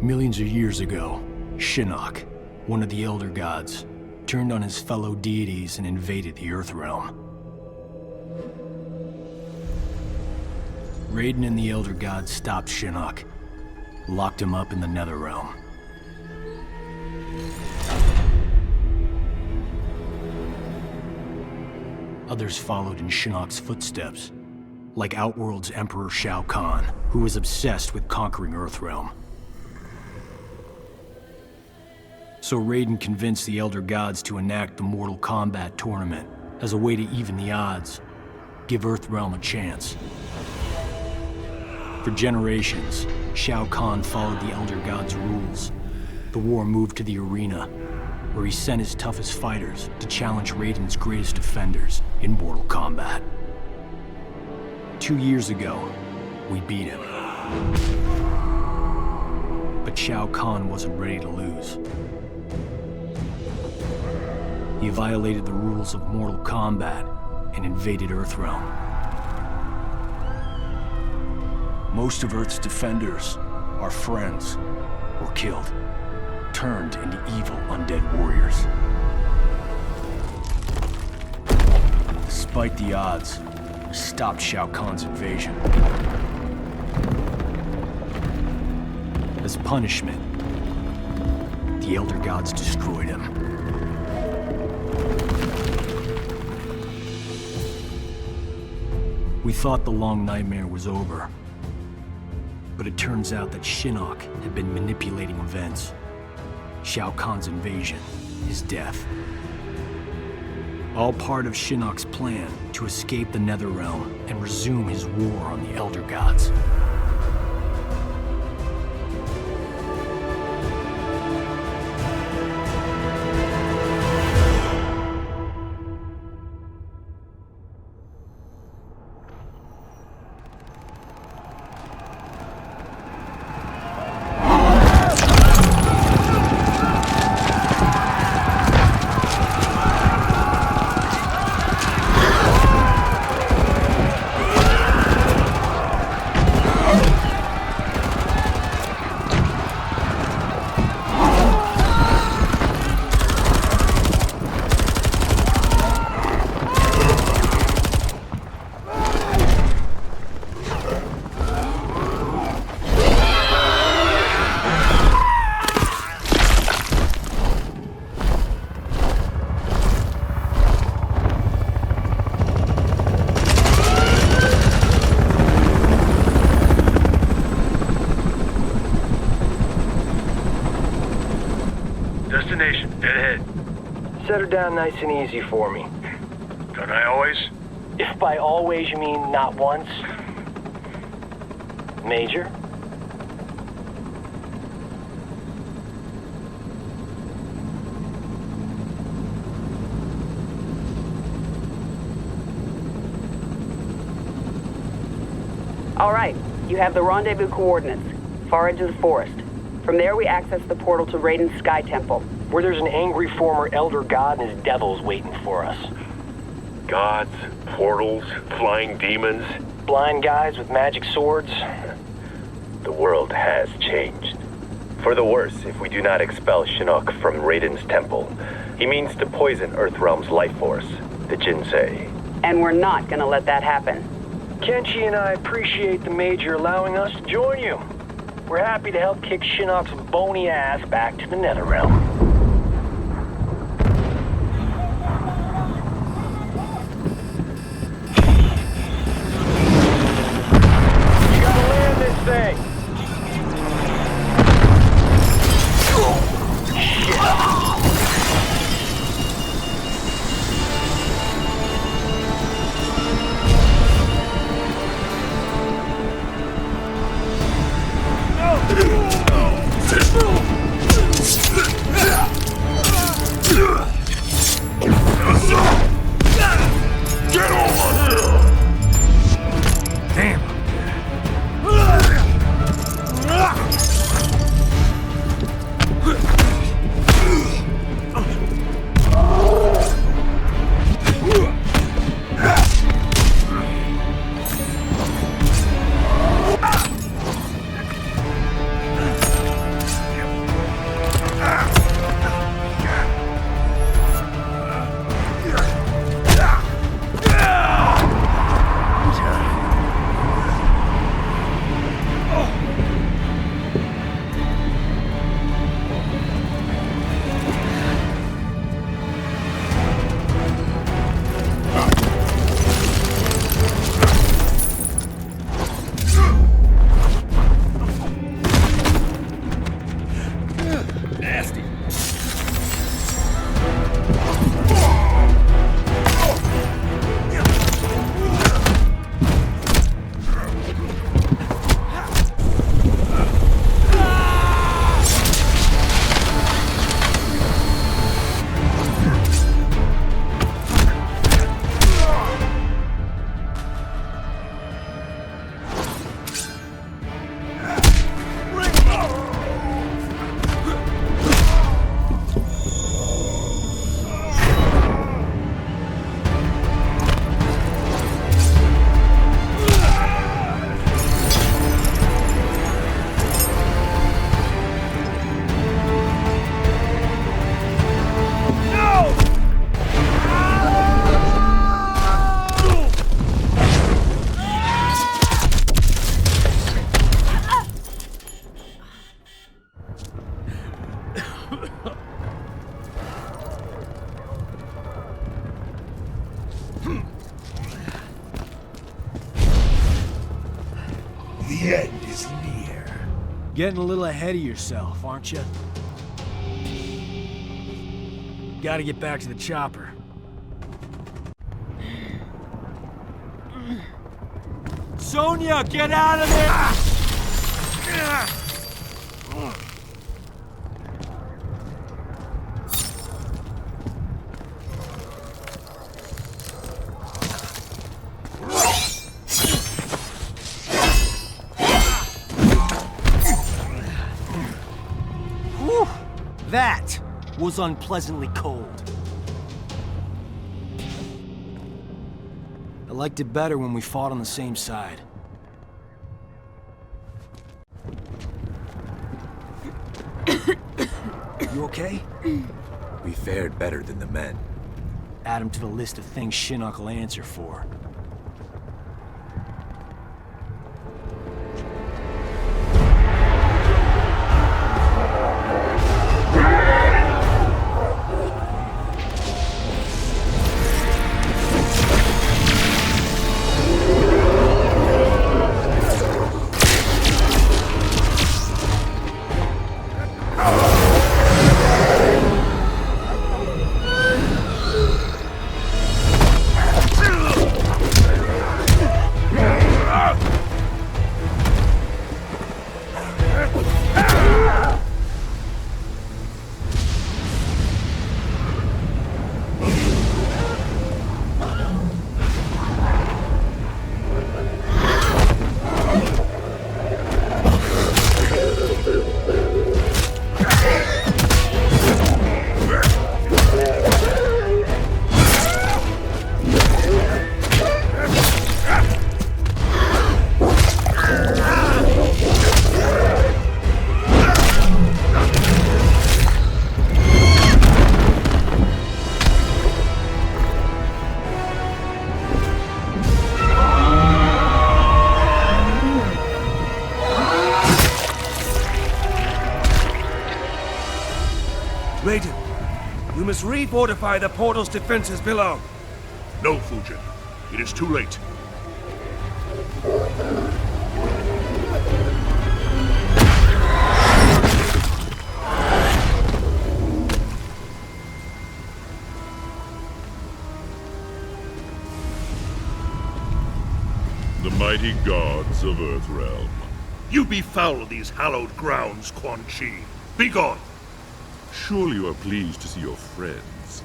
Millions of years ago, Shinnok, one of the Elder Gods, turned on his fellow deities and invaded the Earthrealm. Raiden and the Elder Gods stopped Shinnok, locked him up in the NetherRealm. Others followed in Shinnok's footsteps, like Outworld's Emperor Shao Kahn, who was obsessed with conquering Earthrealm. So Raiden convinced the Elder Gods to enact the Mortal Kombat tournament as a way to even the odds, give Earthrealm a chance. For generations, Shao Kahn followed the Elder Gods' rules. The war moved to the arena, where he sent his toughest fighters to challenge Raiden's greatest defenders in Mortal Kombat. 2 years ago, we beat him. But Shao Kahn wasn't ready to lose. He violated the rules of Mortal Kombat and invaded Earthrealm. Most of Earth's defenders, our friends, were killed, turned into evil undead warriors. Despite the odds, we stopped Shao Kahn's invasion. As punishment, the Elder Gods destroyed him. We thought the long nightmare was over, but it turns out that Shinnok had been manipulating events. Shao Kahn's invasion, his death. All part of Shinnok's plan to escape the NetherRealm and resume his war on the Elder Gods. Destination, dead ahead. Set her down nice and easy for me. Don't I always? If by always you mean not once. Major? All right, you have the rendezvous coordinates, far edge of the forest. From there, we access the portal to Raiden's Sky Temple, Where there's an angry former Elder God and his devils waiting for us. Gods, portals, flying demons. Blind guys with magic swords. The world has changed. For the worse if we do not expel Shinnok from Raiden's temple. He means to poison Earthrealm's life force, the Jinsei. and we're not gonna let that happen. Kenshi and I appreciate the Major allowing us to join you. We're happy to help kick Shinnok's bony ass back to the NetherRealm. You gotta land this thing! The end is near. Getting a little ahead of yourself, aren't you? Gotta get back to the chopper. Sonia, get out of there! Whew. That was unpleasantly cold. I liked it better when we fought on the same side. You okay? We fared better than the men. Add him to the list of things Shinnok will answer for. Raiden, we must refortify the portal's defenses below. No, Fujin. It is too late. The mighty gods of Earthrealm. You befoul these hallowed grounds, Quan Chi. Be gone! Surely you are pleased to see your friends.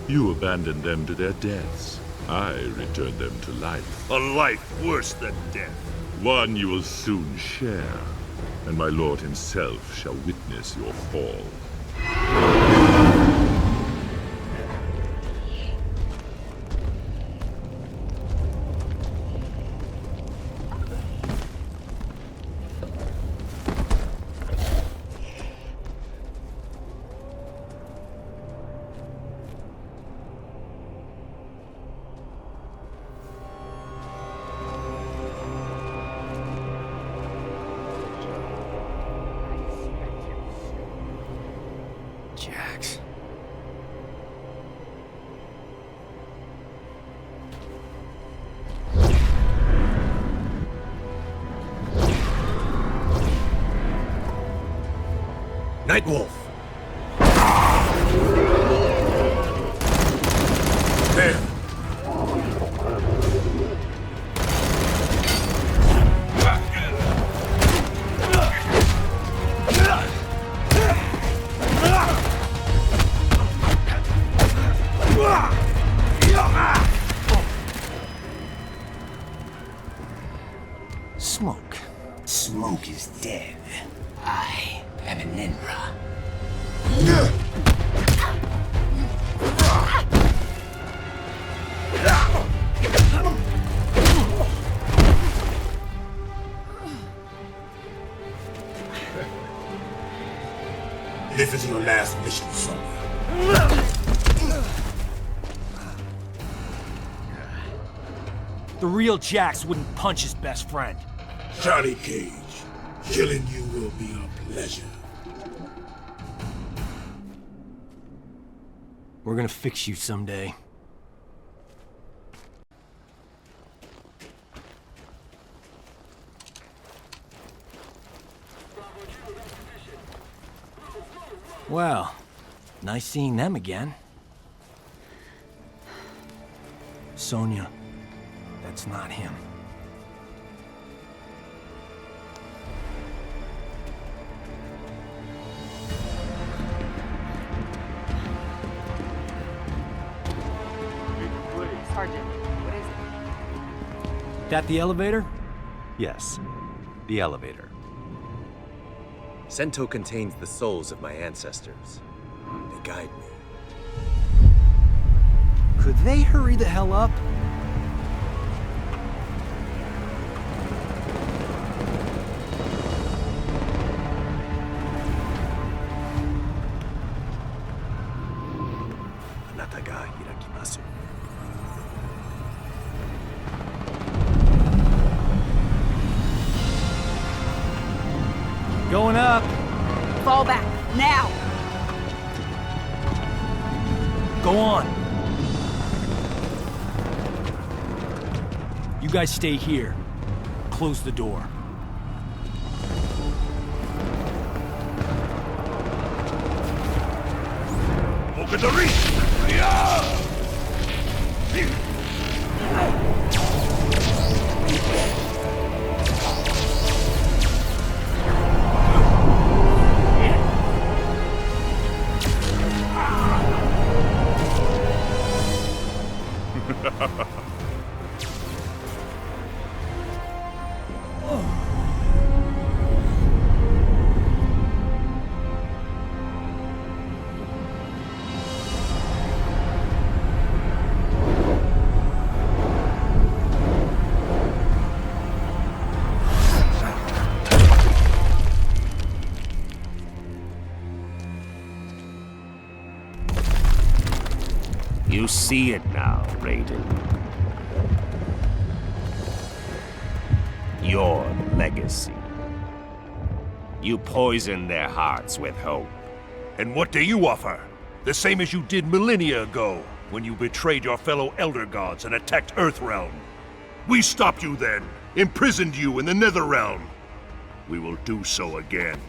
You abandoned them to their deaths. I returned them to life. A life worse than death. One you will soon share, and my lord himself shall witness your fall. Jax. Nightwolf! There! Smoke. Smoke is dead. I am an Ninra. This is your last mission, Sonya. The real Jax wouldn't punch his best friend. Johnny Cage, killing you will be a pleasure. We're gonna fix you someday. Well, nice seeing them again. Sonia, that's not him. Sergeant, what is it? That the elevator? Yes, the elevator. Sento contains the souls of my ancestors. They guide me. Could they hurry the hell up? Anata ga hirakimasu. Going up. Fall back, now! Go on. You guys stay here. Close the door. Look at the reach! You see it now, Raiden. Your legacy. You poison their hearts with hope. And what do you offer? The same as you did millennia ago, when you betrayed your fellow Elder Gods and attacked Earthrealm. We stopped you then, imprisoned you in the NetherRealm. We will do so again.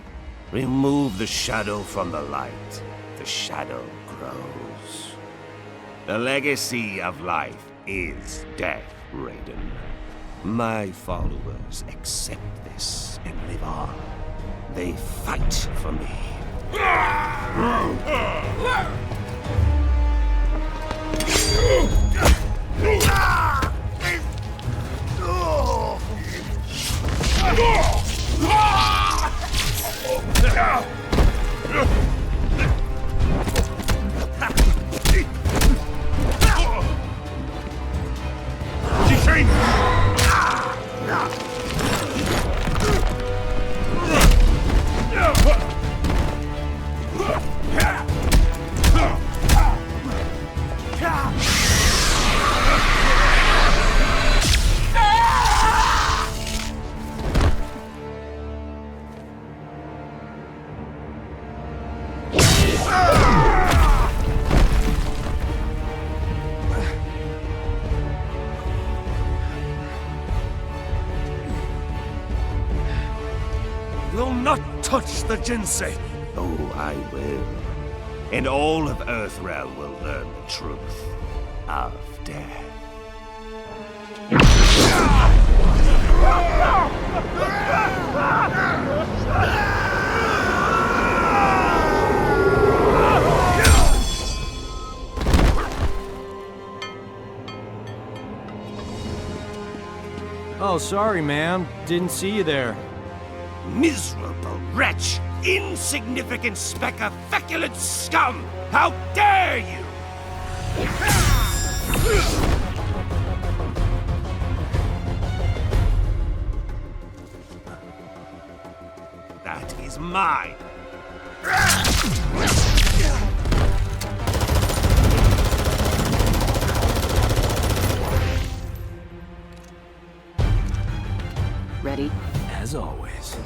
Remove the shadow from the light. The shadow grows. The legacy of life is death, Raiden. My followers accept this and live on. They fight for me. Will not touch the Jinsei! Oh, I will. And all of Earthrealm will learn the truth of death. Oh, sorry, ma'am. Didn't see you there. Miserable wretch! Insignificant speck of feculent scum! How dare you! That is mine! Ready? As always.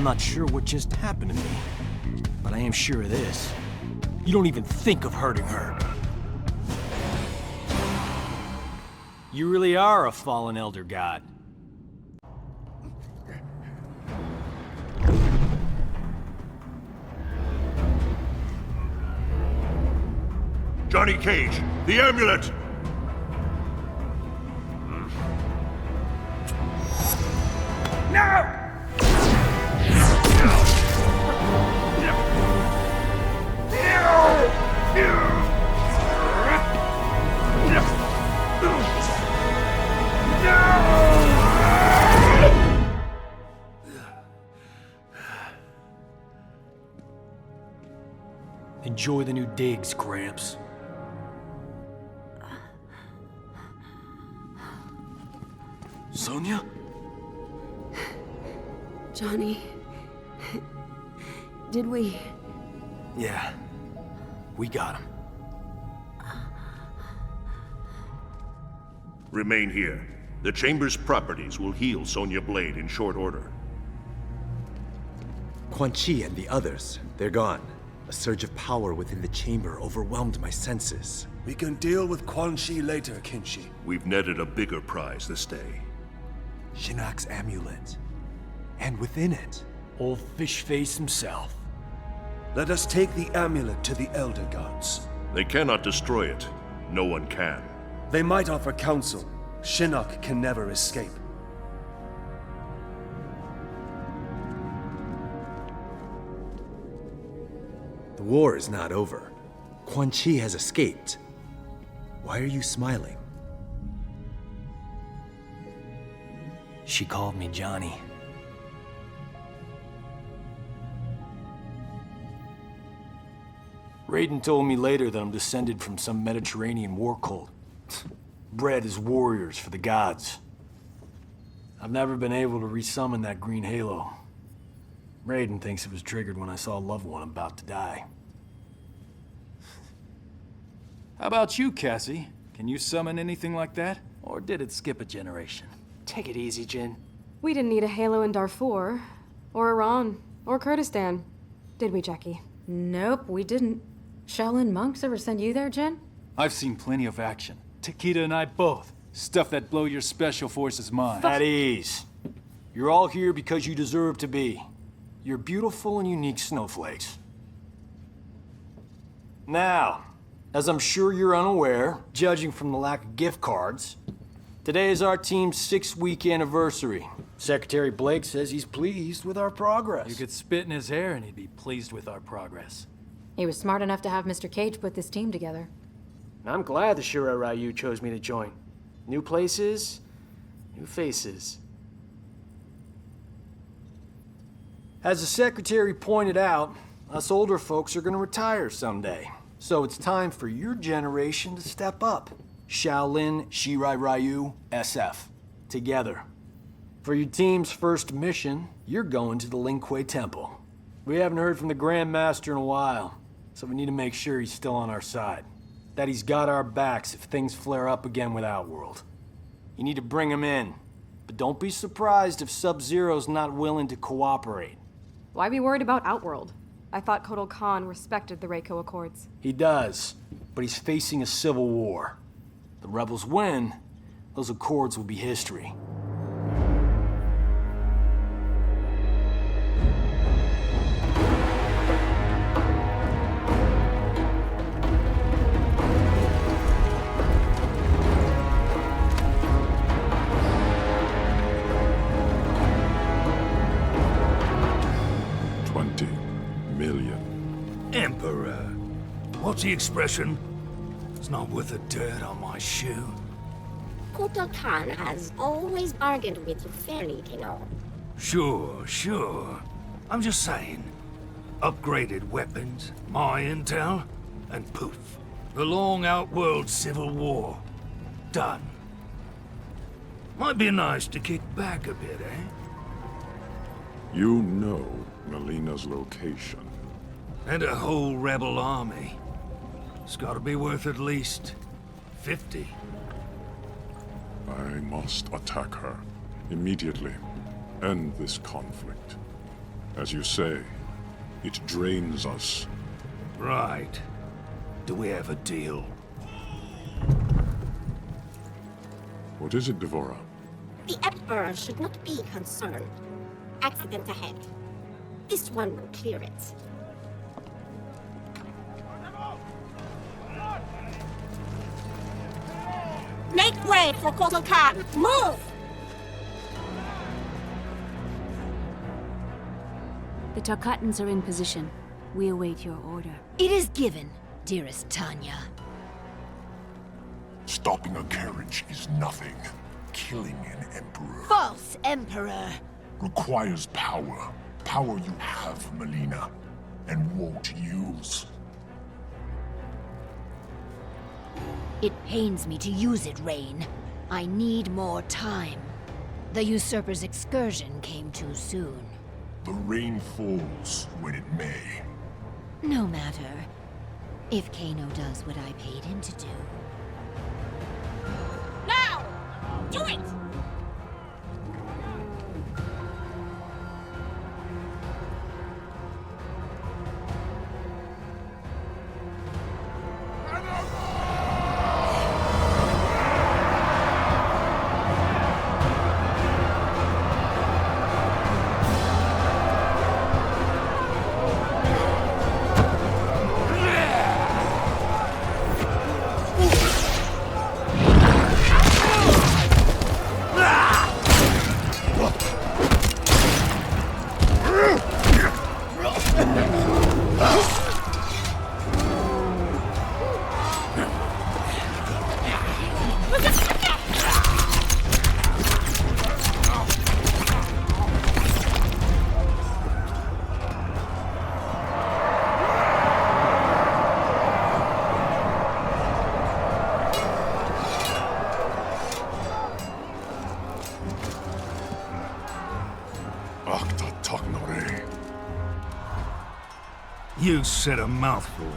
not sure what just happened to me, but I am sure of this. You don't even think of hurting her. You really are a fallen Elder God. Johnny Cage, the amulet! No! Enjoy the new digs, Gramps. Sonia? Johnny... Did we... Yeah. We got him. Remain here. The Chamber's properties will heal Sonya Blade in short order. Quan Chi and the others, they're gone. A surge of power within the chamber overwhelmed my senses. We can deal with Quan Chi later, Kinshi. We've netted a bigger prize this day. Shinnok's amulet. And within it, old fish face himself. Let us take the amulet to the Elder Gods. They cannot destroy it. No one can. They might offer counsel. Shinnok can never escape. The war is not over. Quan Chi has escaped. Why are you smiling? She called me Johnny. Raiden told me later that I'm descended from some Mediterranean war cult. Bred as warriors for the gods. I've never been able to resummon that green halo. Raiden thinks it was triggered when I saw a loved one about to die. How about you, Cassie? Can you summon anything like that? Or did it skip a generation? Take it easy, Jin. We didn't need a halo in Darfur, or Iran, or Kurdistan. Did we, Jackie? Nope, we didn't. Shaolin monks ever send you there, Jen? I've seen plenty of action. Takeda and I both. Stuff that blow your special forces mind. At ease. You're all here because you deserve to be. You're beautiful and unique snowflakes. Now, as I'm sure you're unaware, judging from the lack of gift cards, today is our team's 6-week anniversary. Secretary Blake says he's pleased with our progress. You could spit in his hair and he'd be pleased with our progress. He was smart enough to have Mr. Cage put this team together. I'm glad the Shirai Ryu chose me to join. New places, new faces. As the secretary pointed out, us older folks are gonna retire someday. So it's time for your generation to step up. Shaolin, Shirai Ryu, SF. Together. For your team's first mission, you're going to the Lin Kuei Temple. We haven't heard from the Grand Master in a while, so we need to make sure he's still on our side. That he's got our backs if things flare up again with Outworld. You need to bring him in, but don't be surprised if Sub-Zero's not willing to cooperate. Why be worried about Outworld? I thought Kotal Khan respected the Reiko Accords. He does, but he's facing a civil war. The rebels win, those accords will be history. Emperor. What's the expression? It's not worth the dirt on my shoe. Kotal Khan has always bargained with you fairly, you know. Sure. I'm just saying. Upgraded weapons, my intel, and poof. The long Outworld Civil War. Done. Might be nice to kick back a bit, eh? You know Melina's location. And a whole rebel army. It's gotta be worth at least 50. I must attack her. Immediately. End this conflict. As you say, it drains us. Right. Do we have a deal? What is it, Devora? The Emperor should not be concerned. Accident ahead. This one will clear it. Make way for Kotal Khan! Move! The Tarkatans are in position. We await your order. It is given, dearest Tanya. Stopping a carriage is nothing. Killing an emperor False Emperor! requires power. Power you have, Melina, and won't use. It pains me to use it, Rain. I need more time. The usurper's excursion came too soon. The rain falls when it may. No matter. If Kano does what I paid him to do. Now! Do it! You said a mouthful.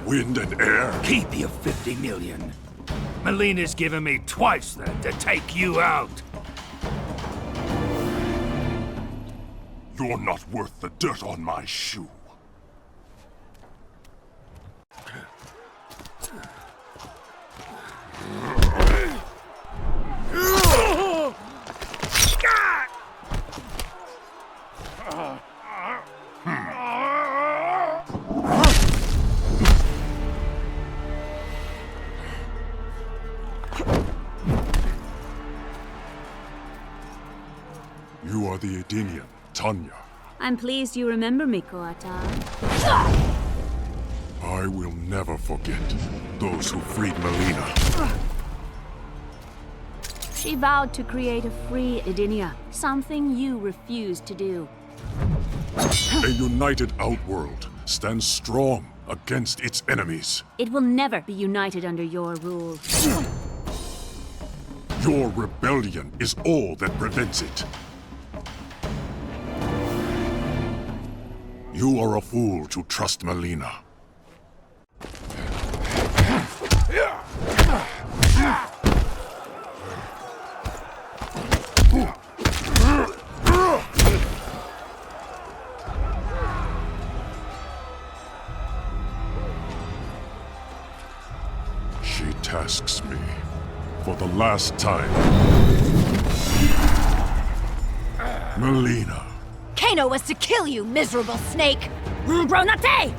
Wind and air. Keep your 50 million. Melina's given me twice that to take you out. You're not worth the dirt on my shoe. You are the Edenian, Tanya. I'm pleased you remember me, Koata. I will never forget those who freed Melina. She vowed to create a free Edenia, something you refused to do. A united Outworld stands strong against its enemies. It will never be united under your rule. Your rebellion is all that prevents it. You are a fool to trust Melina. tasks me for the last time. Melina. Kano was to kill you, miserable snake! Gronate!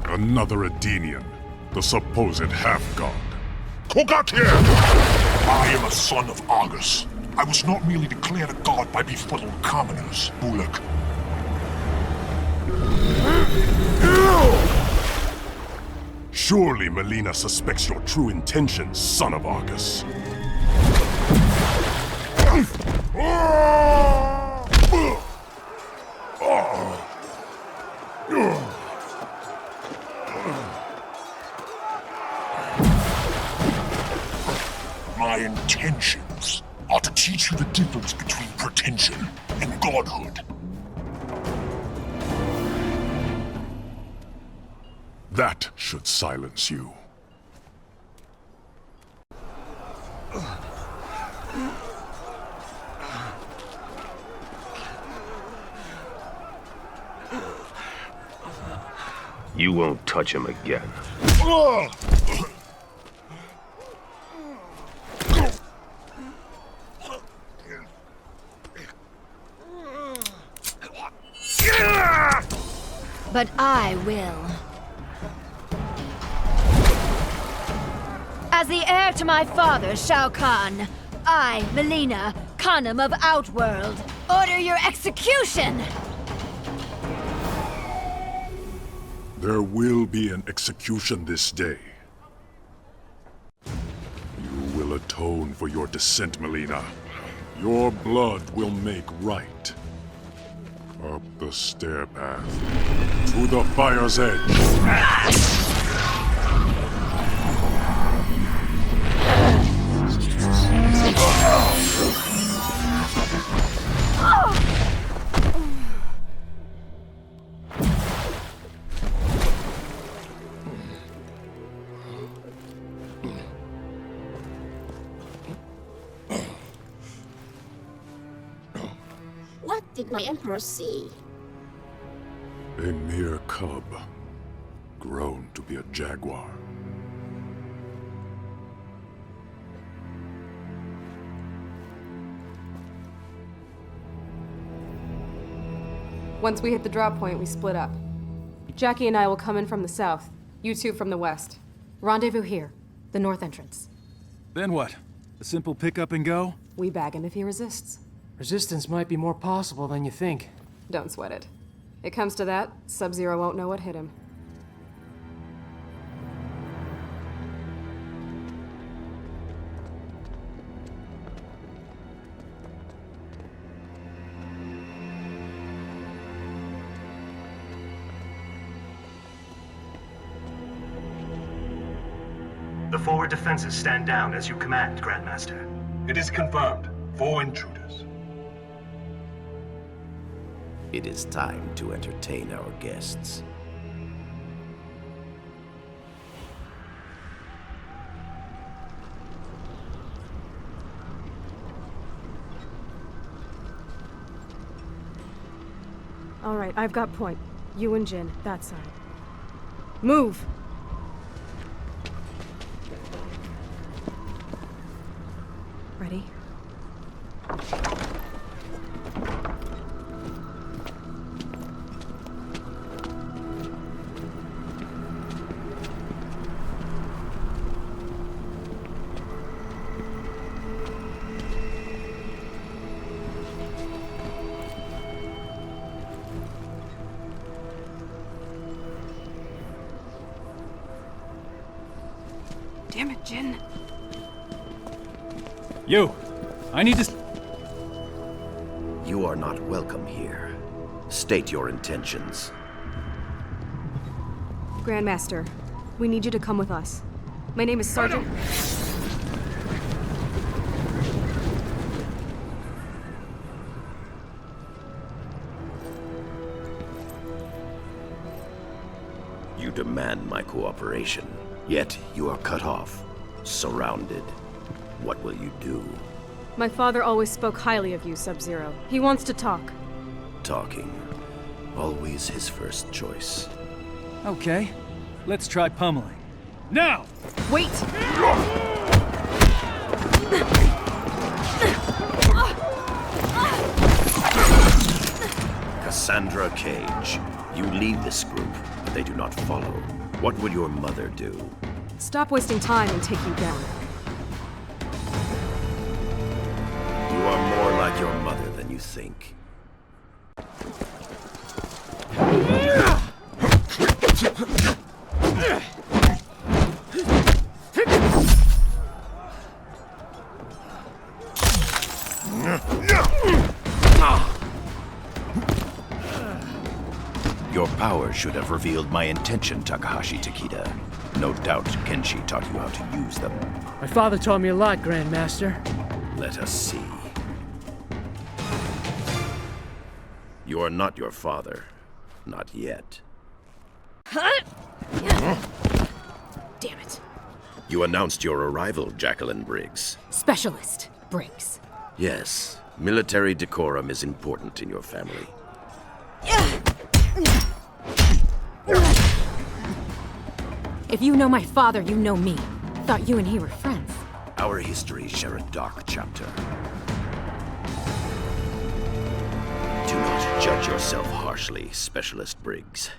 Another Edenian, the supposed half-god. Kombat X! I am a son of Argus. I was not merely declared a god by befuddled commoners, Bullock. Surely Melina suspects your true intentions, son of Argus. My intentions are to teach you the difference between pretension and godhood. That should silence you. You won't touch him again. But I will. As the heir to my father, Shao Kahn, I, Melina, Khanum of Outworld, order your execution! There will be an execution this day. You will atone for your descent, Melina. Your blood will make right. Up the stair path, to the fire's edge. What did my Emperor see? A mere cub, grown to be a jaguar. Once we hit the drop point, we split up. Jackie and I will come in from the south, you two from the west. Rendezvous here, the north entrance. Then what? A simple pick up and go? We bag him if he resists. Resistance might be more possible than you think. Don't sweat it. It comes to that, Sub-Zero won't know what hit him. The forward defenses stand down as you command, Grandmaster. It is confirmed. 4 intruders. It is time to entertain our guests. All right, I've got point. You and Jin, that side. Move! Ready? Damn it, Jin. You! I need to... You are not welcome here. State your intentions. Grandmaster, we need you to come with us. My name is Sergeant... demand my cooperation, yet you are cut off, surrounded. What will you do? My father always spoke highly of you, Sub-Zero. He wants to talk. Talking. Always his first choice. Okay, let's try pummeling. Now! Wait! Cassandra Cage, you lead this group, but they do not follow. What would your mother do? Stop wasting time and take you down. You are more like your mother than you think. Your power should have revealed my intention, Takahashi Takeda. No doubt Kenshi taught you how to use them. My father taught me a lot, Grandmaster. Let us see. You are not your father. Not yet. Damn it. You announced your arrival, Jacqueline Briggs. Specialist, Briggs. Yes, military decorum is important in your family. If you know my father, you know me. Thought you and he were friends. Our histories share a dark chapter. Do not judge yourself harshly, Specialist Briggs.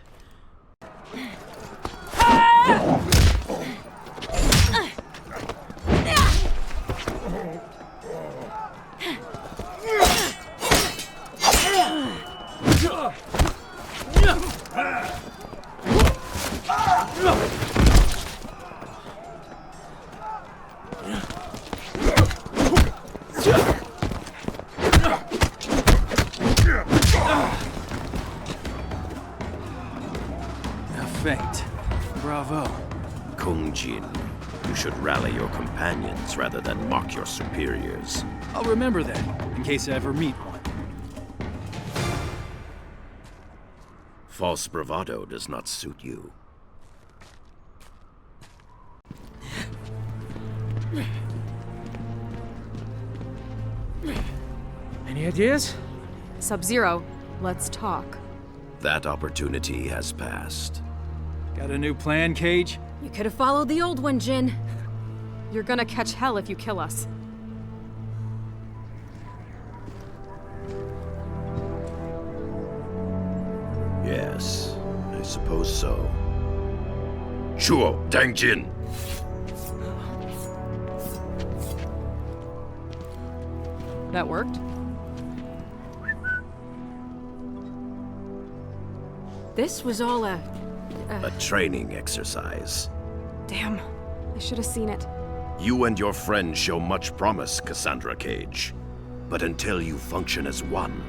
Feint. Bravo. Kung Jin, you should rally your companions rather than mock your superiors. I'll remember that, in case I ever meet one. False bravado does not suit you. Any ideas? Sub-Zero, let's talk. That opportunity has passed. Got a new plan, Cage? You could have followed the old one, Jin. You're gonna catch hell if you kill us. Yes, I suppose so. Shuo Dangjin! That worked? This was all a training exercise. Damn, I should have seen it. You and your friends show much promise, Cassandra Cage. But until you function as one,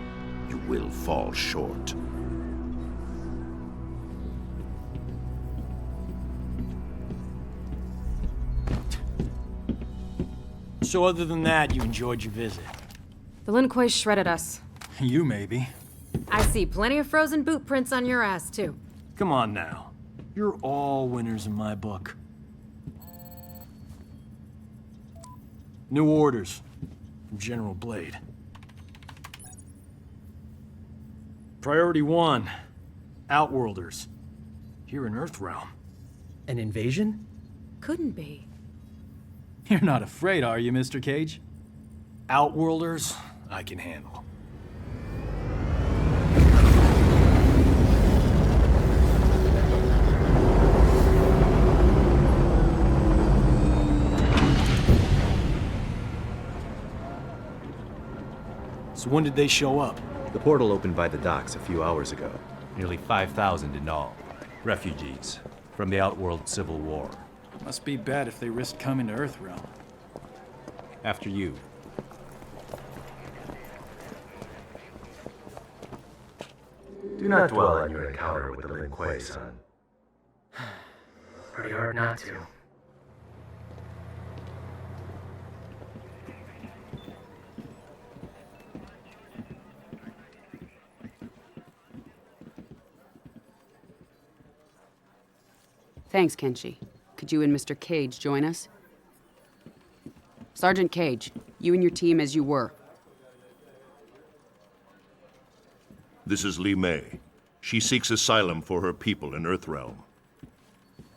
you will fall short. So other than that, you enjoyed your visit? The Lin Kuei shredded us. You maybe. I see plenty of frozen boot prints on your ass, too. Come on now. You're all winners in my book. New orders from General Blade. Priority 1. Outworlders. Here in EarthRealm. An invasion? Couldn't be. You're not afraid, are you, Mr. Cage? Outworlders, I can handle. So when did they show up? The portal opened by the docks a few hours ago. Nearly 5,000 in all. Refugees from the Outworld Civil War. Must be bad if they risked coming to EarthRealm. After you. Do not dwell on your encounter with the Lin Kuei, son. Pretty hard not to. Thanks, Kenshi. Could you and Mr. Cage join us? Sergeant Cage, you and your team as you were. This is Li Mei. She seeks asylum for her people in Earthrealm.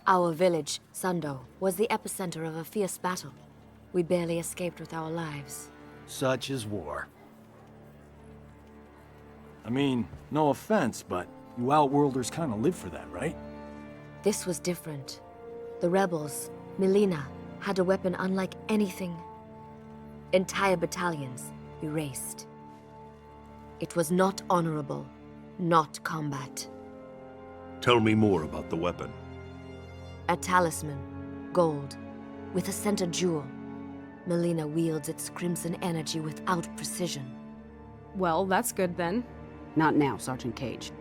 Our village, Sundo, was the epicenter of a fierce battle. We barely escaped with our lives. Such is war. I mean, no offense, but you Outworlders kind of live for that, right? This was different. The rebels, Melina, had a weapon unlike anything. Entire battalions erased. It was not honorable, not combat. Tell me more about the weapon. A talisman, gold, with a center jewel. Melina wields its crimson energy without precision. Well, that's good then. Not now, Sergeant Cage.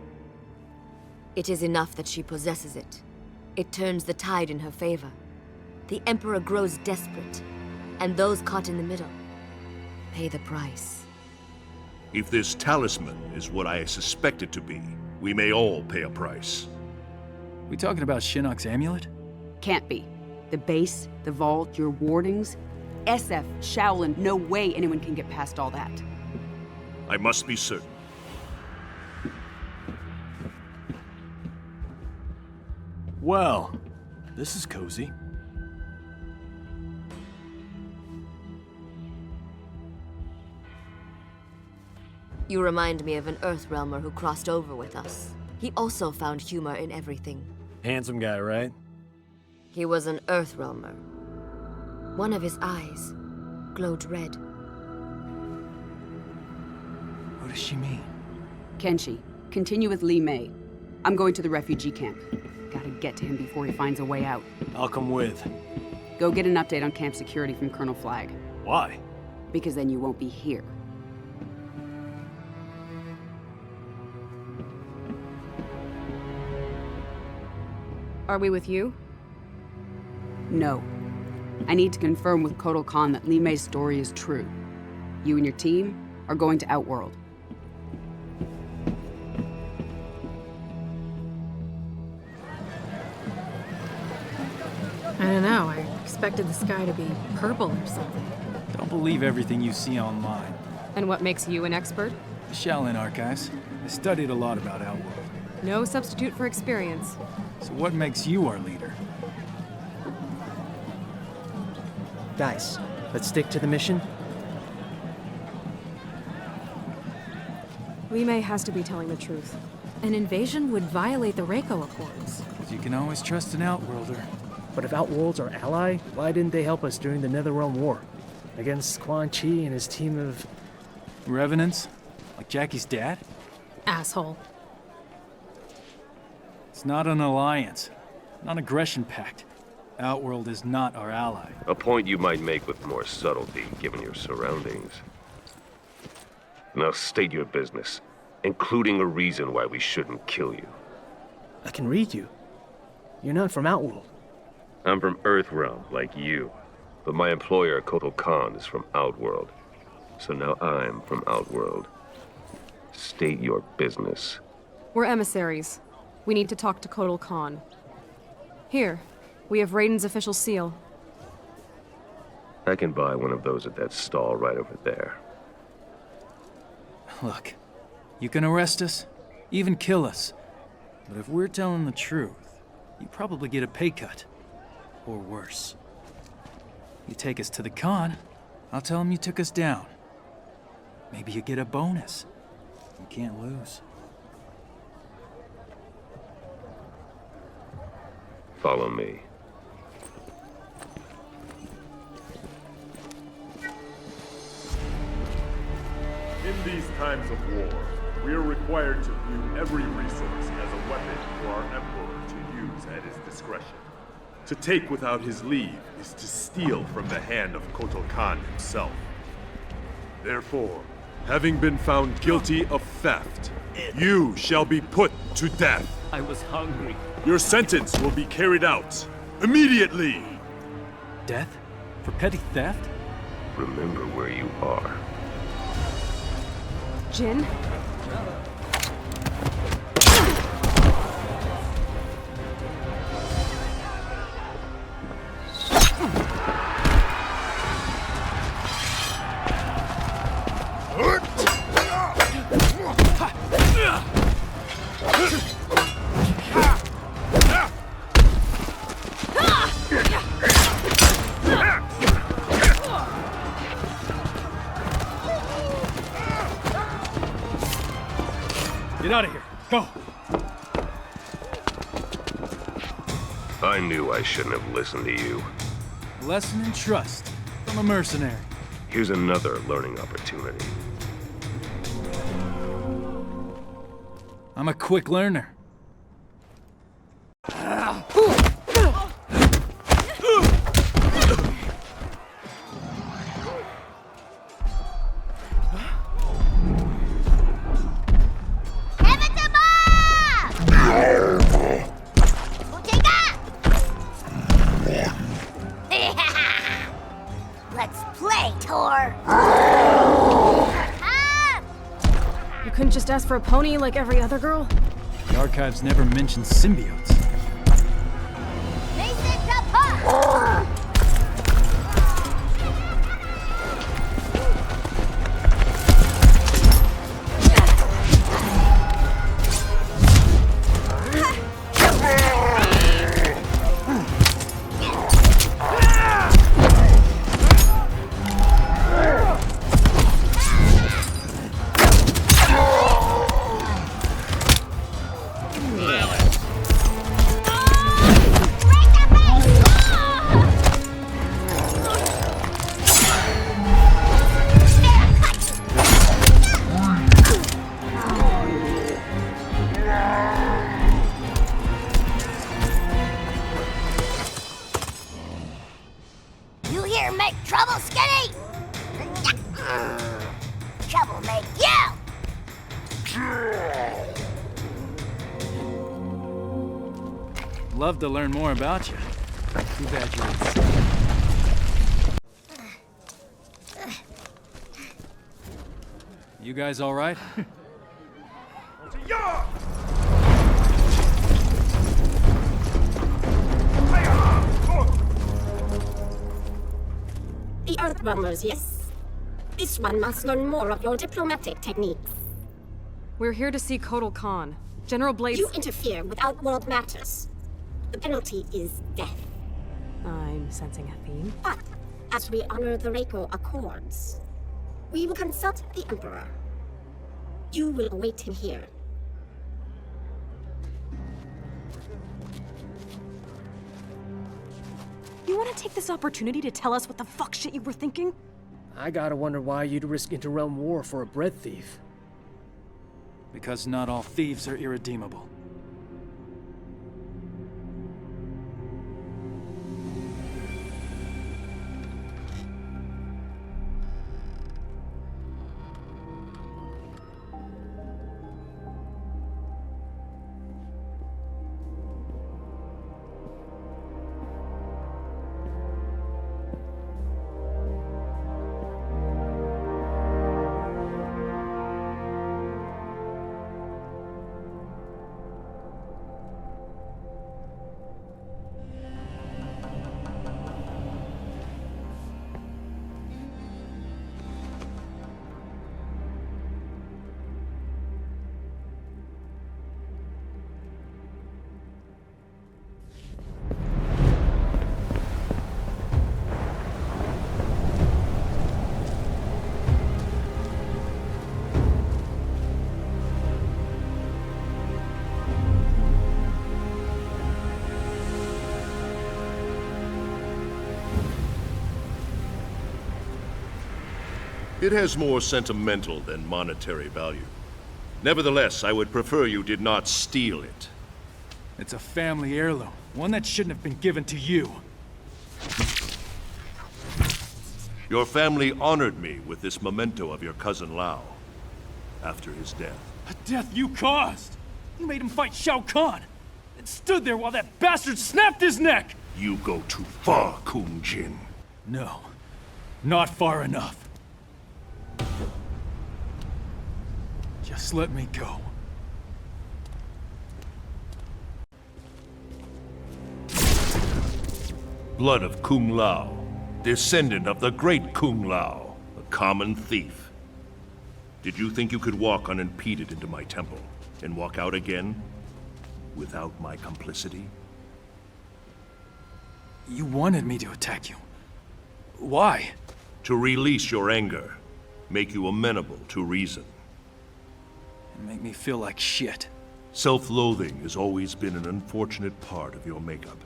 It is enough that she possesses it. It turns the tide in her favor. The Emperor grows desperate, and those caught in the middle pay the price. If this talisman is what I suspect it to be, we may all pay a price. We talking about Shinnok's amulet? Can't be. The base, the vault, your wardings. SF, Shaolin, no way anyone can get past all that. I must be certain. Well, this is cozy. You remind me of an Earthrealmer who crossed over with us. He also found humor in everything. Handsome guy, right? He was an Earthrealmer. One of his eyes glowed red. What does she mean? Kenshi, continue with Li Mei. I'm going to the refugee camp. Gotta get to him before he finds a way out. I'll come with. Go get an update on camp security from Colonel Flagg. Why? Because then you won't be here. Are we with you? No. I need to confirm with Kotal Khan that Li Mei's story is true. You and your team are going to Outworld. I don't know. I expected the sky to be purple or something. Don't believe everything you see online. And what makes you an expert? The Shaolin Archives. I studied a lot about Outworld. No substitute for experience. So what makes you our leader? Guys, let's stick to the mission. Li Mei has to be telling the truth. An invasion would violate the Reiko Accords. You can always trust an Outworlder. But if Outworld's our ally, why didn't they help us during the NetherRealm War? Against Quan Chi and his team of... Revenants? Like Jackie's dad? Asshole. It's not an alliance. Non-aggression pact. Outworld is not our ally. A point you might make with more subtlety, given your surroundings. Now state your business, including a reason why we shouldn't kill you. I can read you. You're not from Outworld. I'm from Earthrealm, like you. But my employer, Kotal Khan, is from Outworld. So now I'm from Outworld. State your business. We're emissaries. We need to talk to Kotal Khan. Here, we have Raiden's official seal. I can buy one of those at that stall right over there. Look, you can arrest us, even kill us. But if we're telling the truth, you probably get a pay cut. Or worse. You take us to the Khan, I'll tell him you took us down. Maybe you get a bonus. You can't lose. Follow me. In these times of war, we are required to view every resource as a weapon for our Emperor to use at his discretion. To take without his leave is to steal from the hand of Kotal Khan himself. Therefore, having been found guilty of theft, you shall be put to death. I was hungry. Your sentence will be carried out immediately. Death? For petty theft? Remember where you are. Jin? Get out of here. Go! I knew I shouldn't have listened to you. Lesson in trust from a mercenary. Here's another learning opportunity. I'm a quick learner. Let's play, Tor! You couldn't just ask for a pony like every other girl? The archives never mentioned symbiotes. You here make trouble, Skinny? Trouble make you! Love to learn more about you. Too bad you're You guys all right? The Earthrealmers, yes. This one must learn more of your diplomatic techniques. We're here to see Kotal Khan. General Blades... You interfere with Outworld matters. The penalty is death. I'm sensing a theme. But, as we honor the Reiko Accords, we will consult the Emperor. You will await him here. You want to take this opportunity to tell us what the fuck shit you were thinking? I gotta wonder why you'd risk interrealm war for a bread thief. Because not all thieves are irredeemable. It has more sentimental than monetary value. Nevertheless, I would prefer you did not steal it. It's a family heirloom, one that shouldn't have been given to you. Your family honored me with this memento of your cousin Lao after his death. A death you caused! You made him fight Shao Kahn, and stood there while that bastard snapped his neck! You go too far, Kung Jin. No, not far enough. Just let me go. Blood of Kung Lao, descendant of the great Kung Lao, a common thief. Did you think you could walk unimpeded into my temple and walk out again without my complicity? You wanted me to attack you. Why? To release your anger, make you amenable to reason. You make me feel like shit. Self-loathing has always been an unfortunate part of your makeup.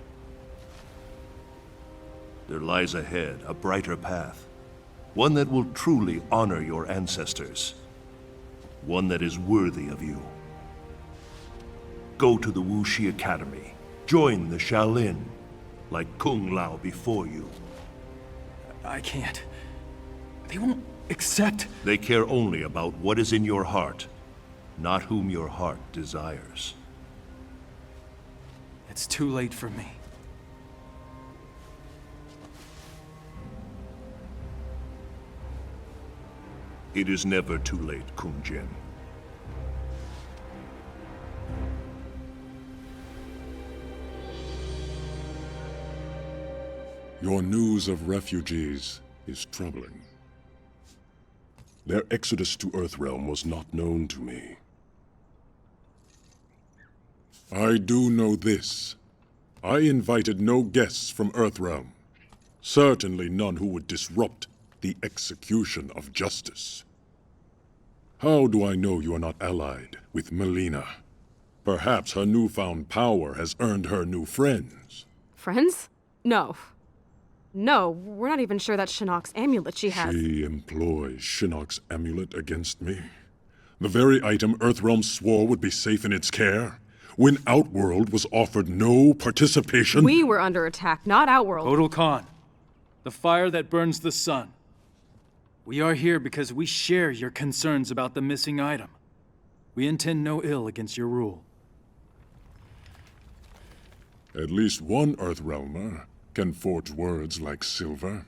There lies ahead a brighter path. One that will truly honor your ancestors. One that is worthy of you. Go to the Wuxi Academy. Join the Shaolin, like Kung Lao before you. I can't. They won't accept. They care only about what is in your heart, not whom your heart desires. It's too late for me. It is never too late, Kung Jin. Your news of refugees is troubling. Their exodus to Earthrealm was not known to me. I do know this. I invited no guests from Earthrealm. Certainly none who would disrupt the execution of justice. How do I know you are not allied with Melina? Perhaps her newfound power has earned her new friends. Friends? No. No, we're not even sure that Shinnok's amulet she has. She employs Shinnok's amulet against me. The very item Earthrealm swore would be safe in its care, when Outworld was offered no participation. We were under attack, not Outworld. Kotal Khan, the fire that burns the sun. We are here because we share your concerns about the missing item. We intend no ill against your rule. At least one Earthrealmer can forge words like silver.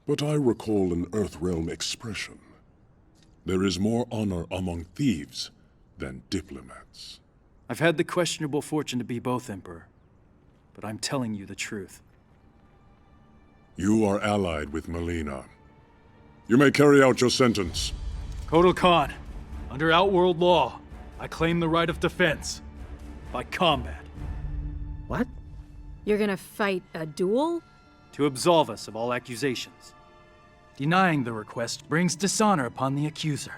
But I recall an Earthrealm expression. There is more honor among thieves than diplomats. I've had the questionable fortune to be both, Emperor. But I'm telling you the truth. You are allied with Melina. You may carry out your sentence. Kotal Khan, under Outworld law, I claim the right of defense. By combat. What? You're gonna fight a duel? To absolve us of all accusations. Denying the request brings dishonor upon the accuser.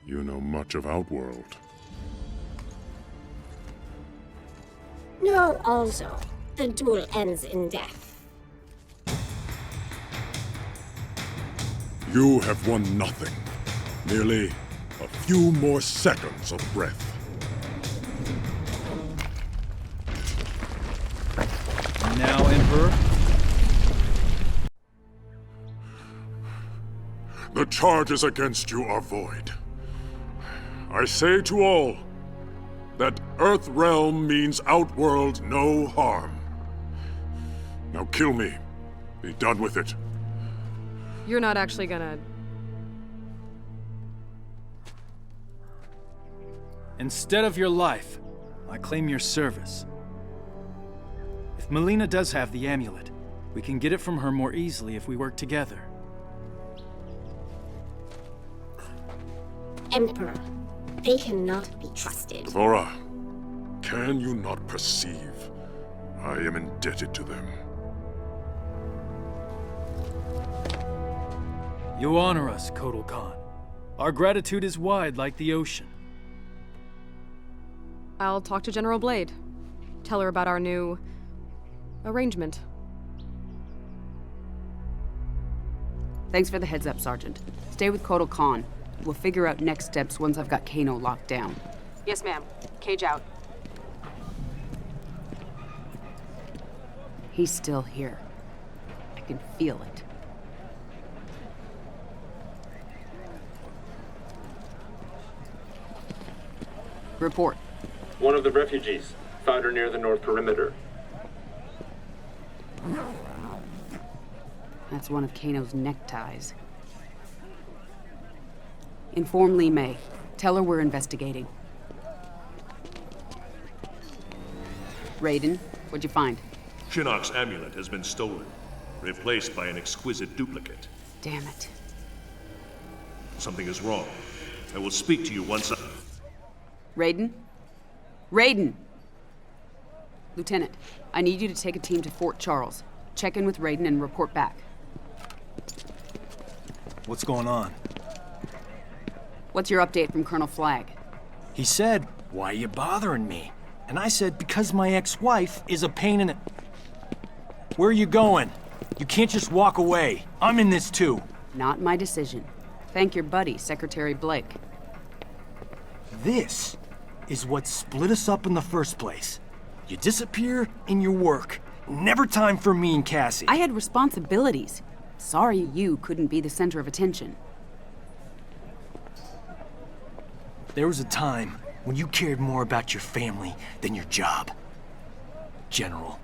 You know much of Outworld. No, also, the duel ends in death. You have won nothing. Merely a few more seconds of breath. Now, Emperor? The charges against you are void. I say to all that Earthrealm means Outworld no harm. Now kill me. Be done with it. You're not actually gonna... Instead of your life, I claim your service. If Melina does have the amulet, we can get it from her more easily if we work together. Emperor, they cannot be trusted. Devora, can you not perceive I am indebted to them? You honor us, Kotal Khan. Our gratitude is wide like the ocean. I'll talk to General Blade. Tell her about our new... arrangement. Thanks for the heads up, Sergeant. Stay with Kotal Khan. We'll figure out next steps once I've got Kano locked down. Yes, ma'am. Cage out. He's still here. I can feel it. Report. One of the refugees. Found her near the north perimeter. That's one of Kano's neckties. Inform Li Mei. Tell her we're investigating. Raiden, what'd you find? Shinnok's amulet has been stolen, replaced by an exquisite duplicate. Damn it. Something is wrong. I will speak to you once I... Raiden? Raiden! Lieutenant, I need you to take a team to Fort Charles. Check in with Raiden and report back. What's going on? What's your update from Colonel Flagg? He said, "Why are you bothering me?" And I said, "Because my ex-wife is a pain in the..." Where are you going? You can't just walk away. I'm in this too. Not my decision. Thank your buddy, Secretary Blake. This is what split us up in the first place. You disappear in your work. Never time for me and Cassie. I had responsibilities. Sorry you couldn't be the center of attention. There was a time when you cared more about your family than your job. General.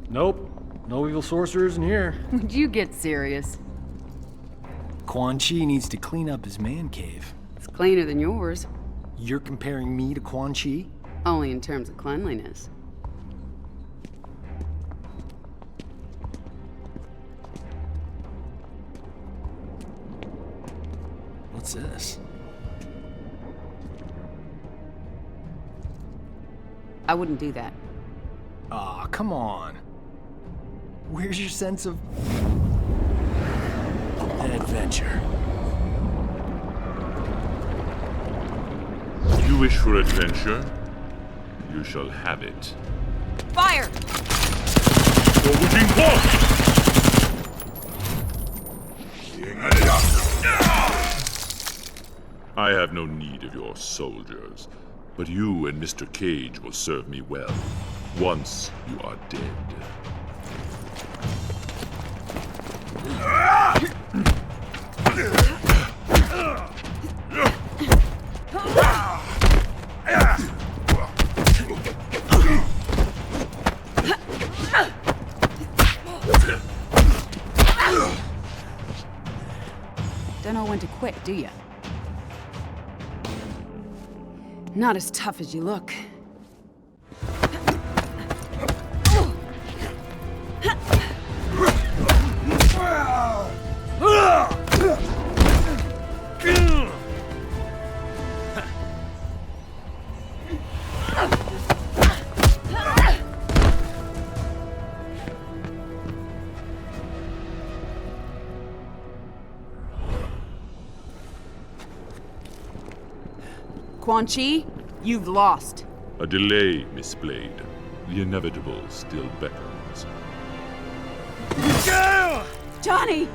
Nope. No evil sorcerers in here. Would you get serious? Quan Chi needs to clean up his man cave. It's cleaner than yours. You're comparing me to Quan Chi? Only in terms of cleanliness. What's this? I wouldn't do that. Aw, come on. Where's your sense of... adventure? You wish for adventure? You shall have it. Fire! I have no need of your soldiers, but you and Mr. Cage will serve me well, once you are dead. Don't know when to quit, do you? Not as tough as you look. Quan Chi, you've lost. A delay, Miss Blade. The inevitable still beckons. Johnny!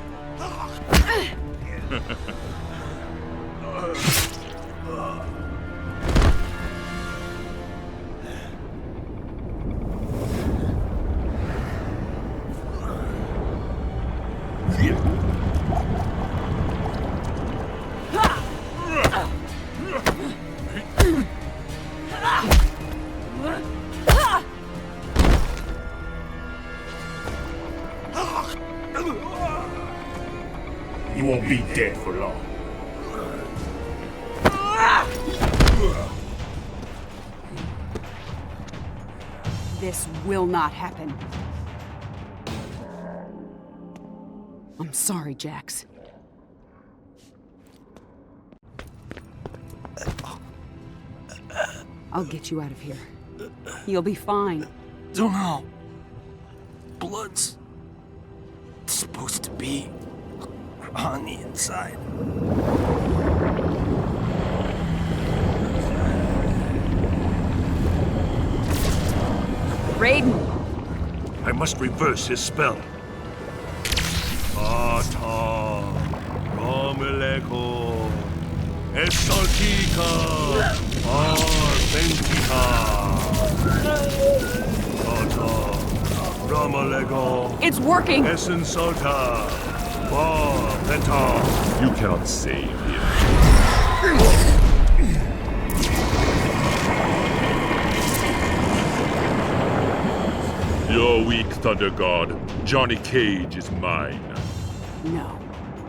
You won't be dead for long. This will not happen. I'm sorry, Jax. I'll get you out of here. You'll be fine. Don't know. Blood's supposed to be on the inside. Raiden! I must reverse his spell. Ata, Romeleko, Esaltika, Arventika. Ata, Romeleko. It's working! Esensalta, Venta. You cannot save him. You're weak, Thunder God. Johnny Cage is mine. No,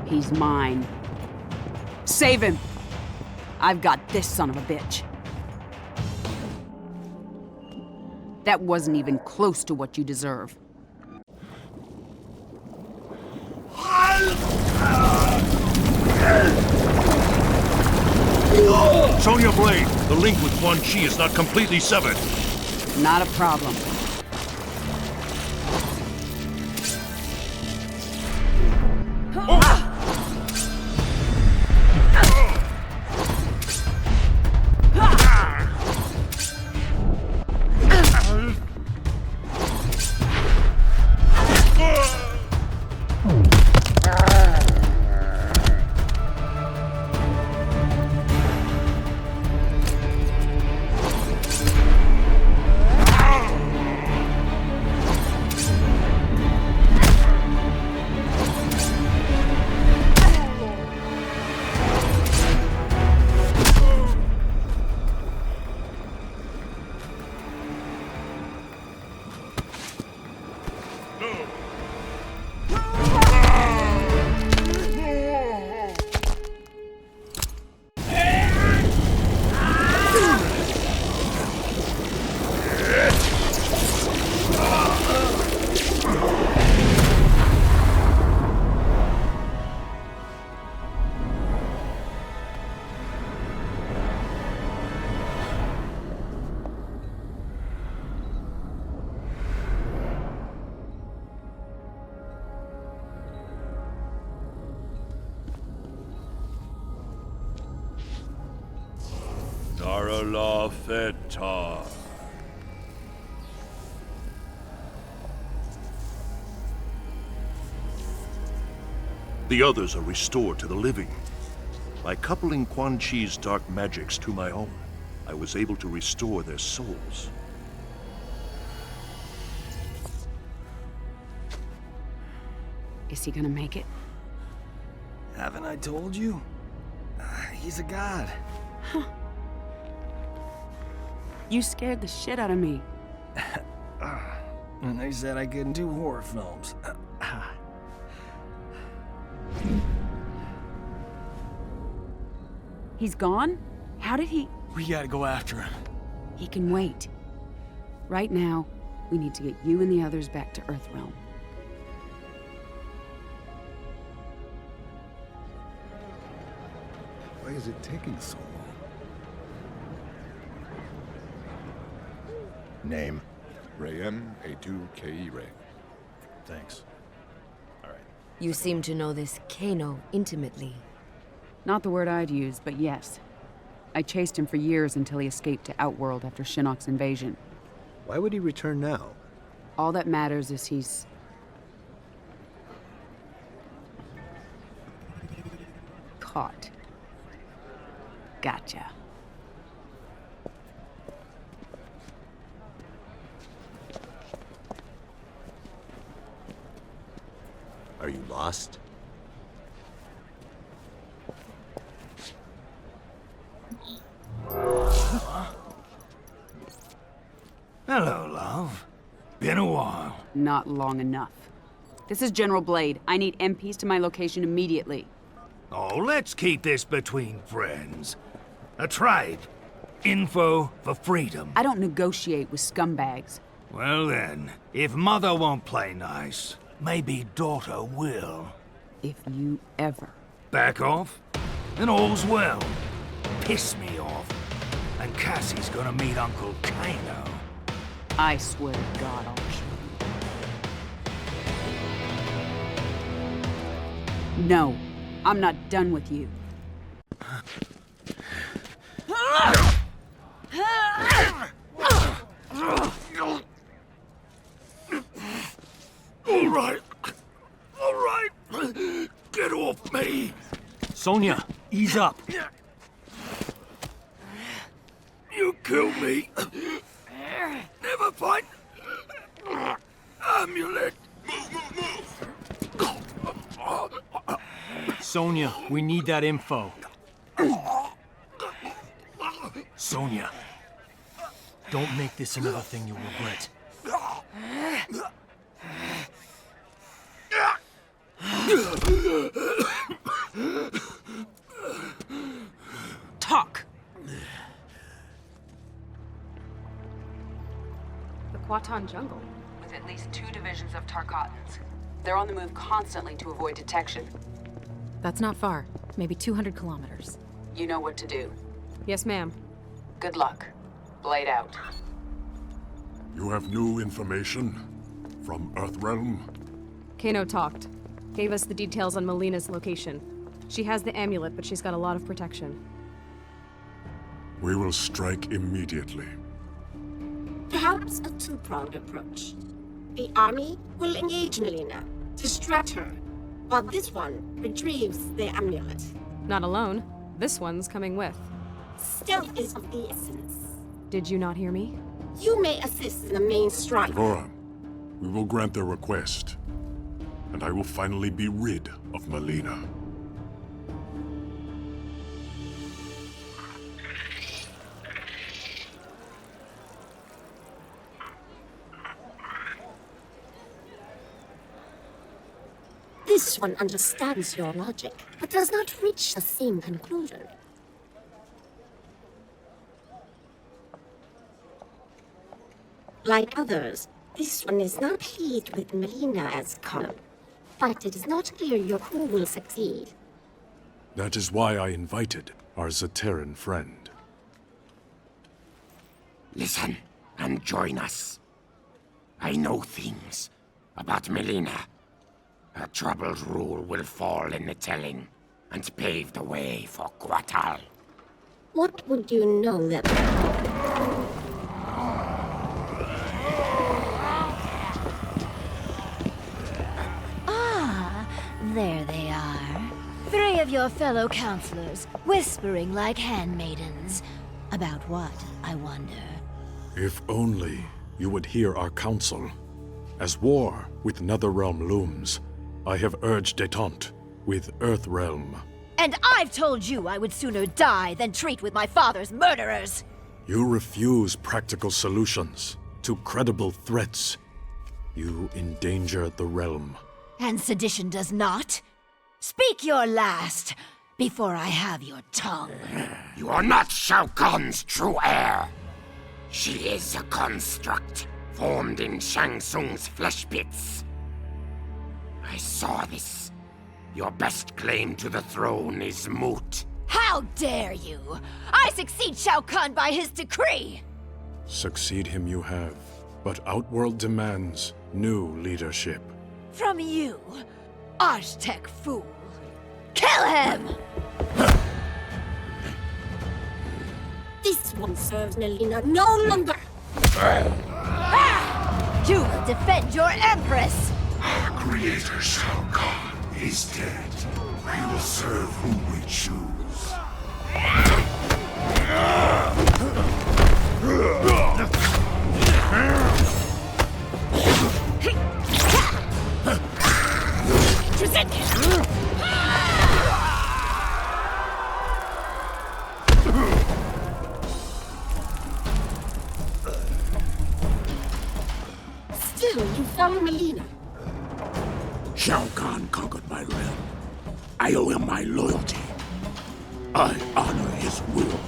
he's mine. Save him! I've got this son of a bitch. That wasn't even close to what you deserve. Sonya Blade, the link with Quan Chi is not completely severed. Not a problem. Arala Fetar. The others are restored to the living. By coupling Quan Chi's dark magics to my own, I was able to restore their souls. Is he gonna make it? Haven't I told you? He's a god. Huh. You scared the shit out of me. And they said I couldn't do horror films. He's gone? How did he... We gotta go after him. He can wait. Right now, we need to get you and the others back to Earthrealm. Why is it taking so long? Name? Rayen A2KE Ray. Thanks. You seem to know this Kano intimately. Not the word I'd use, but yes. I chased him for years until he escaped to Outworld after Shinnok's invasion. Why would he return now? All that matters is he's... caught. Gotcha. Are you lost? Hello, love. Been a while. Not long enough. This is General Blade. I need MPs to my location immediately. Oh, let's keep this between friends. A trade. Info for freedom. I don't negotiate with scumbags. Well then, if mother won't play nice, maybe daughter will. If you ever... Back off, and all's well. Piss me off, and Cassie's gonna meet Uncle Kano. I swear to God, I'll show you. No, I'm not done with you. All right. Get off me. Sonya, ease up. You kill me. Never find amulet. Move. Sonya, we need that info. Sonya, don't make this another thing you'll regret. Talk! The Kwatan jungle. With at least 2 divisions of Tarkatans. They're on the move constantly to avoid detection. That's not far. Maybe 200 kilometers. You know what to do. Yes, ma'am. Good luck. Blade out. You have new information from Earthrealm? Kano talked. Gave us the details on Melina's location. She has the amulet, but she's got a lot of protection. We will strike immediately. Perhaps a two-pronged approach. The army will engage Melina, distract her, while this one retrieves the amulet. Not alone. This one's coming with. Stealth is of the essence. Did you not hear me? You may assist in the main strike. Devora, we will grant their request, and I will finally be rid of Melina. This one understands your logic, but does not reach the same conclusion. Like others, this one is not pleased with Melina as Connor, but it is not clear your crew will succeed. That is why I invited our Zaterran friend. Listen and join us. I know things about Melina. Her troubled rule will fall in the telling and pave the way for Quatal. What would you know them? Ah, there they are. 3 of your fellow counselors, whispering like handmaidens. About what, I wonder? If only you would hear our counsel. As war with NetherRealm looms, I have urged detente with EarthRealm. And I've told you I would sooner die than treat with my father's murderers! You refuse practical solutions to credible threats. You endanger the realm. And sedition does not? Speak your last, before I have your tongue. You are not Shao Kahn's true heir. She is a construct, formed in Shang Tsung's flesh pits. I saw this. Your best claim to the throne is moot. How dare you! I succeed Shao Kahn by his decree! Succeed him you have, but Outworld demands new leadership. From you, Archtech fool! Kill him! This one serves Melina no longer! You will defend your Empress! Our creator Shao Kahn is dead. We will serve whom we choose. Still, you follow Melina. Shao Kahn conquered my realm. I owe him my loyalty. I honor his will.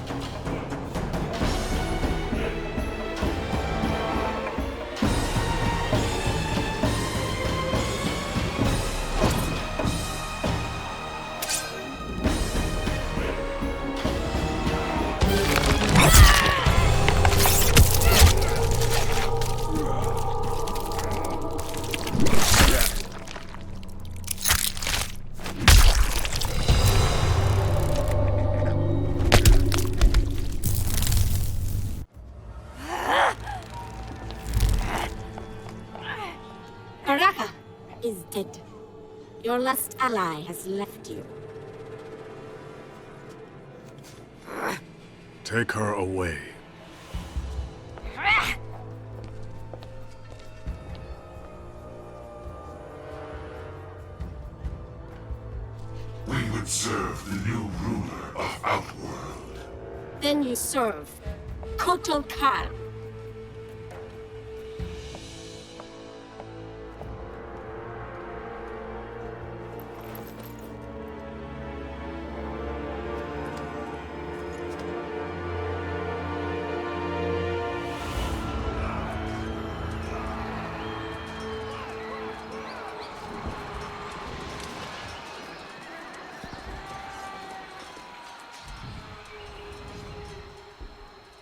Is dead. Your last ally has left you. Take her away. We would serve the new ruler of Outworld. Then you serve Kotal Khan.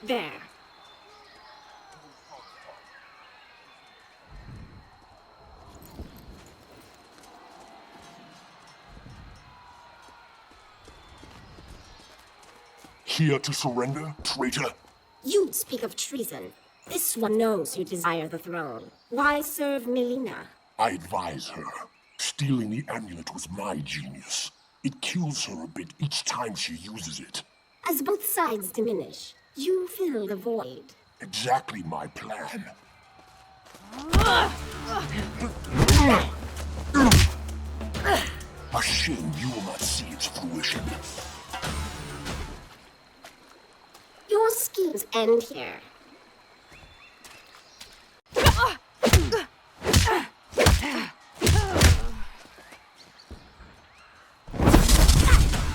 There. Here to surrender, traitor? You speak of treason. This one knows you desire the throne. Why serve Melina? I advise her. Stealing the amulet was my genius. It kills her a bit each time she uses it. As both sides diminish, you fill the void. Exactly my plan. A shame you will not see its fruition. Your schemes end here.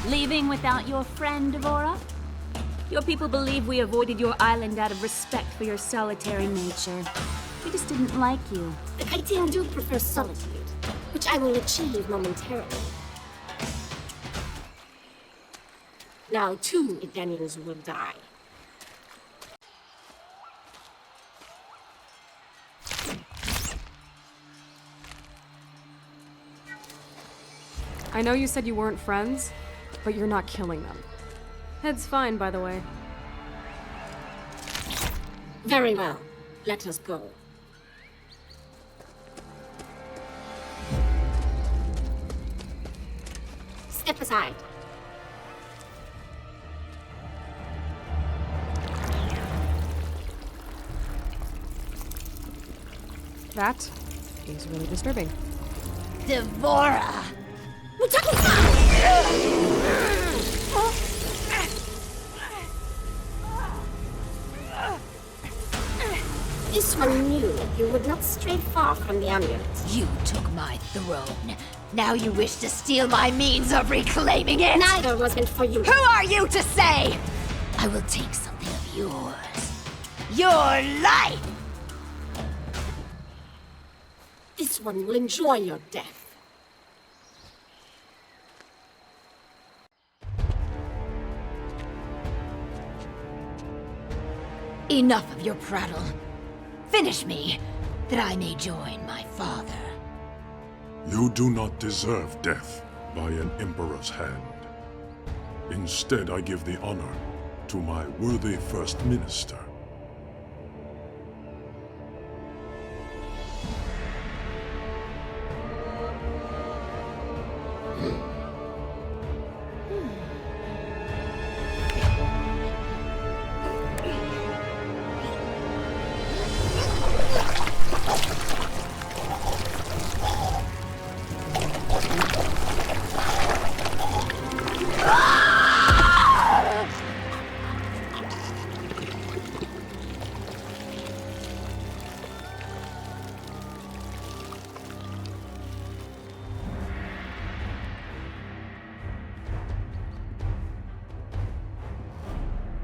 Leaving without your friend, Devora? Your people believe we avoided your island out of respect for your solitary nature. We just didn't like you. The Kaitin do prefer solitude, which I will achieve momentarily. Now 2 Idanians will die. I know you said you weren't friends, but you're not killing them. Head's fine, by the way. Very well. Let us go. Step aside. That is really disturbing. Devora! This one knew you would not stray far from the amulet. You took my throne. Now you wish to steal my means of reclaiming it? Neither was meant for you. Who are you to say? I will take something of yours. Your life! This one will enjoy your death. Enough of your prattle. Finish me, that I may join my father. You do not deserve death by an Emperor's hand. Instead, I give the honor to my worthy First Minister.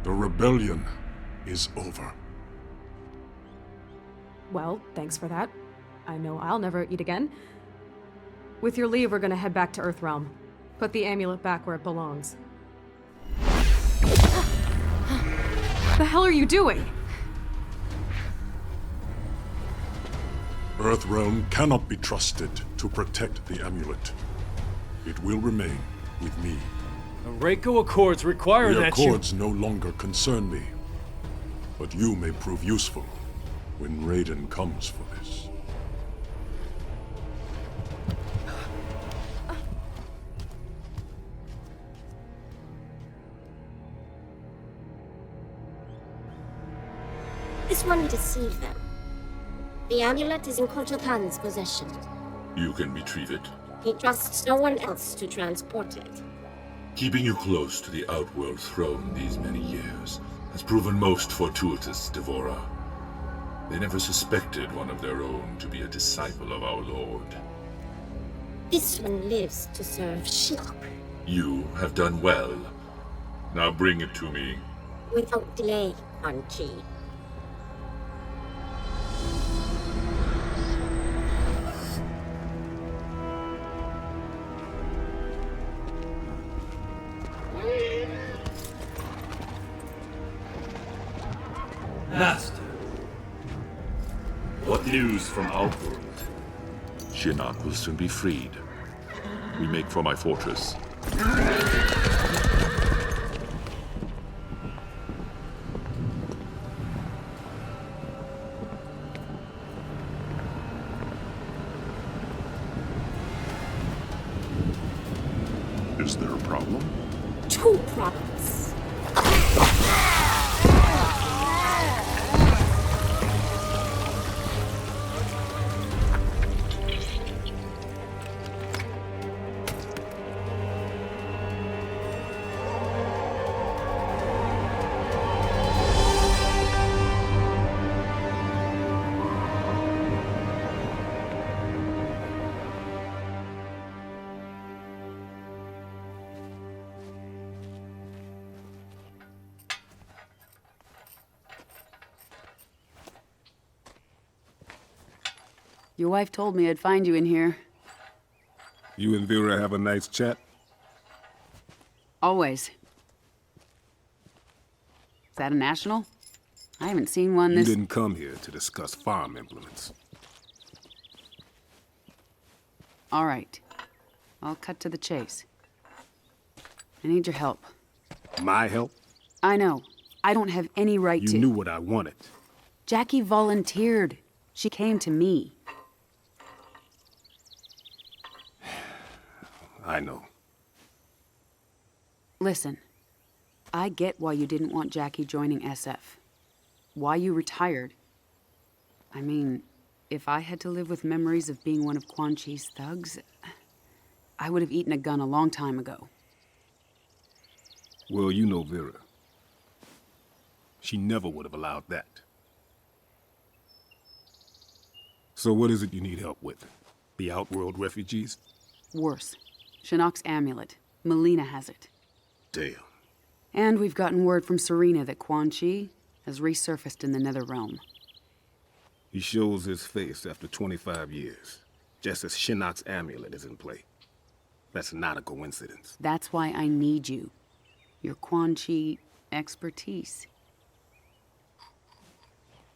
The rebellion is over. Well, thanks for that. I know I'll never eat again. With your leave, we're gonna head back to Earthrealm. Put the amulet back where it belongs. The hell are you doing? Earthrealm cannot be trusted to protect the amulet. It will remain with me. The Reiko Accords require The that Accords no longer concern me. But you may prove useful when Raiden comes for this. This one deceived them. The amulet is in Kotal Khan's possession. You can retrieve it. He trusts no one else to transport it. Keeping you close to the Outworld throne these many years has proven most fortuitous, Devora. They never suspected one of their own to be a disciple of our Lord. This one lives to serve Shilp. You have done well. Now bring it to me. Without delay, Quan Chi. Master. What news from Outworld? Shinnok will soon be freed. We make for my fortress. Is there a problem? Two problems. Your wife told me I'd find you in here. You and Vera have a nice chat? Always. Is that a national? I haven't seen one this... You didn't come here to discuss farm implements. All right. I'll cut to the chase. I need your help. My help? I know. I don't have any right to— You knew what I wanted. Jackie volunteered. She came to me. I know. Listen, I get why you didn't want Jackie joining SF. Why you retired. I mean, if I had to live with memories of being one of Quan Chi's thugs, I would have eaten a gun a long time ago. Well, you know Vera. She never would have allowed that. So what is it you need help with? The Outworld refugees? Worse. Shinnok's amulet. Melina has it. Damn. And we've gotten word from Serena that Quan Chi has resurfaced in the NetherRealm. He shows his face after 25 years, just as Shinnok's amulet is in play. That's not a coincidence. That's why I need you. Your Quan Chi expertise.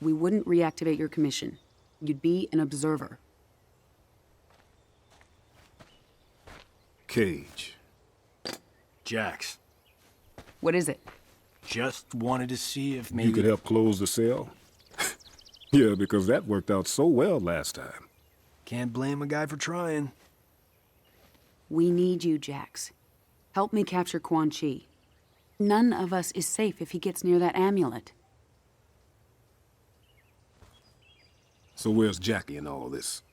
We wouldn't reactivate your commission. You'd be an observer. Cage. Jax. What is it? Just wanted to see if maybe... You could help close the cell? Yeah, because that worked out so well last time. Can't blame a guy for trying. We need you, Jax. Help me capture Quan Chi. None of us is safe if he gets near that amulet. So where's Jackie in all this?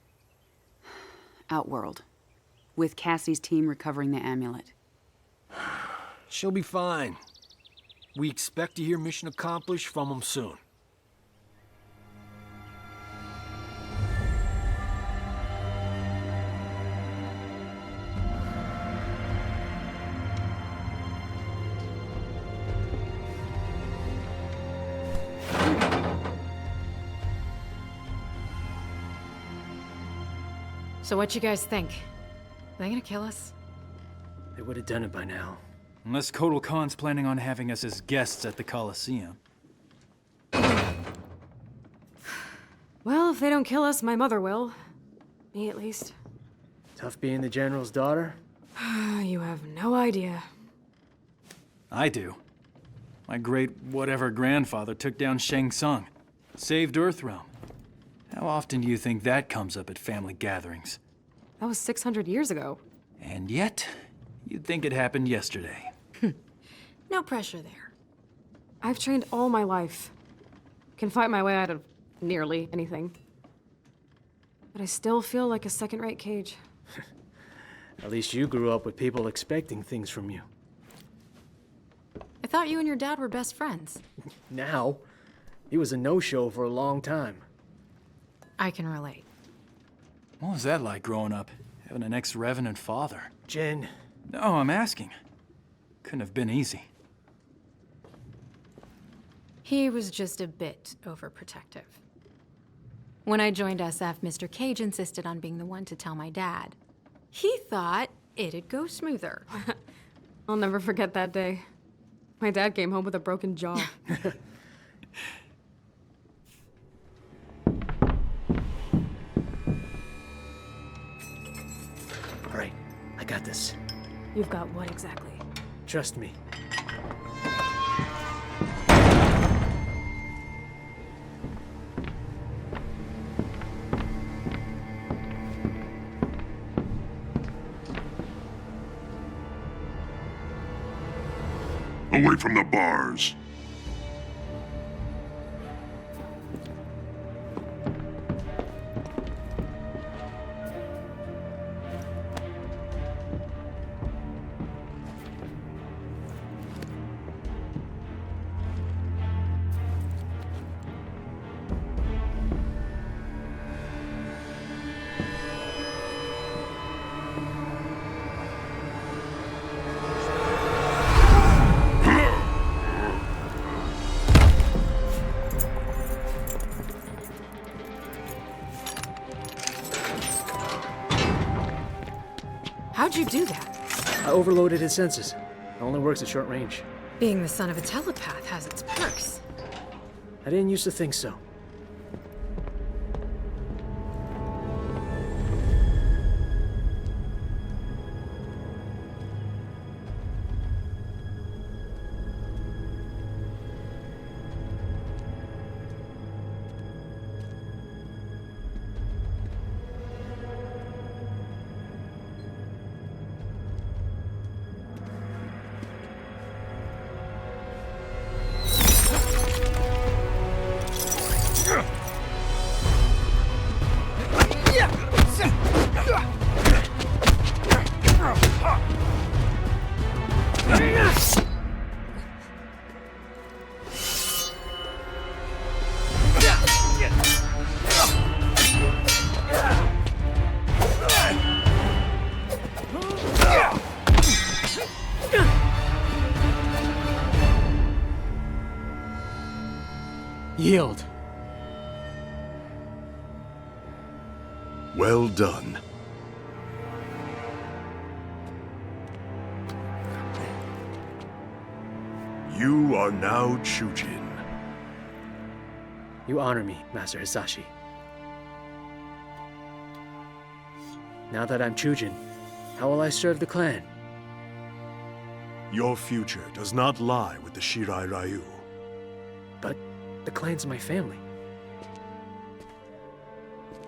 Outworld. With Cassie's team recovering the amulet. She'll be fine. We expect to hear mission accomplished from them soon. So what you guys think? Are they gonna kill us? They would have done it by now. Unless Kotal Khan's planning on having us as guests at the Coliseum. Well, if they don't kill us, my mother will. Me, at least. Tough being the General's daughter? You have no idea. I do. My great-whatever-grandfather took down Shang Tsung. Saved Earthrealm. How often do you think that comes up at family gatherings? That was 600 years ago. And yet, you'd think it happened yesterday. No pressure there. I've trained all my life. Can fight my way out of nearly anything. But I still feel like a second-rate Cage. At least you grew up with people expecting things from you. I thought you and your dad were best friends. Now, he was a no-show for a long time. I can relate. What was that like growing up? Having an ex-revenant father? Jen. No, I'm asking. Couldn't have been easy. He was just a bit overprotective. When I joined SF, Mr. Cage insisted on being the one to tell my dad. He thought it'd go smoother. I'll never forget that day. My dad came home with a broken jaw. All right, I got this. You've got what exactly? Trust me. Away from the bars. How'd you do that? I overloaded his senses. It only works at short range. Being the son of a telepath has its perks. I didn't used to think so. Yield. Well done. You are now Chujin. You honor me, Master Hisashi. Now that I'm Chujin, how will I serve the clan? Your future does not lie with the Shirai Ryu. But the clan's my family.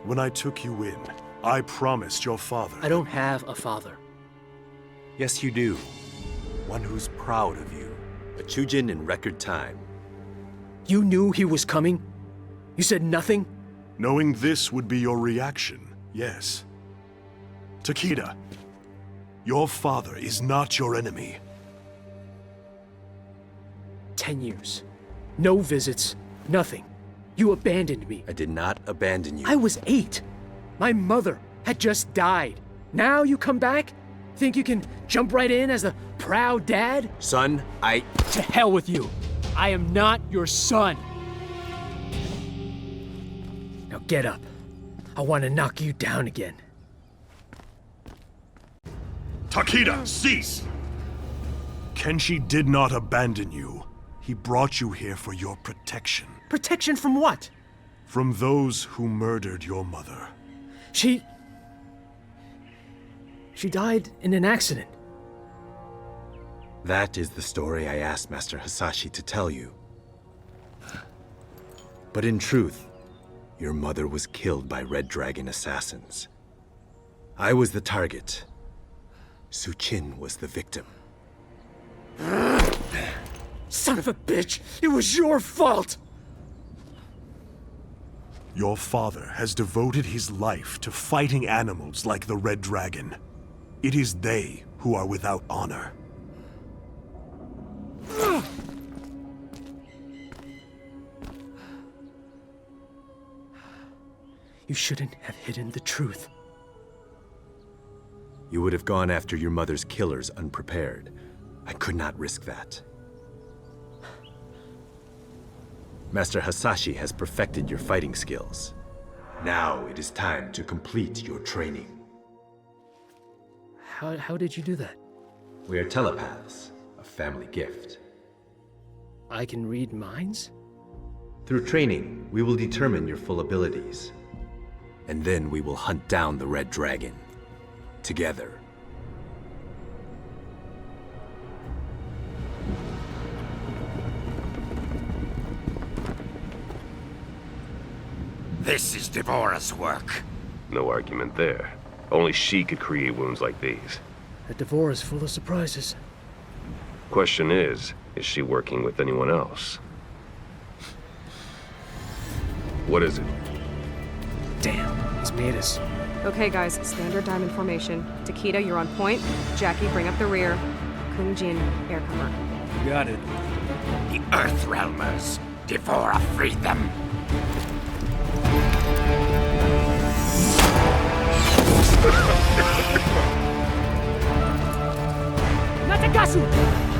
When I took you in, I promised your father... I don't have a father. Yes, you do. One who's proud of you. A Chujin in record time. You knew he was coming? You said nothing? Knowing this would be your reaction, yes. Takeda, your father is not your enemy. 10 years. No visits. Nothing. You abandoned me. I did not abandon you. I was 8. My mother had just died. Now you come back? Think you can jump right in as a proud dad? Son, To hell with you. I am not your son. Now get up. I want to knock you down again. Takeda, cease! Kenshi did not abandon you. He brought you here for your protection. Protection from what? From those who murdered your mother. She died in an accident. That is the story I asked Master Hisashi to tell you. But in truth, your mother was killed by Red Dragon assassins. I was the target. Suchin was the victim. Son of a bitch! It was your fault! Your father has devoted his life to fighting animals like the Red Dragon. It is they who are without honor. You shouldn't have hidden the truth. You would have gone after your mother's killers unprepared. I could not risk that. Master Hisashi has perfected your fighting skills. Now it is time to complete your training. How did you do that? We are telepaths, a family gift. I can read minds? Through training, we will determine your full abilities. And then we will hunt down the Red Dragon. Together. This is Devora's work. No argument there. Only she could create wounds like these. That Devora's full of surprises. Question is she working with anyone else? What is it? Damn, he's made us. Okay, guys, standard diamond formation. Takeda, you're on point. Jackie, bring up the rear. Kung Jin, air cover. Got it. The Earthrealmers. Devora freed them. Natagasu!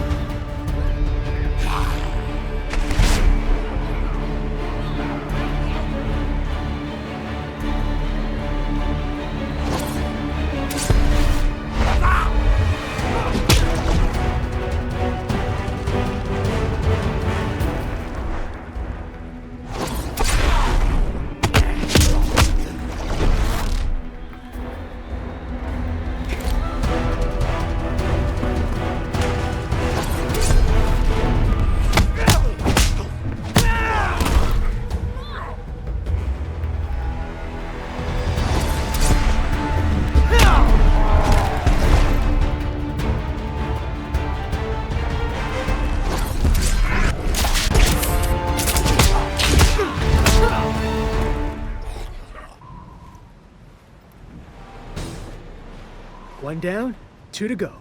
One down, 2 to go.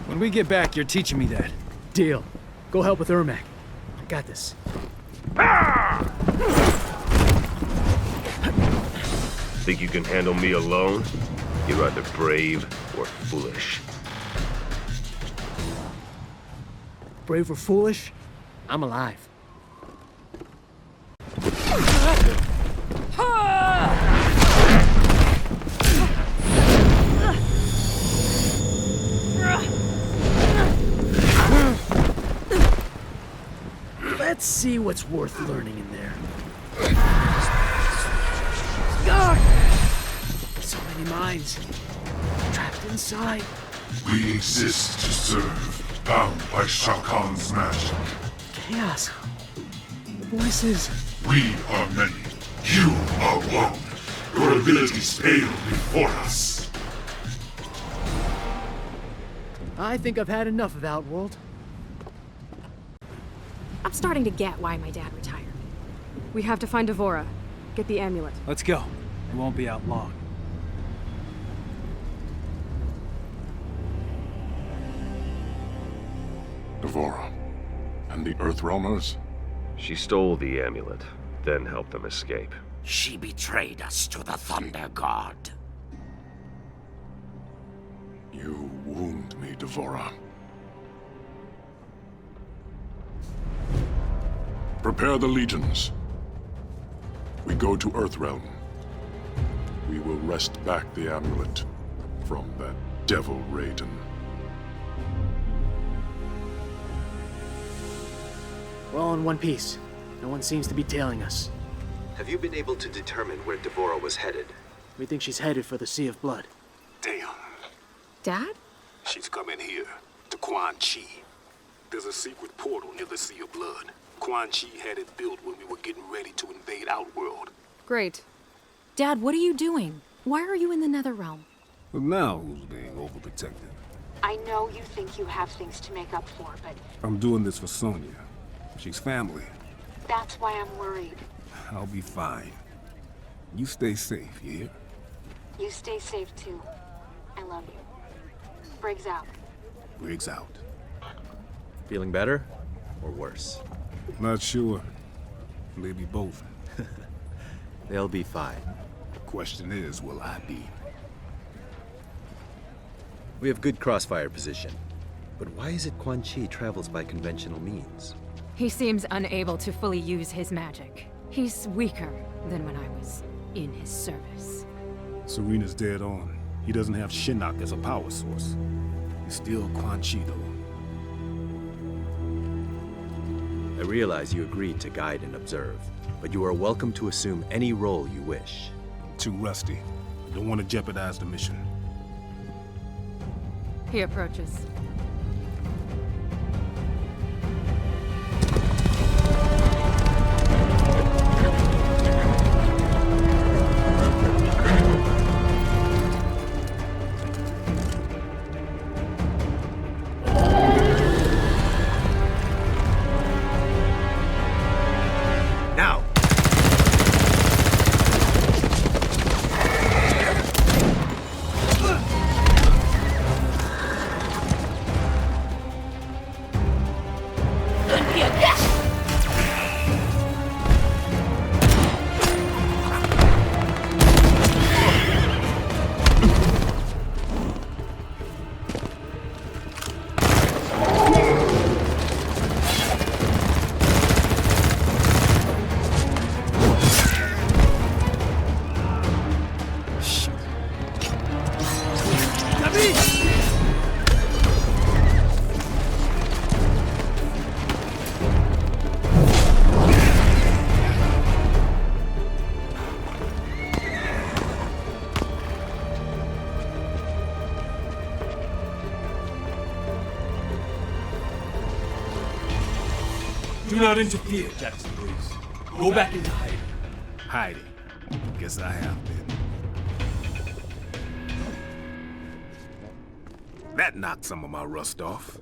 When we get back, you're teaching me that. Deal. Go help with Ermac. I got this. Think you can handle me alone? You're either brave or foolish. Brave or foolish? I'm alive. Let's see what's worth learning in there. So many minds trapped inside. We exist to serve, bound by Shao Kahn's magic. Chaos. The voices. We are many. You are one. Your abilities pale before us. I think I've had enough of Outworld. I'm starting to get why my dad retired. We have to find Devora. Get the amulet. Let's go. We won't be out long. Devora. And the Earthrealmers? She stole the amulet, then helped them escape. She betrayed us to the Thunder God. You wound me, Devora. Prepare the legions. We go to Earthrealm. We will wrest back the amulet from that devil Raiden. We're all in one piece. No one seems to be tailing us. Have you been able to determine where Devora was headed? We think she's headed for the Sea of Blood. Damn. Dad? She's coming here, to Quan Chi. There's a secret portal near the Sea of Blood. Quan Chi had it built when we were getting ready to invade Outworld. Great. Dad, what are you doing? Why are you in the NetherRealm? But now who's being overprotective? I know you think you have things to make up for, but I'm doing this for Sonya. She's family. that's why I'm worried. I'll be fine. You stay safe, you hear? You stay safe too. I love you. Briggs out. Briggs out. Feeling better? Or worse? Not sure. Maybe both. They'll be fine. The question is, will I be? We have good crossfire position. But why is it Quan Chi travels by conventional means? He seems unable to fully use his magic. He's weaker than when I was in his service. Serena's dead on. He doesn't have Shinnok as a power source. He's still Quan Chi, though. I realize you agreed to guide and observe, but you are welcome to assume any role you wish. I'm too rusty. Don't want to jeopardize the mission. He approaches. Do not interfere, Jackson Briggs. Go back into hiding. Hiding. Guess I have been. That knocked some of my rust off.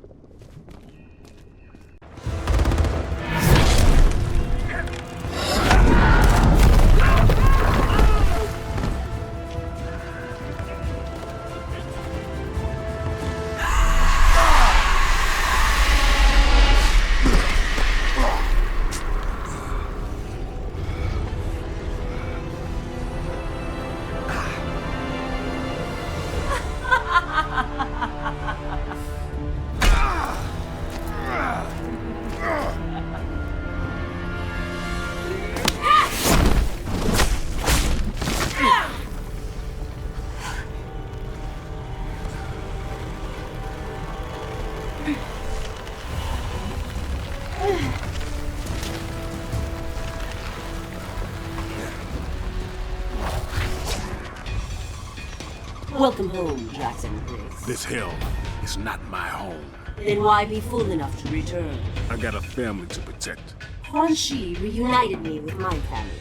Welcome home, Jackson Briggs. This hell is not my home. Then why be fool enough to return? I got a family to protect. Quan Chi reunited me with my family.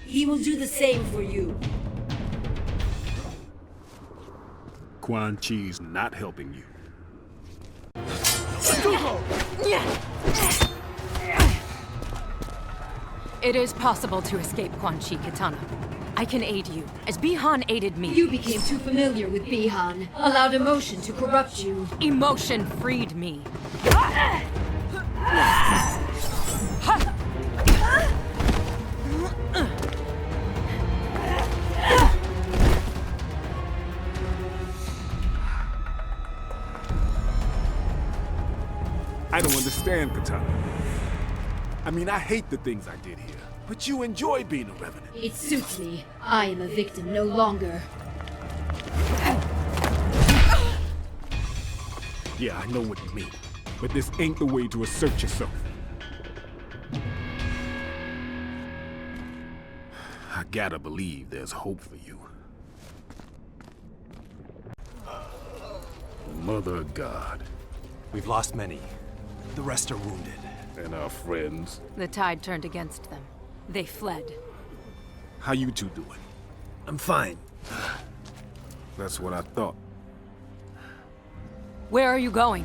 He will do the same for you. Quan Chi's not helping you. It is possible to escape Quan Chi, Kitana. I can aid you, as Bihan aided me. You became too familiar with Bihan, allowed emotion to corrupt you. Emotion freed me. I don't understand, Katana. I mean, I hate the things I did here, but you enjoy being a revenant. It suits me. I am a victim no longer. Yeah, I know what you mean, but this ain't the way to assert yourself. I gotta believe there's hope for you. Mother of God. We've lost many. The rest are wounded. And our friends. The tide turned against them. They fled. How you two doing? I'm fine. That's what I thought. Where are you going?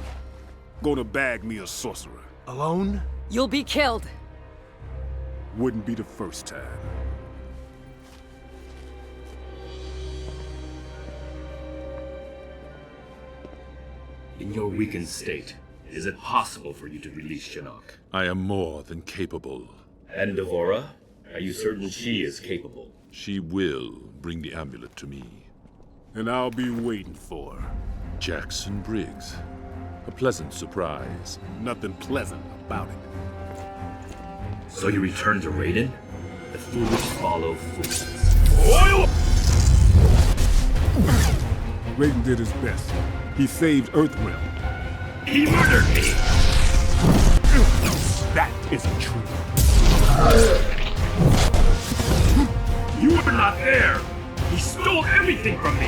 Gonna bag me a sorcerer. Alone? You'll be killed. Wouldn't be the first time. In your weakened state, is it possible for you to release Shinnok? I am more than capable. And Devora? Are you certain she is capable? She will bring the amulet to me. And I'll be waiting for her. Jackson Briggs. A pleasant surprise. Nothing pleasant about it. So you return to Raiden? The foolish follow fools. Oil! Raiden did his best. He saved Earthrealm. He murdered me! That isn't true. You were not there! He stole everything from me!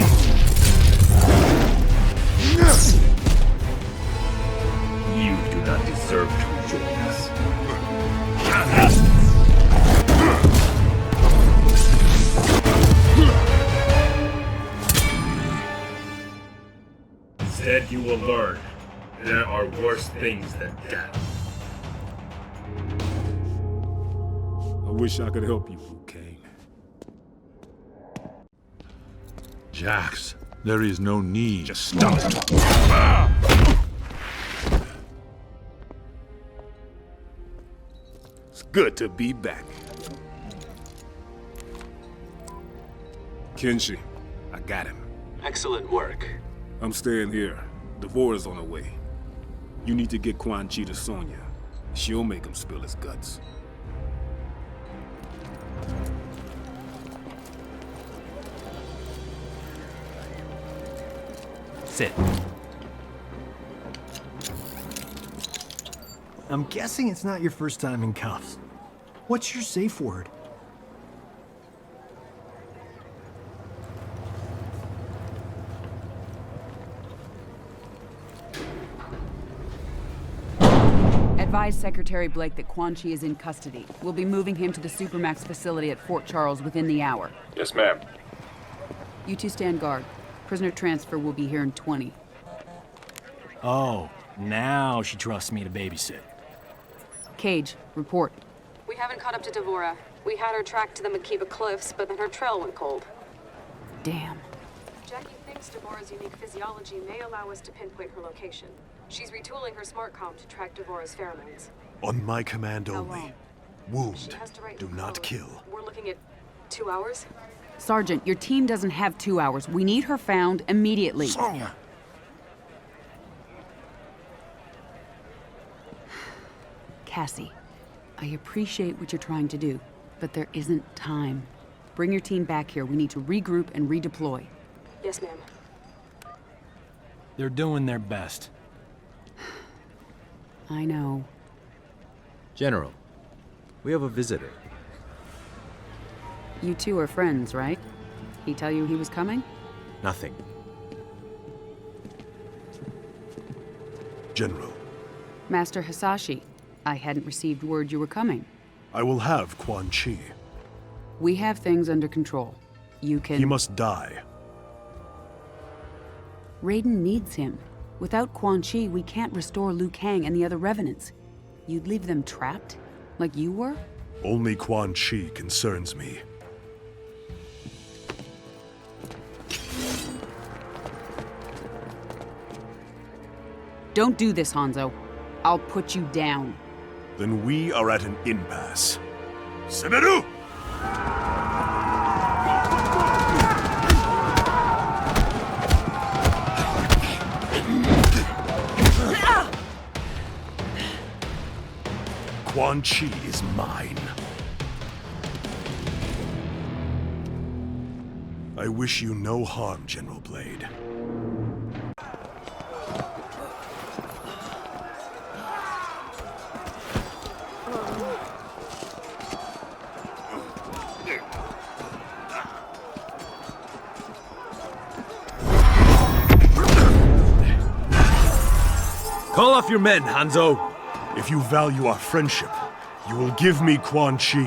You do not deserve to join us. Instead, you will learn there are worse things than death. I wish I could help you, Liu Kang. Jax, there is no need. Just stop it. It's good to be back. Kenshi, I got him. Excellent work. I'm staying here. Devora's on her way. You need to get Quan Chi to Sonya. She'll make him spill his guts. Sit. I'm guessing it's not your first time in cuffs. What's your safe word? Advise Secretary Blake that Quan Chi is in custody. We'll be moving him to the Supermax facility at Fort Charles within the hour. Yes, ma'am. You two stand guard. Prisoner transfer will be here in 20. Oh, now she trusts me to babysit. Cage, report. We haven't caught up to Devora. We had her tracked to the Makiba Cliffs, but then her trail went cold. Damn. Jackie thinks Devora's unique physiology may allow us to pinpoint her location. She's retooling her smart comm to track Devora's pheromones. On my command only. She Wound. has to write Do in not code. kill. We're looking at 2 hours? Sergeant, your team doesn't have 2 hours. We need her found immediately. Sonya! Cassie, I appreciate what you're trying to do, but there isn't time. Bring your team back here. We need to regroup and redeploy. Yes, ma'am. They're doing their best. I know. General, we have a visitor. You two are friends, right? He tell you he was coming? Nothing. General. Master Hasashi, I hadn't received word you were coming. I will have Quan Chi. We have things under control. You can... He must die. Raiden needs him. Without Quan Chi, we can't restore Liu Kang and the other Revenants. You'd leave them trapped? Like you were? Only Quan Chi concerns me. Don't do this, Hanzo. I'll put you down. Then we are at an impasse. Semeru! Quan Chi is mine. I wish you no harm, General Blade. Call off your men, Hanzo! If you value our friendship, you will give me Quan Chi.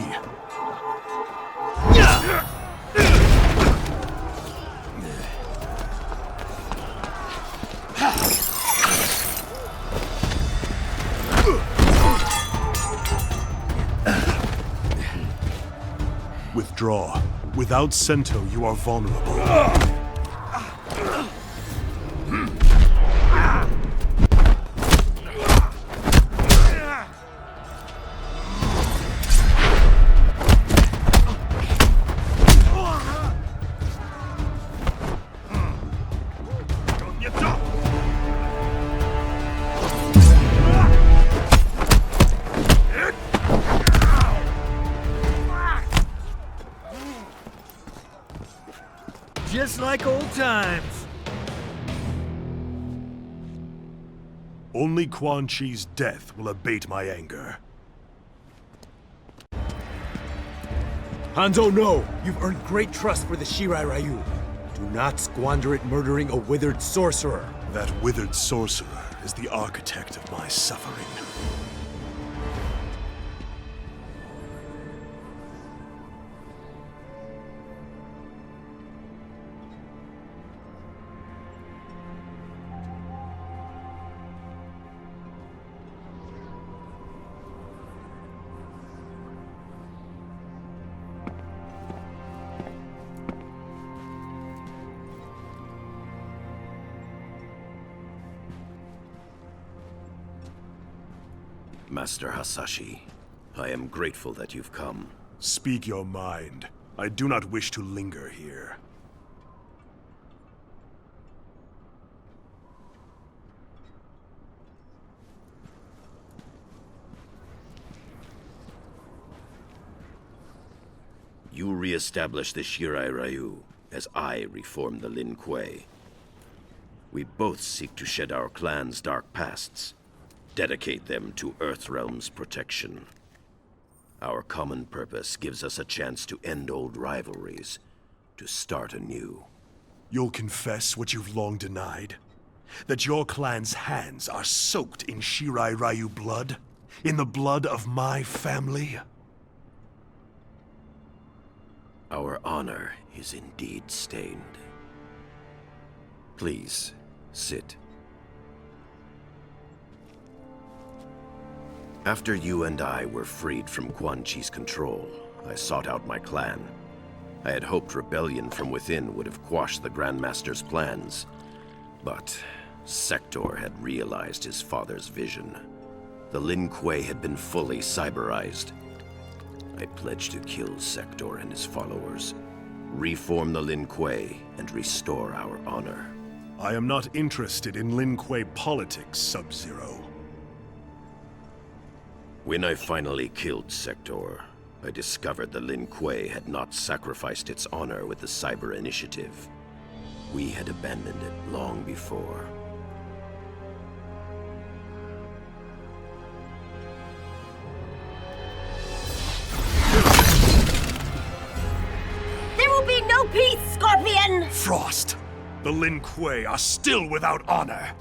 Withdraw. Without Sento, you are vulnerable. Just like old times. Only Quan Chi's death will abate my anger. Hanzo, no! You've earned great trust for the Shirai Ryu. Do not squander it murdering a withered sorcerer. That withered sorcerer is the architect of my suffering. Master Hasashi, I am grateful that you've come. Speak your mind. I do not wish to linger here. You re-establish the Shirai Ryu, as I reform the Lin Kuei. We both seek to shed our clan's dark pasts, dedicate them to Earthrealm's protection. Our common purpose gives us a chance to end old rivalries, to start anew. You'll confess what you've long denied? That your clan's hands are soaked in Shirai Ryu blood? In the blood of my family? Our honor is indeed stained. Please, sit. After you and I were freed from Quan Chi's control, I sought out my clan. I had hoped rebellion from within would have quashed the Grandmaster's plans. But Sector had realized his father's vision. The Lin Kuei had been fully cyberized. I pledged to kill Sector and his followers, reform the Lin Kuei, and restore our honor. I am not interested in Lin Kuei politics, Sub-Zero. When I finally killed Sector, I discovered the Lin Kuei had not sacrificed its honor with the Cyber Initiative. We had abandoned it long before. There will be no peace, Scorpion! Frost! The Lin Kuei are still without honor!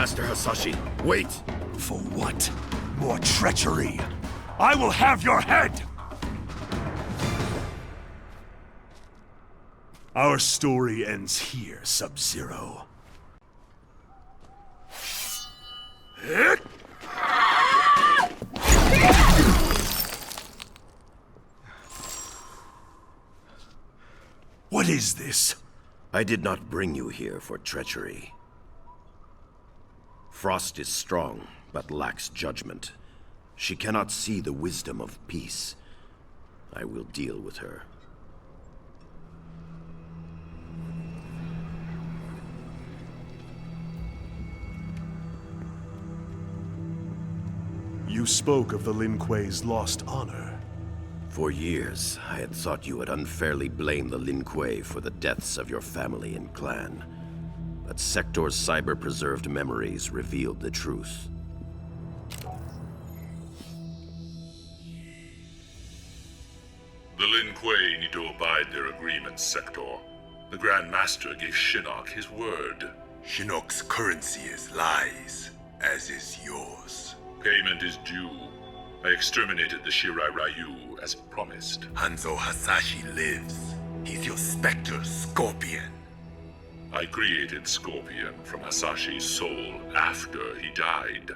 Master Hasashi, wait! For what? More treachery! I will have your head! Our story ends here, Sub-Zero. What is this? I did not bring you here for treachery. Frost is strong, but lacks judgment. She cannot see the wisdom of peace. I will deal with her. You spoke of the Lin Kuei's lost honor. For years, I had thought you had unfairly blamed the Lin Kuei for the deaths of your family and clan. But Sector's cyber-preserved memories revealed the truth. The Lin Kuei need to abide their agreements, Sector. The Grand Master gave Shinnok his word. Shinnok's currency is lies, as is yours. Payment is due. I exterminated the Shirai Ryu as promised. Hanzo Hasashi lives. He's your Spectre Scorpion. I created Scorpion from Hasashi's soul after he died.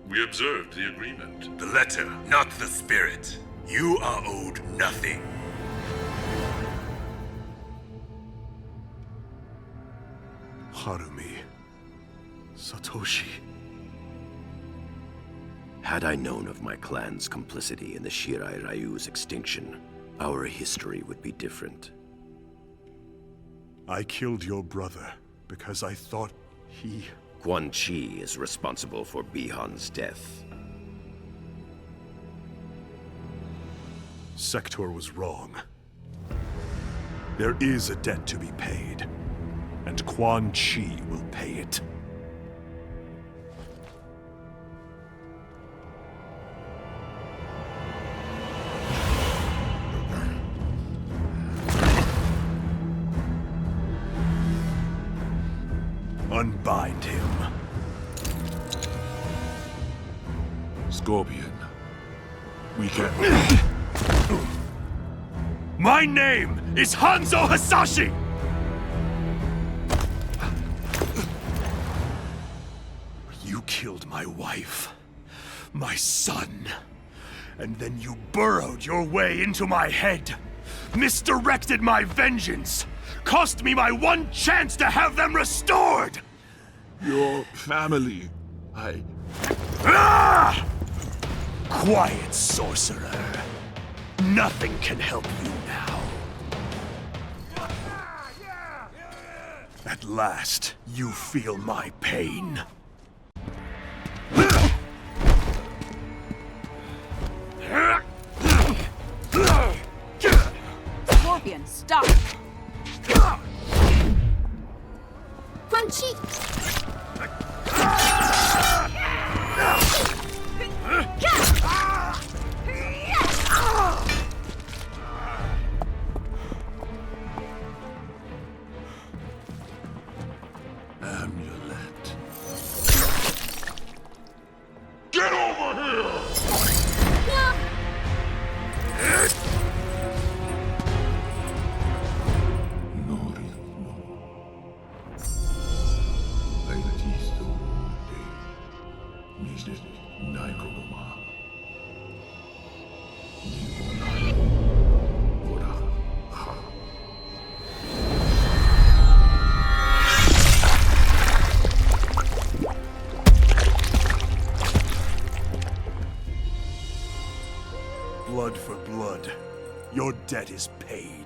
We observed the agreement. The letter, not the spirit. You are owed nothing. Harumi. Satoshi. Had I known of my clan's complicity in the Shirai Ryu's extinction, our history would be different. I killed your brother because I thought he... Quan Chi is responsible for Bihan's death. Sector was wrong. There is a debt to be paid, and Quan Chi will pay it. Unbind him. Scorpion. We can... My name is Hanzo Hasashi! You killed my wife, my son, and then you burrowed your way into my head, misdirected my vengeance, cost me my one chance to have them restored! Your family, Ah! Quiet, sorcerer. Nothing can help you now. At last, you feel my pain. Scorpion, stop! Quan Chi! Amulet. Get over here! Blood for blood. Your debt is paid.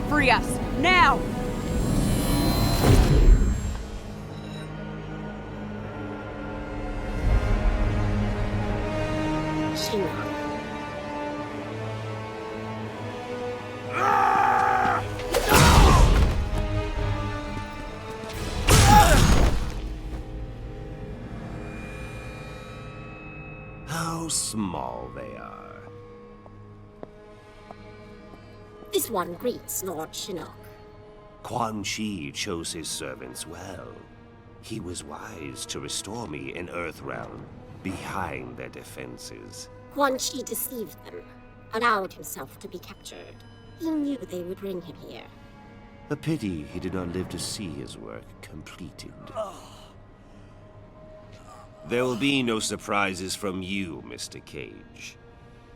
Free us, now! Shinnok. how small they are. This one greets Lord Shinnok. Quan Chi chose his servants well. He was wise to restore me in Earthrealm, behind their defenses. Quan Chi deceived them, allowed himself to be captured. He knew they would bring him here. A pity he did not live to see his work completed. There will be no surprises from you, Mr. Cage.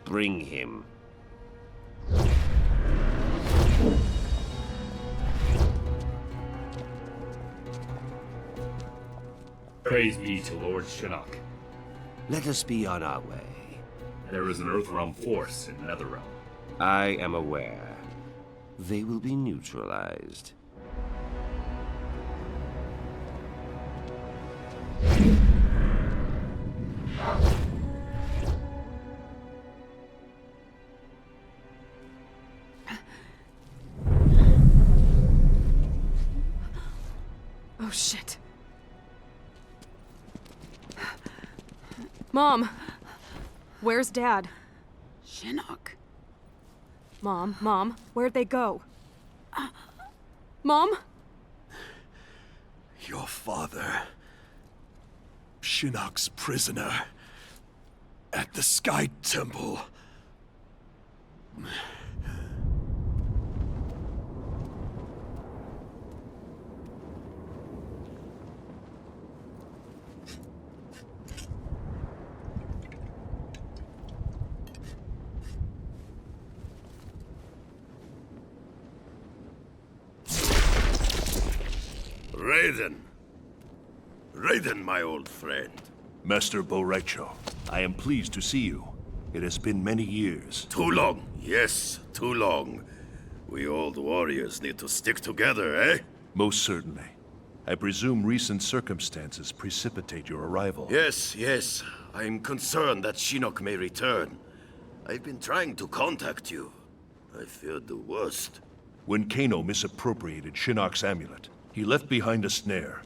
Bring him. Praise be to Lord Shinnok. Let us be on our way. There is an Earthrealm force in NetherRealm. I am aware. They will be neutralized. Oh, shit. Mom! Where's Dad? Shinnok. Mom, where'd they go? Mom? Your father, Shinnok's prisoner, at the Sky Temple. Raiden, my old friend. Master Boraicho, I am pleased to see you. It has been many years. Too long. Yes, too long. We old warriors need to stick together, eh? Most certainly. I presume recent circumstances precipitate your arrival. Yes. I'm concerned that Shinnok may return. I've been trying to contact you. I feared the worst. When Kano misappropriated Shinnok's amulet, he left behind a snare.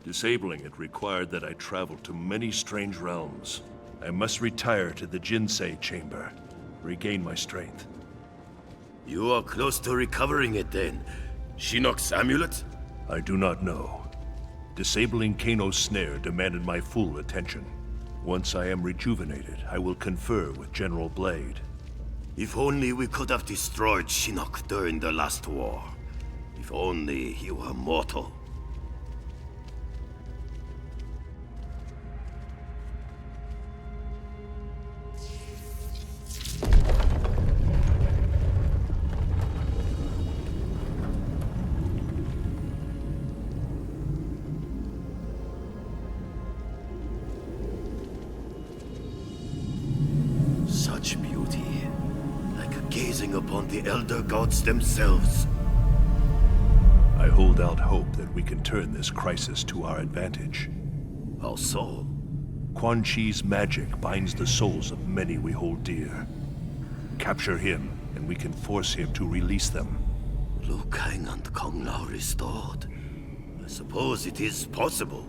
Disabling it required that I travel to many strange realms. I must retire to the Jinsei chamber, regain my strength. You are close to recovering it then. Shinnok's amulet? I do not know. Disabling Kano's snare demanded my full attention. Once I am rejuvenated, I will confer with General Blade. If only we could have destroyed Shinnok during the last war. If only he were mortal. Such beauty, like gazing upon the Elder Gods themselves. I hold out hope that we can turn this crisis to our advantage. How so? Quan Chi's magic binds the souls of many we hold dear. Capture him, and we can force him to release them. Liu Kang and Kung Lao restored. I suppose it is possible.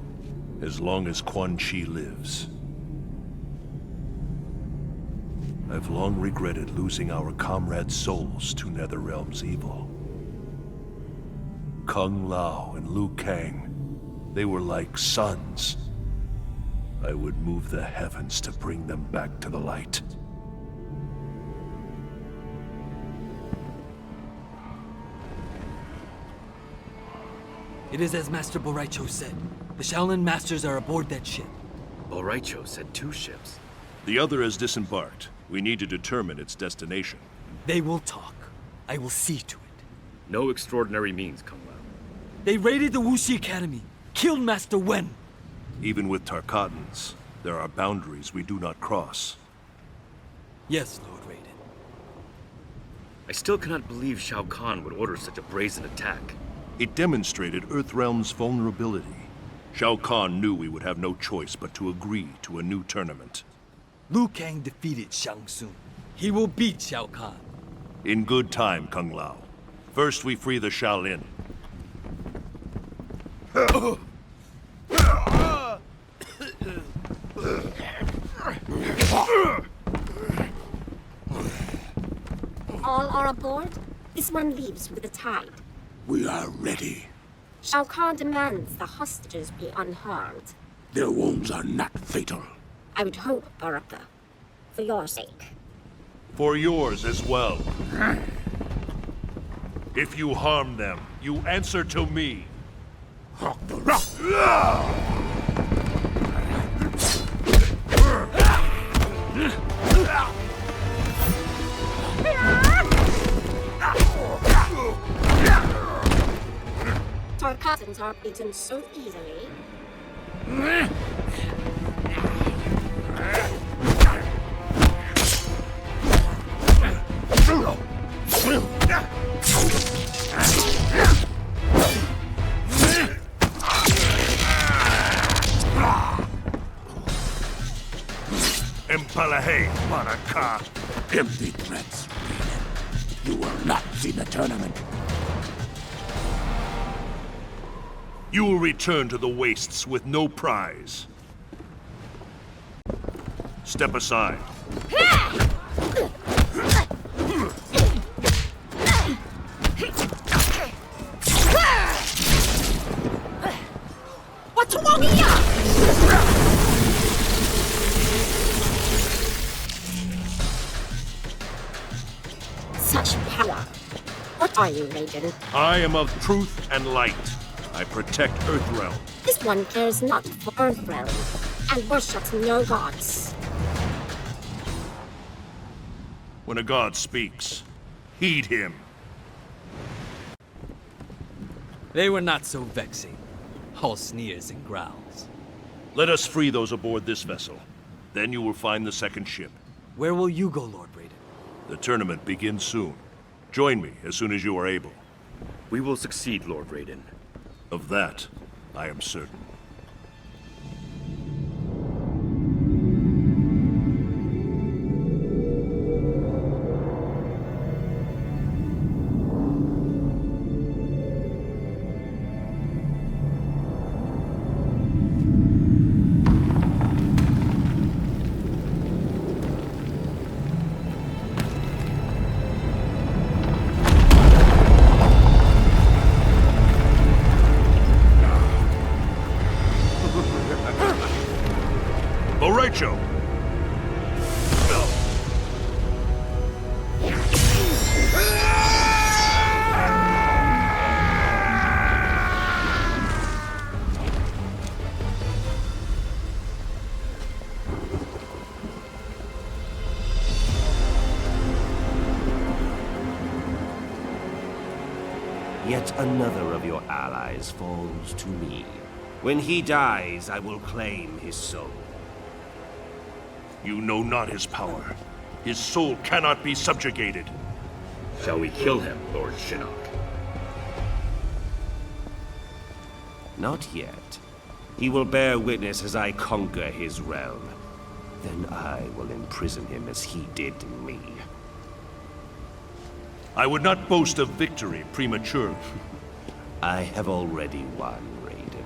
As long as Quan Chi lives. I've long regretted losing our comrades' souls to NetherRealm's evil. Kung Lao and Liu Kang, they were like sons. I would move the heavens to bring them back to the light. It is as Master Boraicho said. The Shaolin Masters are aboard that ship. Boraicho said 2 ships. The other has disembarked. We need to determine its destination. They will talk. I will see to it. No extraordinary means, Kung Lao. They raided the Wuxi Academy, killed Master Wen. Even with Tarkatans, there are boundaries we do not cross. Yes, Lord Raiden. I still cannot believe Shao Kahn would order such a brazen attack. It demonstrated Earthrealm's vulnerability. Shao Kahn knew we would have no choice but to agree to a new tournament. Liu Kang defeated Shang Tsung. He will beat Shao Kahn. In good time, Kung Lao. First we free the Shaolin. all are aboard, this one leaves with the tide. We are ready. Shao Kahn demands the hostages be unharmed. Their wounds are not fatal. I would hope, Baraka. For your sake. For yours as well. If you harm them, you answer to me. Tarkatans are beaten so easily. Empalahe, Baraka. Empty threats. You will not see the tournament. You will return to the wastes with no prize. Step aside. What's wrong here? Such power. What are you, Raiden? I am of truth and light. I protect Earthrealm. This one cares not for Earthrealm, and worships no gods. When a god speaks, heed him. They were not so vexing. All sneers and growls. Let us free those aboard this vessel. Then you will find the second ship. Where will you go, Lord Raiden? The tournament begins soon. Join me as soon as you are able. We will succeed, Lord Raiden. Of that, I am certain. Borracho! Yet another of your allies falls to me. When he dies, I will claim his soul. You know not his power. His soul cannot be subjugated. Shall we kill him, Lord Shinnok? Not yet. He will bear witness as I conquer his realm. Then I will imprison him as he did me. I would not boast of victory prematurely. I have already won, Raiden.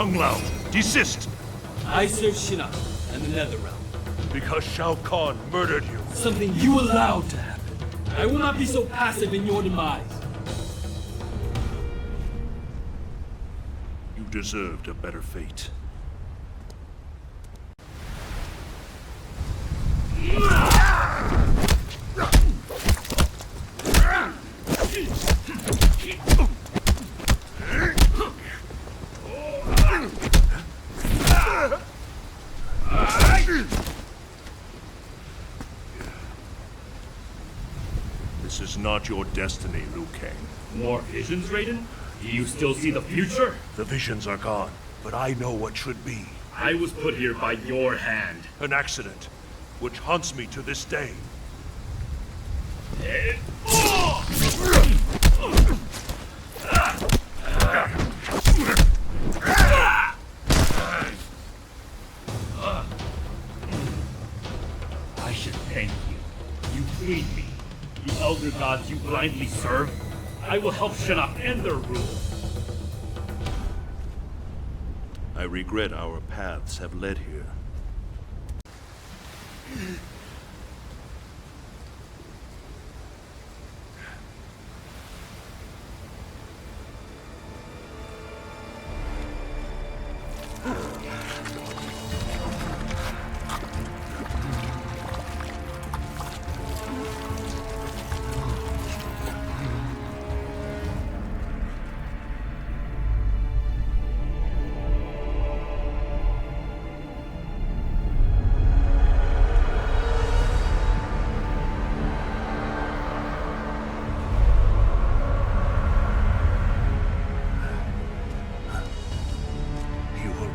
Kung Lao, desist! I serve Shinnok and the NetherRealm. Because Shao Kahn murdered you. Something you allowed to happen. I will not be so passive in your demise. You deserved a better fate. This is not your destiny, Liu Kang. More visions, Raiden? Do you still see the future? The visions are gone, but I know what should be. I was put here by your hand. An accident, which haunts me to this day. I should thank you. You freed me. The Elder Gods you blindly serve. I will help Shinnok end their rule. I regret our paths have led here.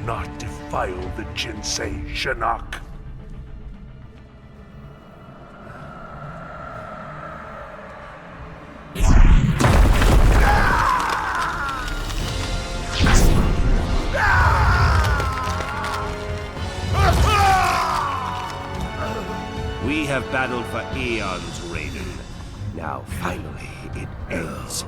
Not defile the Jinsei, Shinnok. We have battled for eons, Raiden. Now, finally, it ends.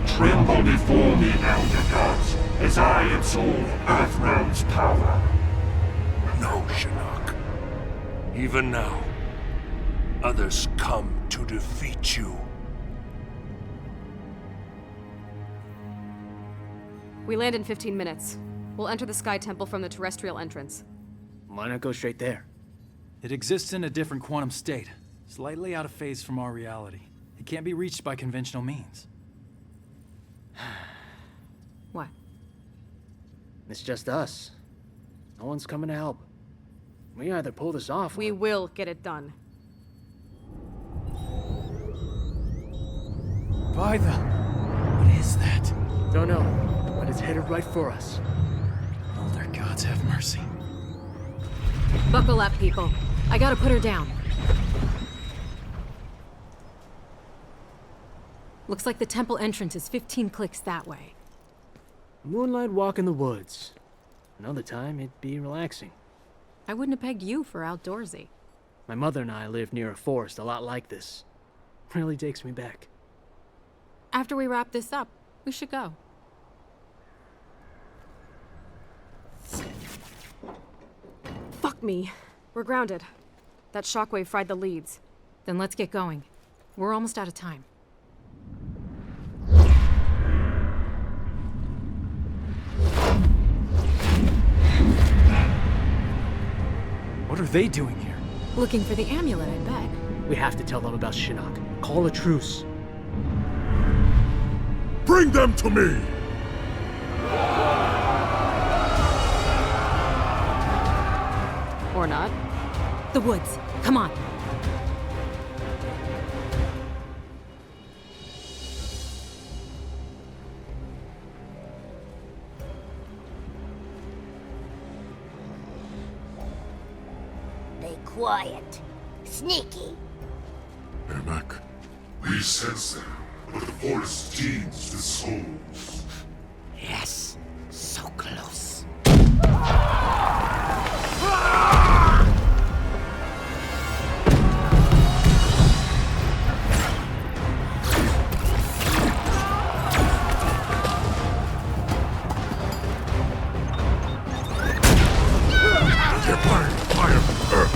Tremble before me, Elder Gods, as I absorb Earthrealm's power. No, Shinnok. Even now, others come to defeat you. We land in 15 minutes. We'll enter the Sky Temple from the terrestrial entrance. Why not go straight there? It exists in a different quantum state, slightly out of phase from our reality. It can't be reached by conventional means. What? It's just us. No one's coming to help. We either pull this off We will get it done. By the... What is that? Don't know, but it's headed right for us. Elder Gods have mercy. Buckle up, people. I gotta put her down. Looks like the temple entrance is 15 clicks that way. Moonlight walk in the woods. Another time, it'd be relaxing. I wouldn't have pegged you for outdoorsy. My mother and I lived near a forest a lot like this. Really takes me back. After we wrap this up, we should go. Fuck me. We're grounded. That shockwave fried the leads. Then let's get going. We're almost out of time. What are they doing here? Looking for the amulet, I bet. We have to tell them about Shinnok. Call a truce. Bring them to me! Or not. The woods. Come on. They quiet. Sneaky. Ermac, we sense them, but the forest teems with souls. Yes, so close. They're burning fire from earth.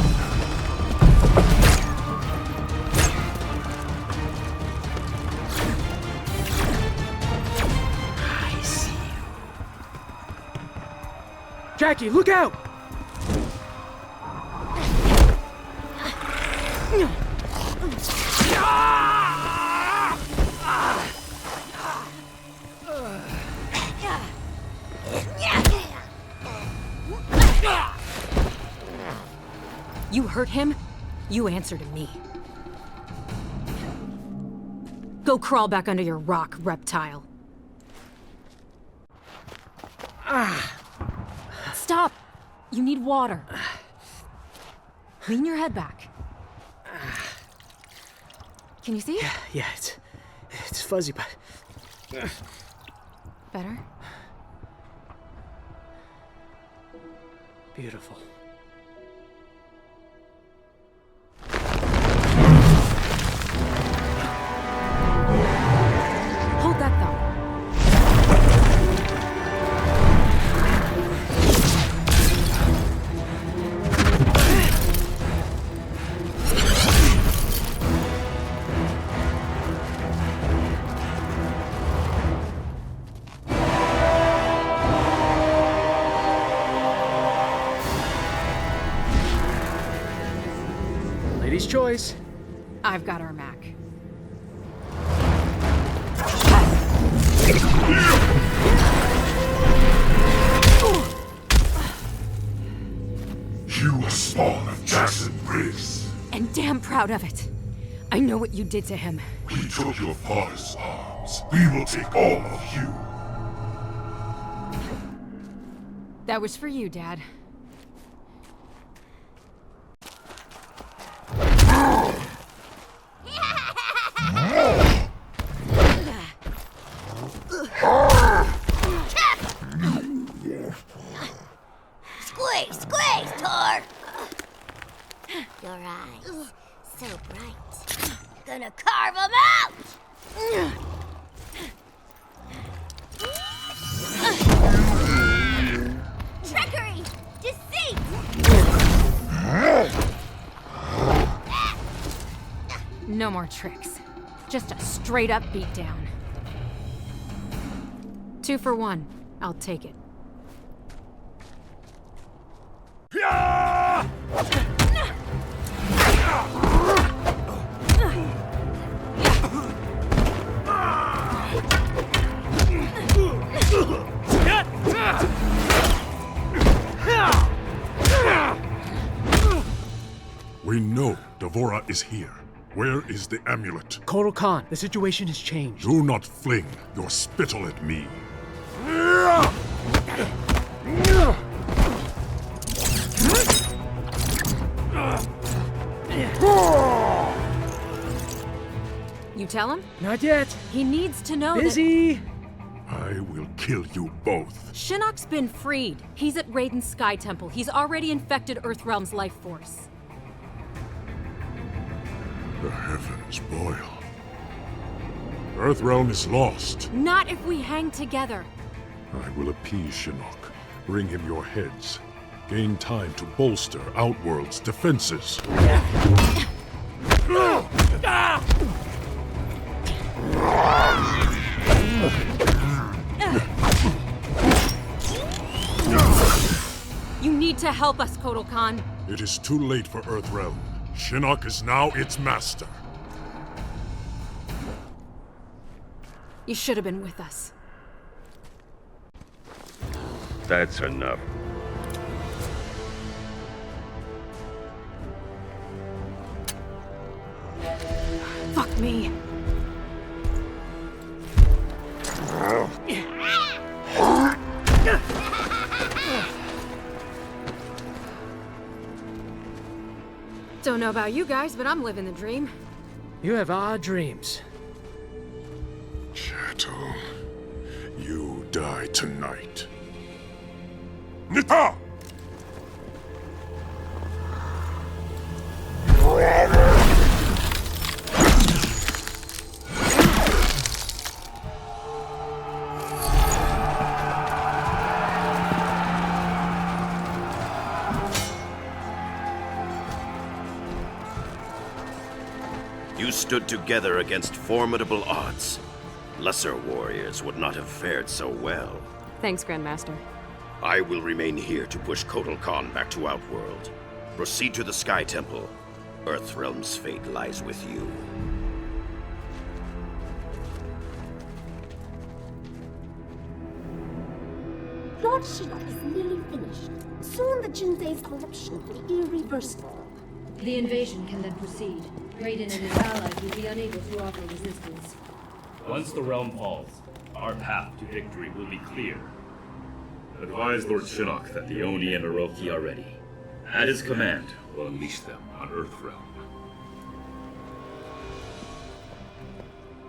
I see you. Jackie, look out! You hurt him? You answer to me. Go crawl back under your rock, reptile. Stop! You need water. Lean your head back. Can you see? Yeah, it's fuzzy, but... Better? Beautiful. Hold that thought. Lady's choice. I've got our Mac. You are spawn of Jackson Briggs. And damn proud of it. I know what you did to him. We took your father's arms. We will take all of you. That was for you, Dad. Squeeze, squeeze, Tor! Your eyes, so bright. Gonna carve them out! Trickery! Deceit! No more tricks. Just a straight up beatdown. 2 for 1. I'll take it. We know Devora is here. Where is the amulet? Kotal Khan, the situation has changed. Do not fling your spittle at me. You tell him? Not yet. He needs to know Busy. I will kill you both. Shinnok's been freed. He's at Raiden's Sky Temple. He's already infected Earthrealm's life force. The heavens boil. Earthrealm is lost. Not if we hang together. I will appease Shinnok. Bring him your heads. Gain time to bolster Outworld's defenses. You need to help us, Kotal Khan. It is too late for Earthrealm. Shinnok is now its master. You should have been with us. That's enough. Fuck me. Don't know about you guys, but I'm living the dream. You have odd dreams. Chattel, you die tonight. Nita! You stood together against formidable odds. Lesser warriors would not have fared so well. Thanks, Grandmaster. I will remain here to push Kotal Khan back to Outworld. Proceed to the Sky Temple. Earthrealm's fate lies with you. Lord Shinnok is nearly finished. Soon the Jinsei's corruption will be irreversible. The invasion can then proceed. Raiden and his allies will be unable to offer resistance. Once the realm falls, our path to victory will be clear. Advise Lord Shinnok that the Oni and Orochi are ready. At his command, we'll unleash them on Earthrealm.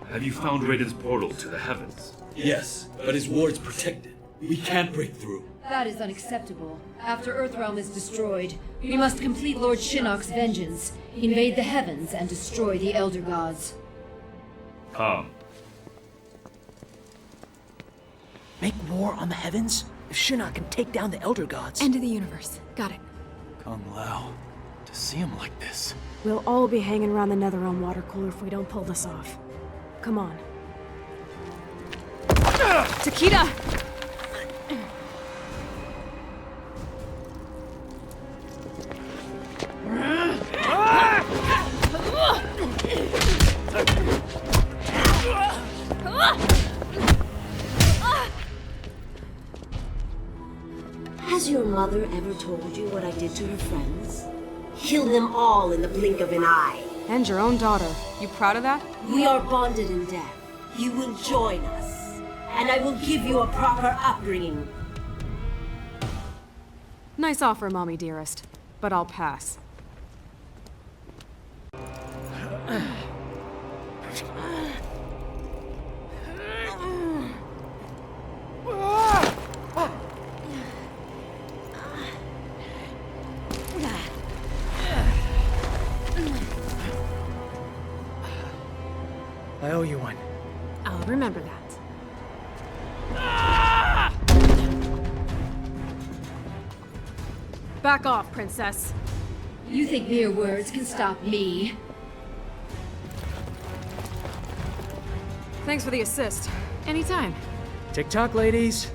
Have you found Raiden's portal to the heavens? Yes, but his ward's protected. We can't break through. That is unacceptable. After Earthrealm is destroyed, we must complete Lord Shinnok's vengeance, invade the heavens, and destroy the Elder Gods. Come. Make war on the heavens? If Shinnok can take down the Elder Gods. End of the universe. Got it. Kung Lao, to see him like this. We'll all be hanging around the NetherRealm water cooler if we don't pull this off. Come on. Takeda! Has your mother ever told you what I did to her friends? Killed them all in the blink of an eye. And your own daughter. You proud of that? We are bonded in death. You will join us, and I will give you a proper upbringing. Nice offer, Mommy dearest, but I'll pass. I owe you one. I'll remember that. Back off, Princess. You think mere words can stop me? Thanks for the assist. Anytime. TikTok, ladies.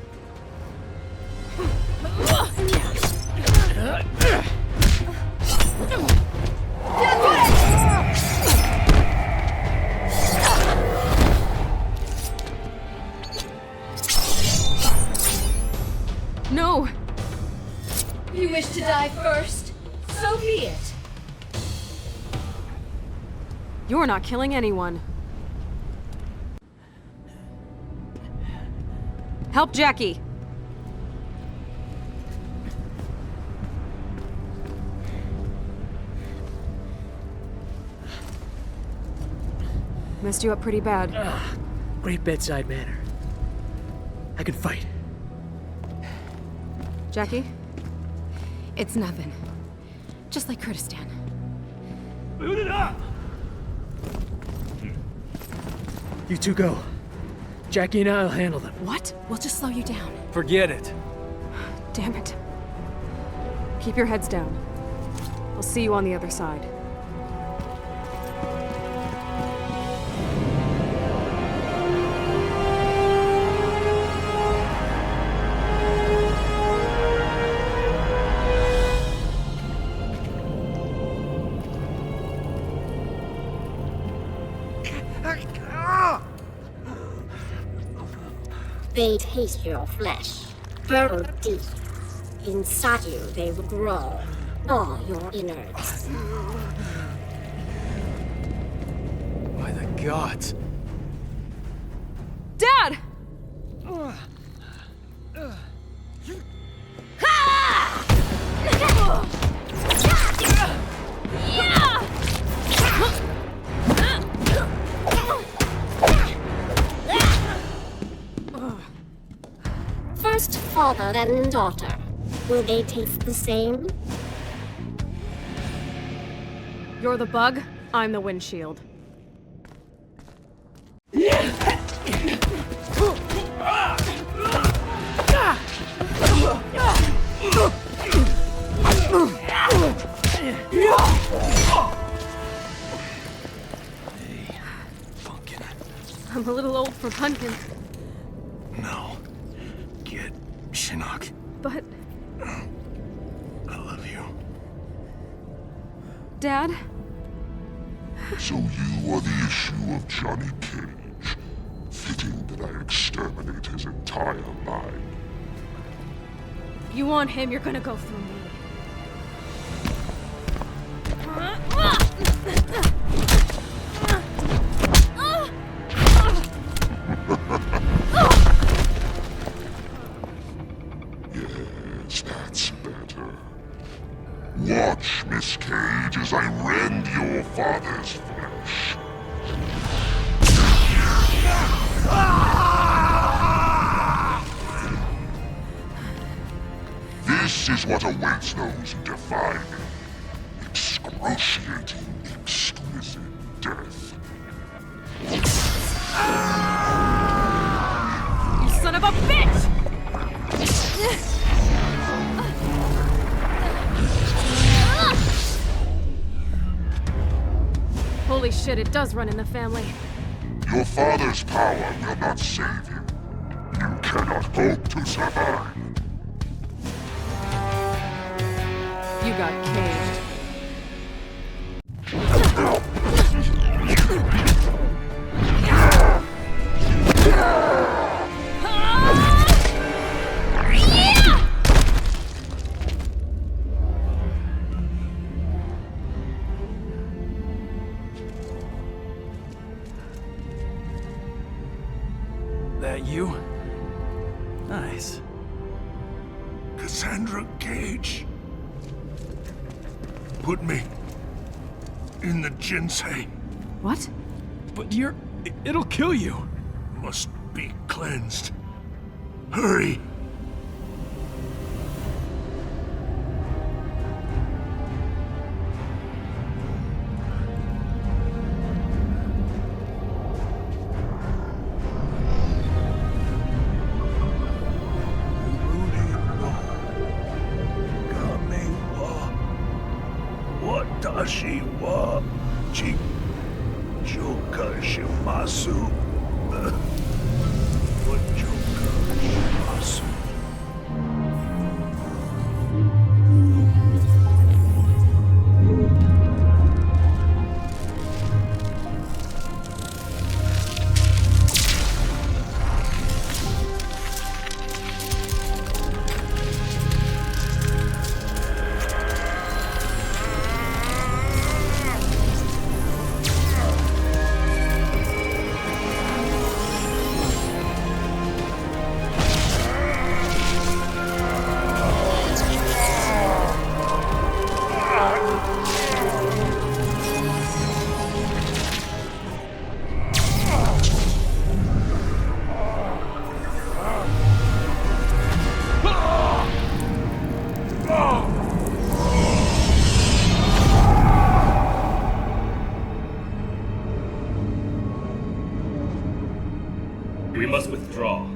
No! You wish to die first? So be it. You're not killing anyone. Help Jackie! Messed you up pretty bad. Great bedside manner. I can fight. Jackie? It's nothing. Just like Kurdistan. Boot it up! You two go. Jackie and I'll handle them. What? We'll just slow you down. Forget it. Damn it. Keep your heads down. I'll see you on the other side. They taste your flesh, burrow deep. Inside you, they will grow, all your innards. By the gods. Dad! First father and daughter. Will they taste the same? You're the bug, I'm the windshield. I'm a little old for pumpkin. No. Get Shinnok. But... I love you. Dad? So you are the issue of Johnny Cage. Fitting that I exterminate his entire line. You want him, you're gonna go through me. Yes, that's better. Watch, Miss Cage, as I rend your father's flesh. This is what awaits those who defy me. Excruciating, exquisite death. You son of a bitch! Holy shit, it does run in the family. Your father's power will not save you. You cannot hope to survive. You got caged. That you? Nice. Cassandra Cage. Put me in the Jinsei. What? But it'll kill you. Must be cleansed. Hurry! Watashi wa Joka shimasu. Joka shimasu. straw.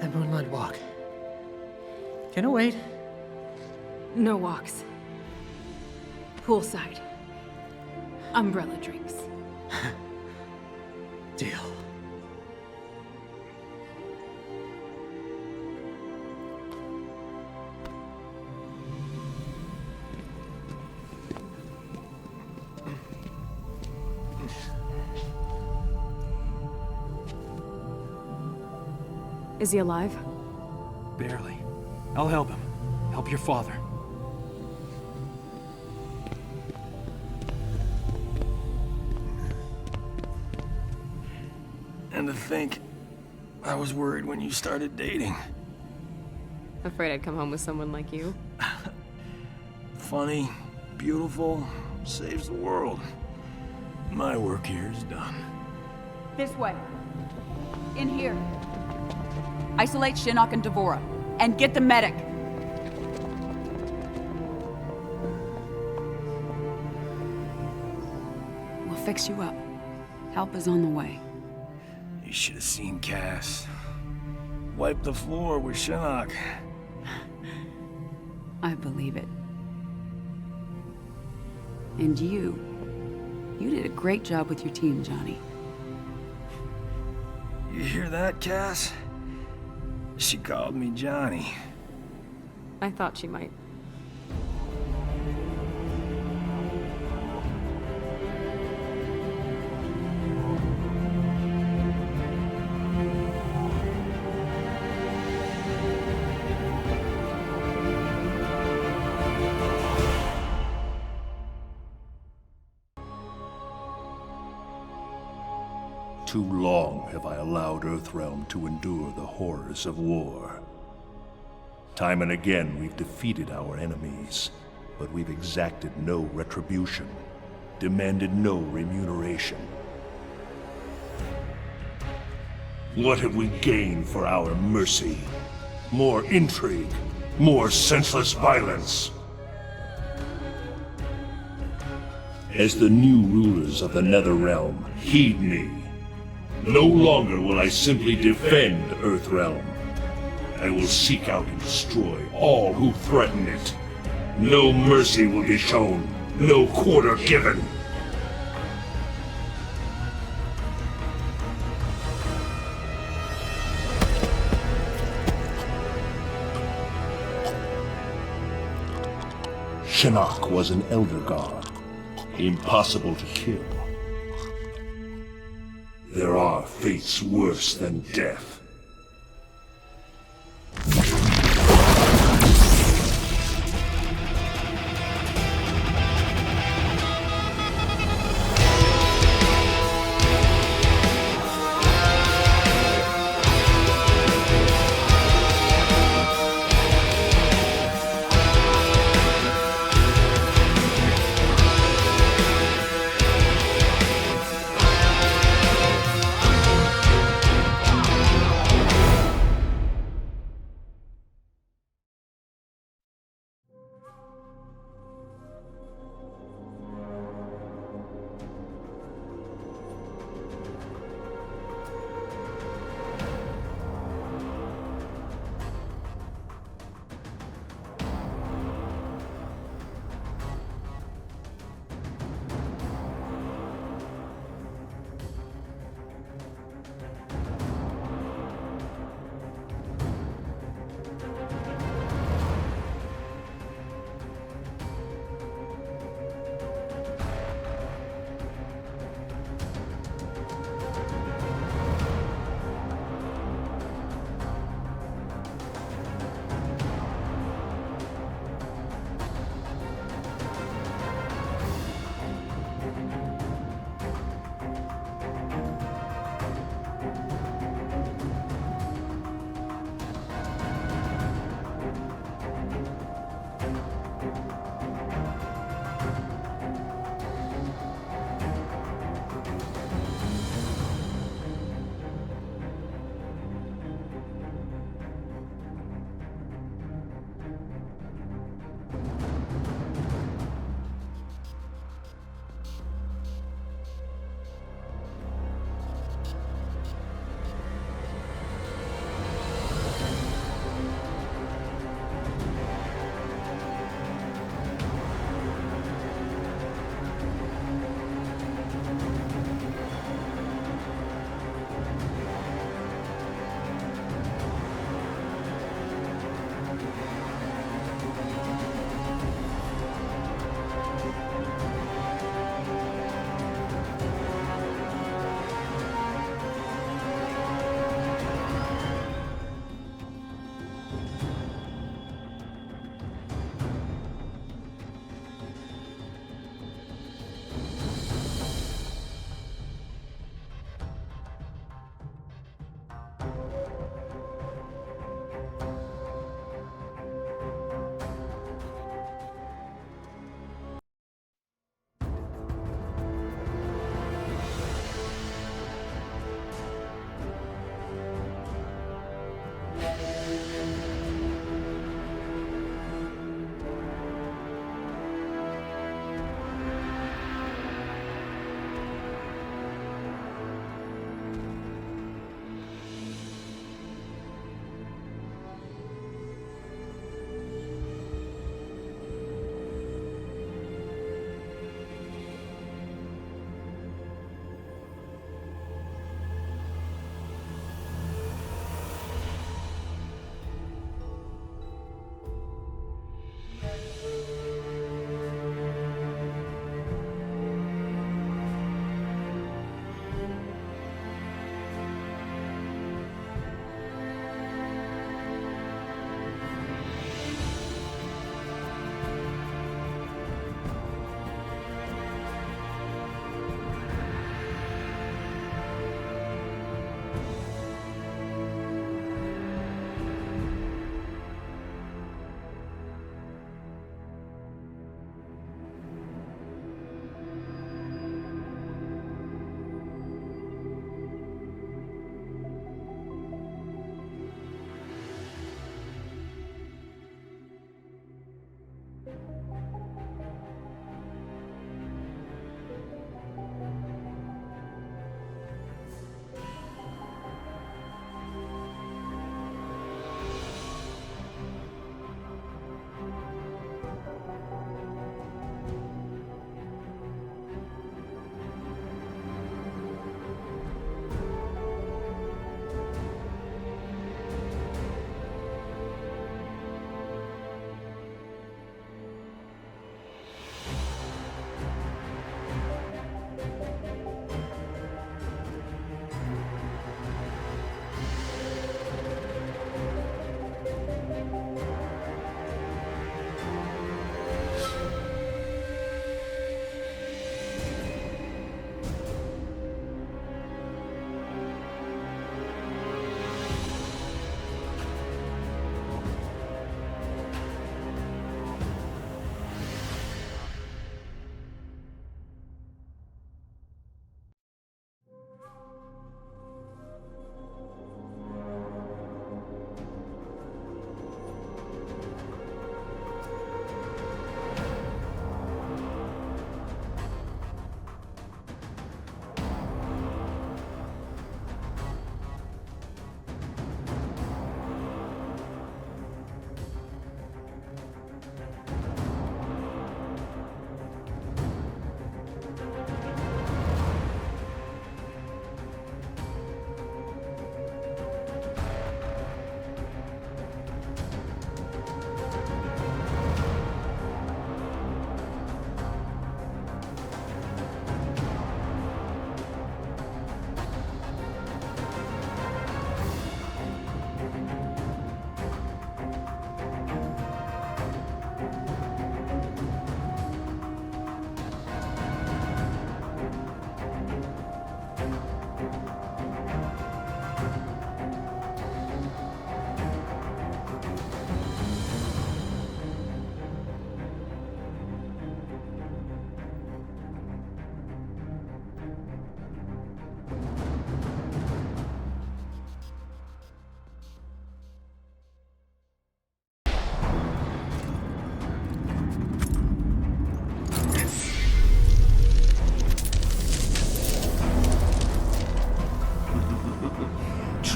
That moonlight walk. Can it wait? No walks. Poolside. Umbrella drinks. Deal. Is he alive? Barely. I'll help him. Help your father. And to think, I was worried when you started dating. Afraid I'd come home with someone like you? Funny, beautiful, saves the world. My work here is done. This way. In here. Isolate Shinnok and Devora. And get the medic. We'll fix you up. Help is on the way. You should have seen Cass. Wipe the floor with Shinnok. I believe it. And you did a great job with your team, Johnny. You hear that, Cass? She called me Johnny. I thought she might. Too long have I allowed Earthrealm to endure the horrors of war. Time and again we've defeated our enemies, but we've exacted no retribution, demanded no remuneration. What have we gained for our mercy? More intrigue, more senseless violence. As the new rulers of the NetherRealm, heed me. No longer will I simply defend Earthrealm. I will seek out and destroy all who threaten it. No mercy will be shown, no quarter given. Shinnok was an Elder God, impossible to kill. There are fates worse than death.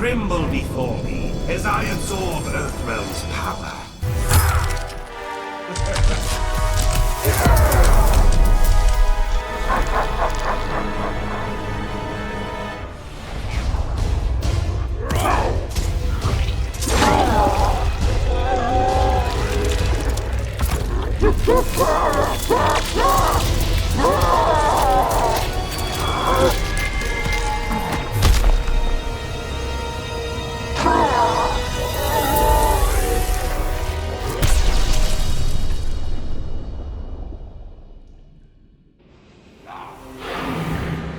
Tremble before me as I absorb Earthrealm's power.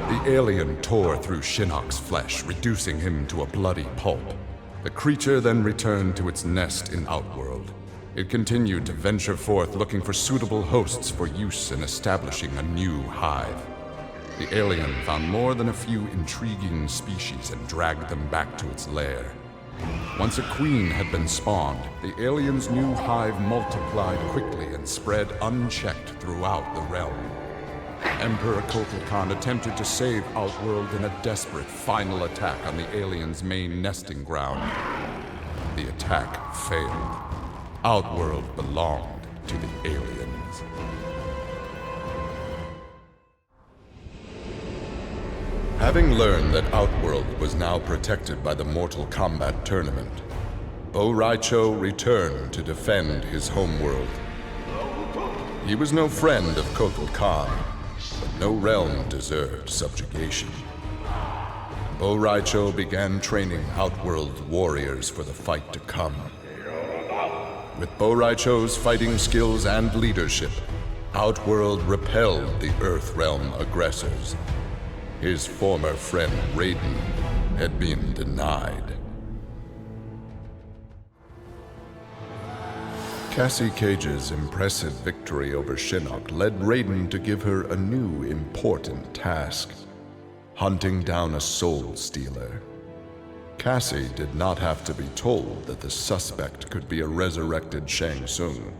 The alien tore through Shinnok's flesh, reducing him to a bloody pulp. The creature then returned to its nest in Outworld. It continued to venture forth looking for suitable hosts for use in establishing a new hive. The alien found more than a few intriguing species and dragged them back to its lair. Once a queen had been spawned, the alien's new hive multiplied quickly and spread unchecked throughout the realm. Emperor Kotal Khan attempted to save Outworld in a desperate final attack on the alien's main nesting ground. The attack failed. Outworld belonged to the aliens. Having learned that Outworld was now protected by the Mortal Kombat tournament, Bo' Rai Cho returned to defend his homeworld. He was no friend of Kotal Khan, but no realm deserved subjugation. Bo' Rai Cho began training Outworld warriors for the fight to come. With Bo' Rai Cho's fighting skills and leadership, Outworld repelled the Earthrealm aggressors. His former friend Raiden had been denied. Cassie Cage's impressive victory over Shinnok led Raiden to give her a new important task: hunting down a soul stealer. Cassie did not have to be told that the suspect could be a resurrected Shang Tsung.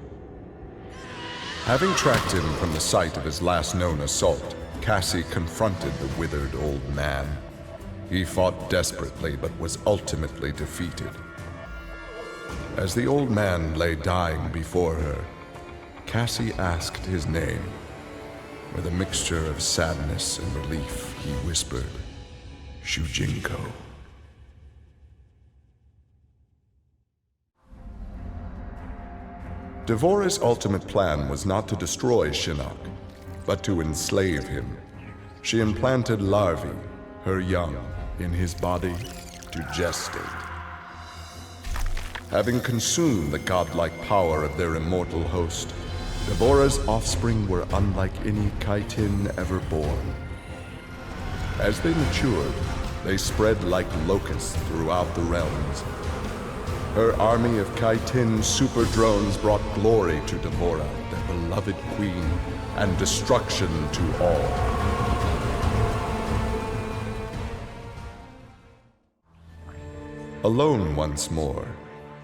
Having tracked him from the site of his last known assault, Cassie confronted the withered old man. He fought desperately but was ultimately defeated. As the old man lay dying before her, Cassie asked his name. With a mixture of sadness and relief, he whispered, "Shujinko." Devora's ultimate plan was not to destroy Shinnok, but to enslave him. She implanted larvae, her young, in his body to gestate. Having consumed the godlike power of their immortal host, Devora's offspring were unlike any Kaitin ever born. As they matured, they spread like locusts throughout the realms. Her army of Kaitin super drones brought glory to Devora, their beloved queen, and destruction to all. Alone once more,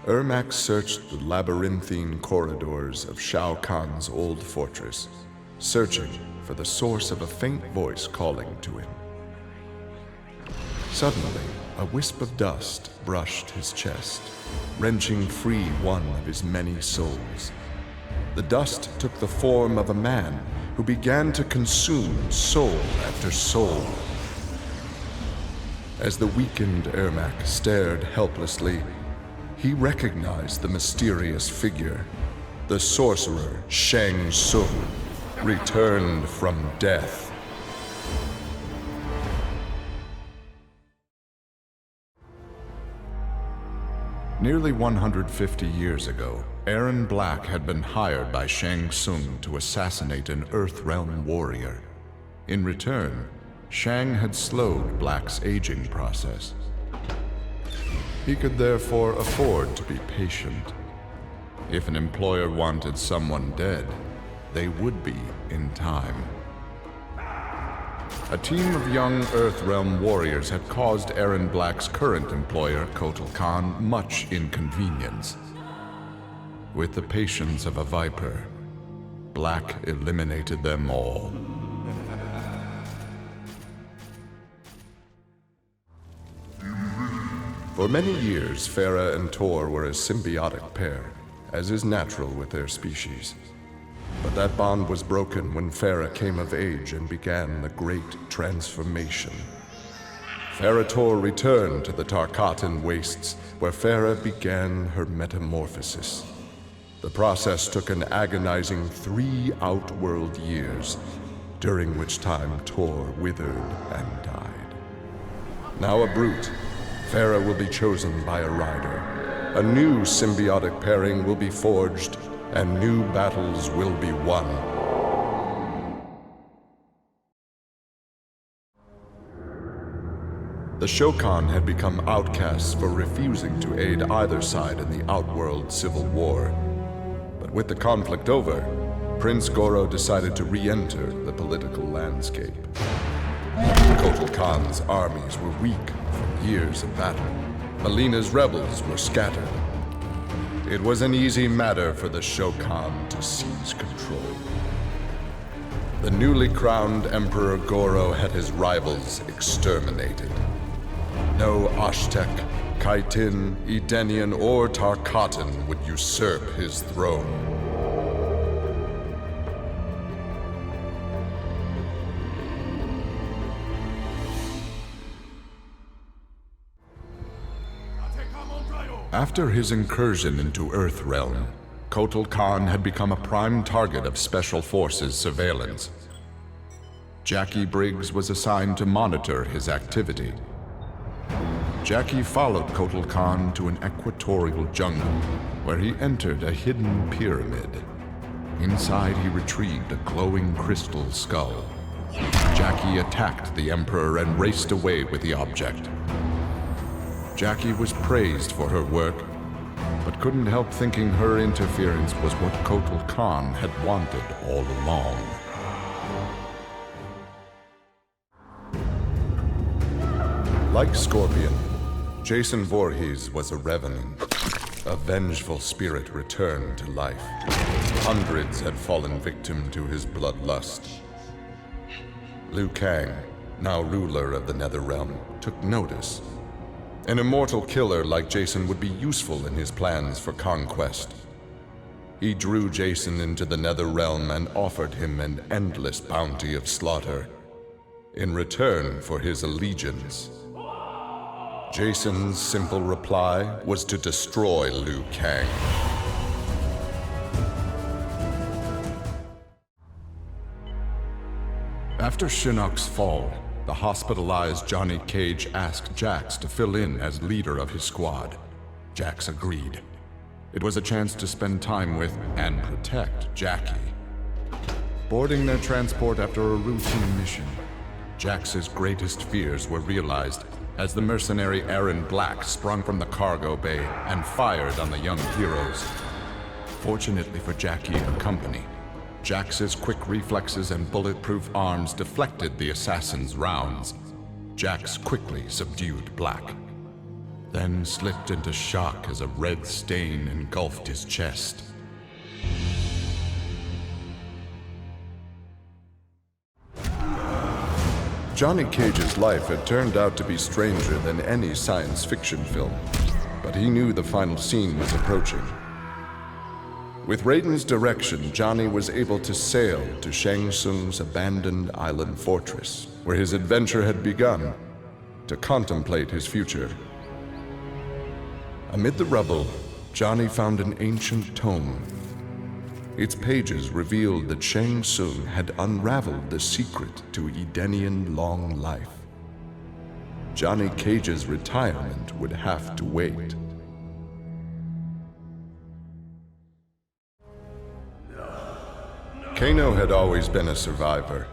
Ermac searched the labyrinthine corridors of Shao Kahn's old fortress, searching for the source of a faint voice calling to him. Suddenly, a wisp of dust brushed his chest, wrenching free one of his many souls. The dust took the form of a man who began to consume soul after soul. As the weakened Ermac stared helplessly, he recognized the mysterious figure. The sorcerer Shang Tsung, returned from death. Nearly 150 years ago, Aaron Black had been hired by Shang Tsung to assassinate an Earthrealm warrior. In return, Shang had slowed Black's aging process. He could therefore afford to be patient. If an employer wanted someone dead, they would be in time. A team of young Earthrealm warriors had caused Aaron Black's current employer, Kotal Khan, much inconvenience. With the patience of a viper, Black eliminated them all. For many years, Farah and Tor were a symbiotic pair, as is natural with their species. But that bond was broken when Farah came of age and began the Great Transformation. Farah Tor returned to the Tarkatan Wastes, where Farah began her metamorphosis. The process took an agonizing 3 outworld years, during which time Tor withered and died. Now a brute, Farah will be chosen by a rider. A new symbiotic pairing will be forged, and new battles will be won. The Shokan had become outcasts for refusing to aid either side in the Outworld Civil War. But with the conflict over, Prince Goro decided to re-enter the political landscape. Kotal Khan's armies were weak from years of battle. Melina's rebels were scattered. It was an easy matter for the Shokan to seize control. The newly crowned Emperor Goro had his rivals exterminated. No Ashtek, Kaitin, Edenian, or Tarkatan would usurp his throne. After his incursion into Earthrealm, Kotal Khan had become a prime target of Special Forces surveillance. Jackie Briggs was assigned to monitor his activity. Jackie followed Kotal Khan to an equatorial jungle, where he entered a hidden pyramid. Inside, he retrieved a glowing crystal skull. Jackie attacked the Emperor and raced away with the object. Jackie was praised for her work, but couldn't help thinking her interference was what Kotal Khan had wanted all along. Like Scorpion, Jason Voorhees was a revenant, a vengeful spirit returned to life. Hundreds had fallen victim to his bloodlust. Liu Kang, now ruler of the NetherRealm, took notice. An immortal killer like Jason would be useful in his plans for conquest. He drew Jason into the NetherRealm and offered him an endless bounty of slaughter, in return for his allegiance. Jason's simple reply was to destroy Liu Kang. After Shinnok's fall, the hospitalized Johnny Cage asked Jax to fill in as leader of his squad. Jax agreed. It was a chance to spend time with and protect Jackie. Boarding their transport after a routine mission, Jax's greatest fears were realized as the mercenary Aaron Black sprung from the cargo bay and fired on the young heroes. Fortunately for Jackie and company, Jax's quick reflexes and bulletproof arms deflected the assassin's rounds. Jax quickly subdued Black, then slipped into shock as a red stain engulfed his chest. Johnny Cage's life had turned out to be stranger than any science fiction film, but he knew the final scene was approaching. With Raiden's direction, Johnny was able to sail to Shang Tsung's abandoned island fortress, where his adventure had begun, to contemplate his future. Amid the rubble, Johnny found an ancient tome. Its pages revealed that Shang Tsung had unraveled the secret to Edenian long life. Johnny Cage's retirement would have to wait. Kano had always been a survivor,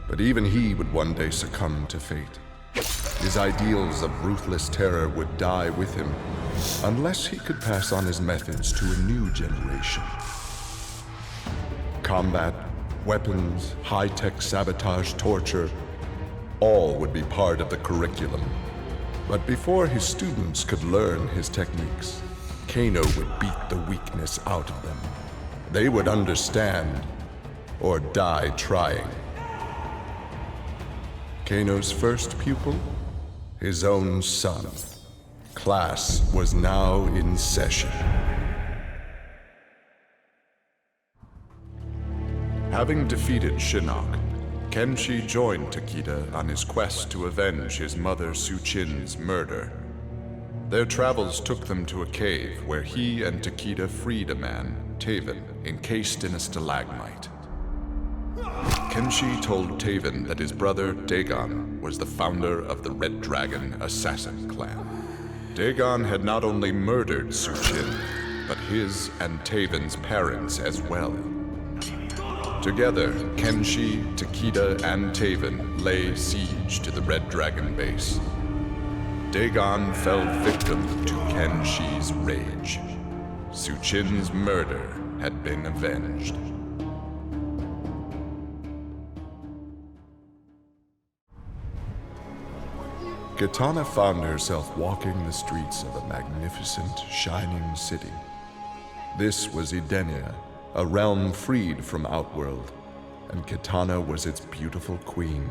but even he would one day succumb to fate. His ideals of ruthless terror would die with him, unless he could pass on his methods to a new generation. Combat, weapons, high-tech sabotage, torture, all would be part of the curriculum. But before his students could learn his techniques, Kano would beat the weakness out of them. They would understand, or die trying. Kano's first pupil? His own son. Class was now in session. Having defeated Shinnok, Kenshi joined Takeda on his quest to avenge his mother Suchin's murder. Their travels took them to a cave where he and Takeda freed a man, Taven, encased in a stalagmite. Kenshi told Taven that his brother, Dagon, was the founder of the Red Dragon Assassin Clan. Dagon had not only murdered Suchin, but his and Taven's parents as well. Together, Kenshi, Takeda, and Taven lay siege to the Red Dragon base. Dagon fell victim to Kenshi's rage. Suchin's murder had been avenged. Kitana found herself walking the streets of a magnificent, shining city. This was Edenia, a realm freed from Outworld, and Kitana was its beautiful queen.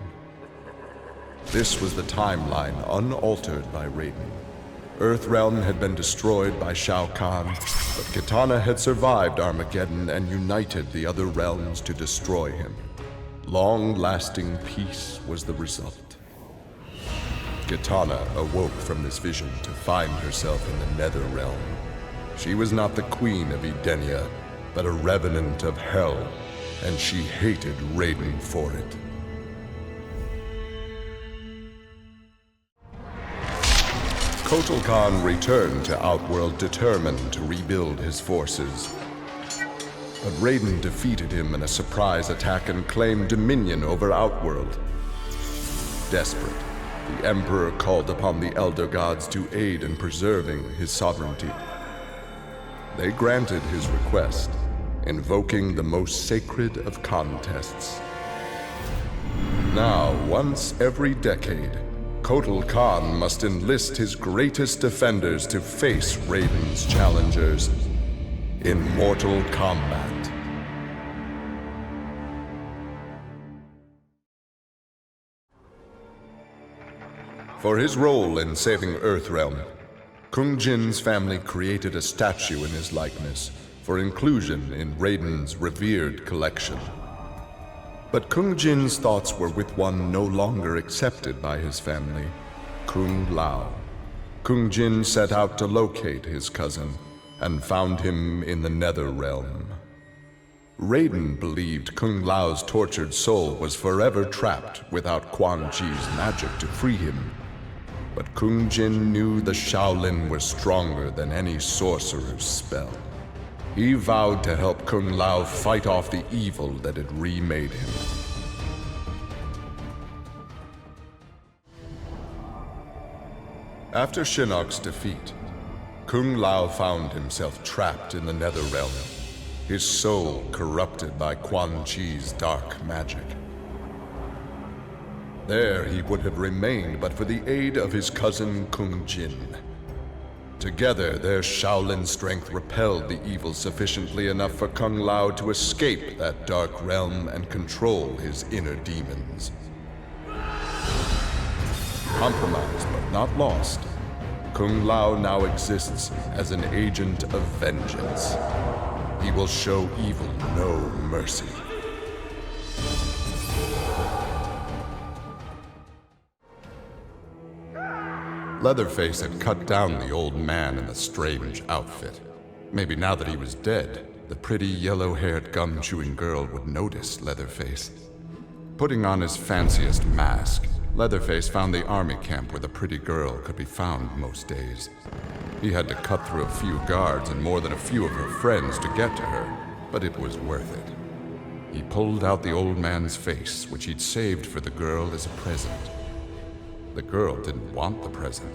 This was the timeline unaltered by Raiden. Earthrealm had been destroyed by Shao Kahn, but Kitana had survived Armageddon and united the other realms to destroy him. Long-lasting peace was the result. Kitana awoke from this vision to find herself in the NetherRealm. She was not the queen of Edenia, but a revenant of hell, and she hated Raiden for it. Kotal Khan returned to Outworld determined to rebuild his forces. But Raiden defeated him in a surprise attack and claimed dominion over Outworld. Desperate, the Emperor called upon the Elder Gods to aid in preserving his sovereignty. They granted his request, invoking the most sacred of contests. Now, once every decade, Kotal Khan must enlist his greatest defenders to face Raiden's challengers in mortal combat. For his role in saving Earthrealm, Kung Jin's family created a statue in his likeness for inclusion in Raiden's revered collection. But Kung Jin's thoughts were with one no longer accepted by his family, Kung Lao. Kung Jin set out to locate his cousin and found him in the NetherRealm. Raiden believed Kung Lao's tortured soul was forever trapped without Quan Chi's magic to free him. But Kung Jin knew the Shaolin was stronger than any sorcerer's spell. He vowed to help Kung Lao fight off the evil that had remade him. After Shinnok's defeat, Kung Lao found himself trapped in the NetherRealm, his soul corrupted by Quan Chi's dark magic. There he would have remained but for the aid of his cousin Kung Jin. Together, their Shaolin strength repelled the evil sufficiently enough for Kung Lao to escape that dark realm and control his inner demons. Compromised but not lost, Kung Lao now exists as an agent of vengeance. He will show evil no mercy. Leatherface had cut down the old man in the strange outfit. Maybe now that he was dead, the pretty yellow-haired gum-chewing girl would notice Leatherface. Putting on his fanciest mask, Leatherface found the army camp where the pretty girl could be found most days. He had to cut through a few guards and more than a few of her friends to get to her, but it was worth it. He pulled out the old man's face, which he'd saved for the girl as a present. The girl didn't want the present,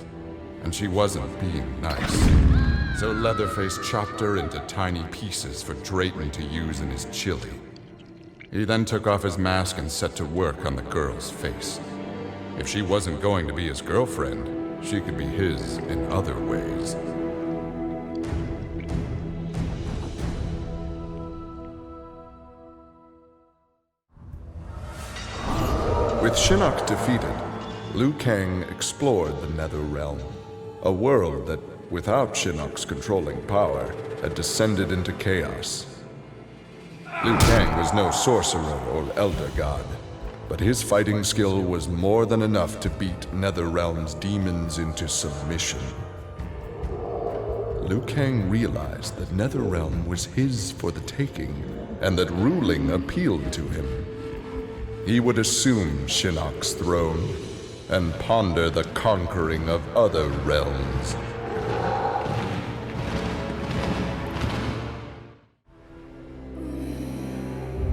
and she wasn't being nice. So Leatherface chopped her into tiny pieces for Drayton to use in his chili. He then took off his mask and set to work on the girl's face. If she wasn't going to be his girlfriend, she could be his in other ways. With Shinnok defeated, Liu Kang explored the NetherRealm. A world that, without Shinnok's controlling power, had descended into chaos. Liu Kang was no sorcerer or elder god, but his fighting skill was more than enough to beat NetherRealm's demons into submission. Liu Kang realized that NetherRealm was his for the taking, and that ruling appealed to him. He would assume Shinnok's throne and ponder the conquering of other realms.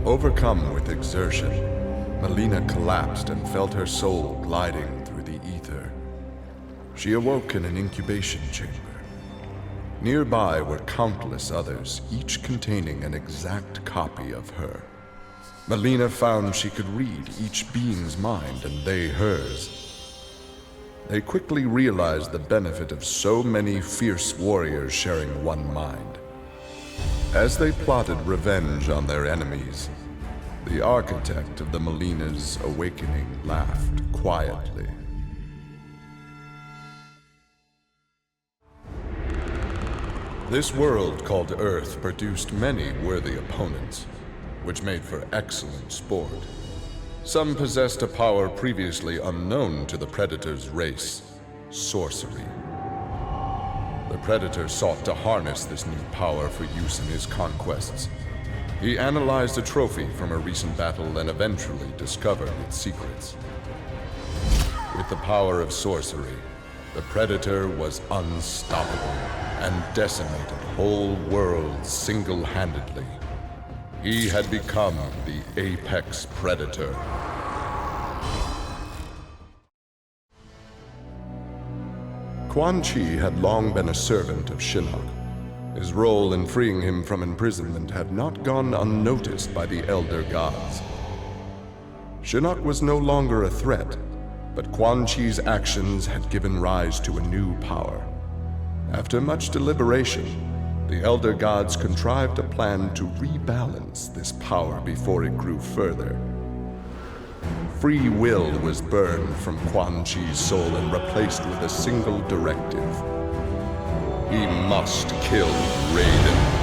Overcome with exertion, Melina collapsed and felt her soul gliding through the ether. She awoke in an incubation chamber. Nearby were countless others, each containing an exact copy of her. Melina found she could read each being's mind and they hers. They quickly realized the benefit of so many fierce warriors sharing one mind. As they plotted revenge on their enemies, the architect of the Melina's awakening laughed quietly. This world called Earth produced many worthy opponents, which made for excellent sport. Some possessed a power previously unknown to the Predator's race, sorcery. The Predator sought to harness this new power for use in his conquests. He analyzed a trophy from a recent battle and eventually discovered its secrets. With the power of sorcery, the Predator was unstoppable and decimated whole worlds single-handedly. He had become the apex predator. Quan Chi had long been a servant of Shinnok. His role in freeing him from imprisonment had not gone unnoticed by the Elder Gods. Shinnok was no longer a threat, but Quan Chi's actions had given rise to a new power. After much deliberation, the Elder Gods contrived a plan to rebalance this power before it grew further. Free will was burned from Quan Chi's soul and replaced with a single directive. He must kill Raiden.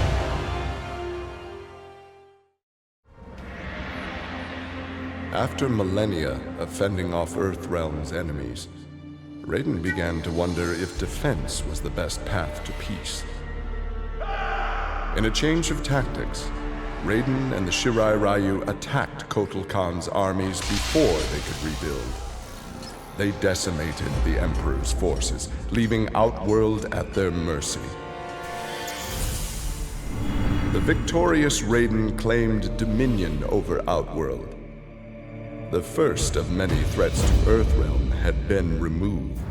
After millennia of fending off Earthrealm's enemies, Raiden began to wonder if defense was the best path to peace. In a change of tactics, Raiden and the Shirai Ryu attacked Kotal Khan's armies before they could rebuild. They decimated the Emperor's forces, leaving Outworld at their mercy. The victorious Raiden claimed dominion over Outworld. The first of many threats to Earthrealm had been removed.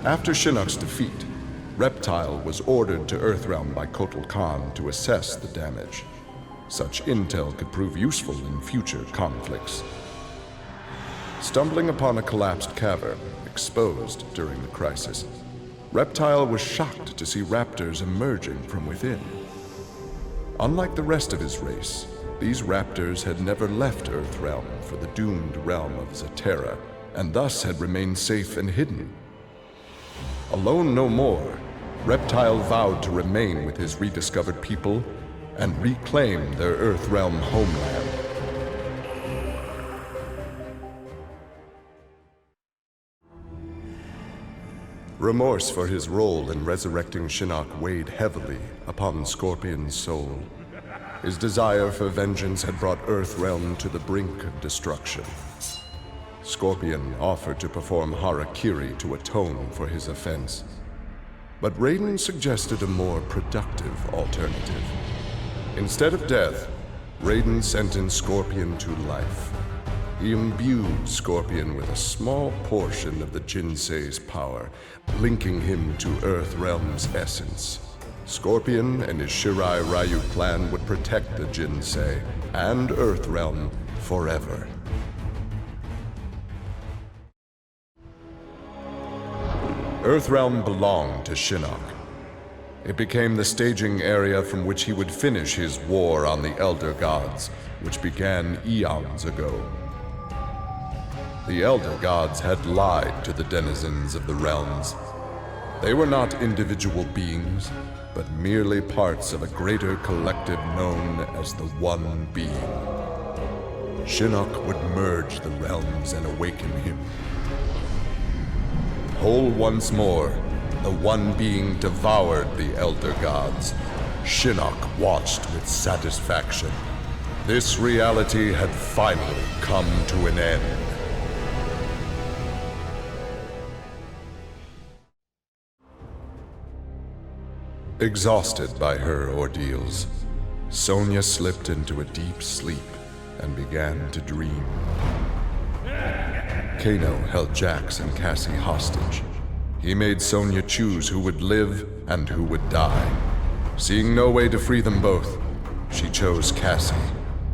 After Shinnok's defeat, Reptile was ordered to Earthrealm by Kotal Khan to assess the damage. Such intel could prove useful in future conflicts. Stumbling upon a collapsed cavern, exposed during the crisis, Reptile was shocked to see raptors emerging from within. Unlike the rest of his race, these raptors had never left Earthrealm for the doomed realm of Zaterra, and thus had remained safe and hidden. Alone no more, Reptile vowed to remain with his rediscovered people and reclaim their Earthrealm homeland. Remorse for his role in resurrecting Shinnok weighed heavily upon Scorpion's soul. His desire for vengeance had brought Earthrealm to the brink of destruction. Scorpion offered to perform harakiri to atone for his offense. But Raiden suggested a more productive alternative. Instead of death, Raiden sentenced Scorpion to life. He imbued Scorpion with a small portion of the Jinsei's power, linking him to Earthrealm's essence. Scorpion and his Shirai Ryu clan would protect the Jinsei and Earthrealm forever. Earthrealm belonged to Shinnok. It became the staging area from which he would finish his war on the Elder Gods, which began eons ago. The Elder Gods had lied to the denizens of the realms. They were not individual beings, but merely parts of a greater collective known as the One Being. Shinnok would merge the realms and awaken him. Whole once more, the One Being devoured the Elder Gods. Shinnok watched with satisfaction. This reality had finally come to an end. Exhausted by her ordeals, Sonya slipped into a deep sleep and began to dream. Kano held Jax and Cassie hostage. He made Sonya choose who would live and who would die. Seeing no way to free them both, she chose Cassie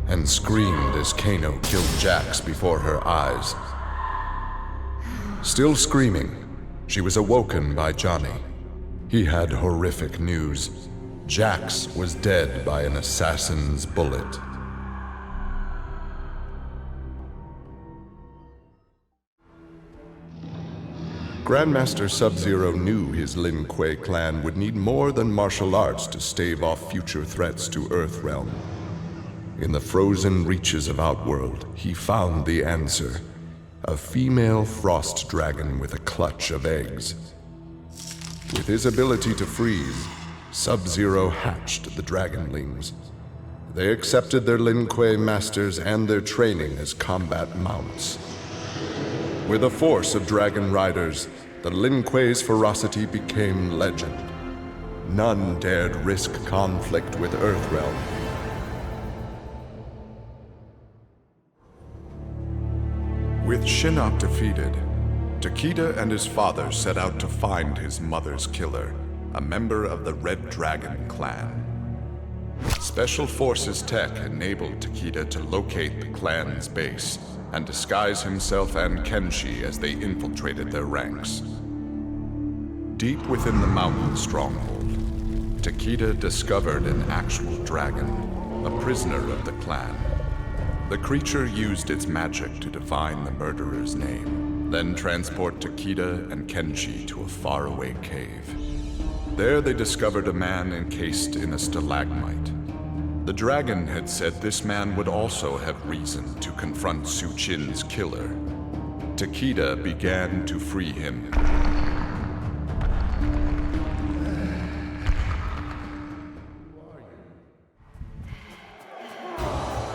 and screamed as Kano killed Jax before her eyes. Still screaming, she was awoken by Johnny. He had horrific news. Jax was dead by an assassin's bullet. Grandmaster Sub-Zero knew his Lin Kuei clan would need more than martial arts to stave off future threats to Earthrealm. In the frozen reaches of Outworld, he found the answer. A female frost dragon with a clutch of eggs. With his ability to freeze, Sub-Zero hatched the Dragonlings. They accepted their Lin Kuei masters and their training as combat mounts. With a force of dragon riders, the Lin Kuei's ferocity became legend. None dared risk conflict with Earthrealm. With Shinnok defeated, Takeda and his father set out to find his mother's killer, a member of the Red Dragon clan. Special Forces tech enabled Takeda to locate the clan's base and disguise himself and Kenshi as they infiltrated their ranks. Deep within the mountain stronghold, Takeda discovered an actual dragon, a prisoner of the clan. The creature used its magic to divine the murderer's name, then transport Takeda and Kenshi to a faraway cave. There they discovered a man encased in a stalagmite. The dragon had said this man would also have reason to confront Su Qin's killer. Takeda began to free him.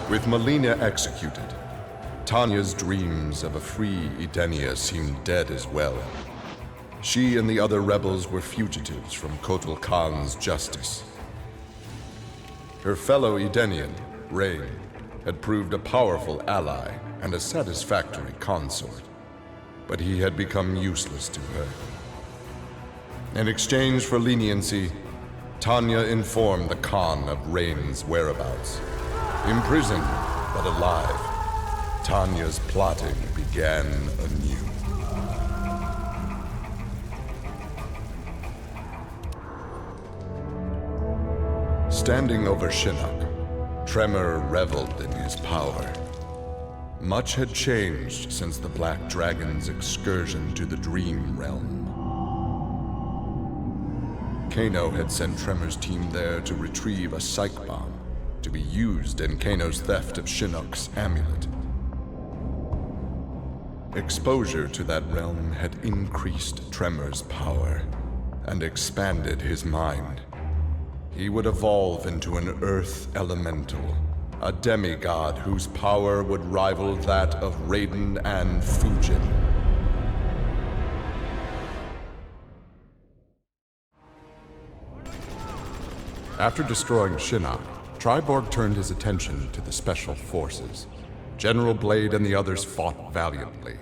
With Melina executed, Tanya's dreams of a free Edenia seemed dead as well. She and the other rebels were fugitives from Kotal Khan's justice. Her fellow Edenian, Rain, had proved a powerful ally and a satisfactory consort, but he had become useless to her. In exchange for leniency, Tanya informed the Khan of Rain's whereabouts. Imprisoned, but alive, Tanya's plotting began anew. Standing over Shinnok, Tremor reveled in his power. Much had changed since the Black Dragon's excursion to the Dream Realm. Kano had sent Tremor's team there to retrieve a psych bomb to be used in Kano's theft of Shinnok's amulet. Exposure to that realm had increased Tremor's power and expanded his mind. He would evolve into an Earth Elemental, a demigod whose power would rival that of Raiden and Fujin. After destroying Shinnok, Triborg turned his attention to the Special Forces. General Blade and the others fought valiantly,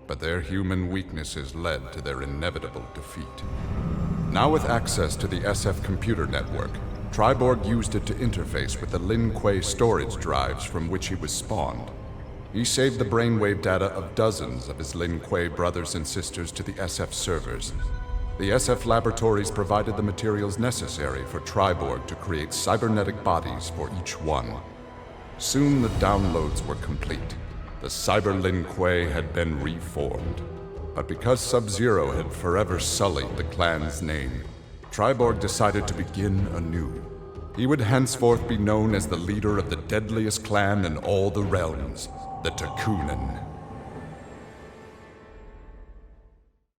but their human weaknesses led to their inevitable defeat. Now with access to the SF computer network, Triborg used it to interface with the Lin Kuei storage drives from which he was spawned. He saved the brainwave data of dozens of his Lin Kuei brothers and sisters to the SF servers. The SF laboratories provided the materials necessary for Triborg to create cybernetic bodies for each one. Soon the downloads were complete. the Cyber Lin Kuei had been reformed. But because Sub-Zero had forever sullied the clan's name, Triborg decided to begin anew. He would henceforth be known as the leader of the deadliest clan in all the realms, the Takunin.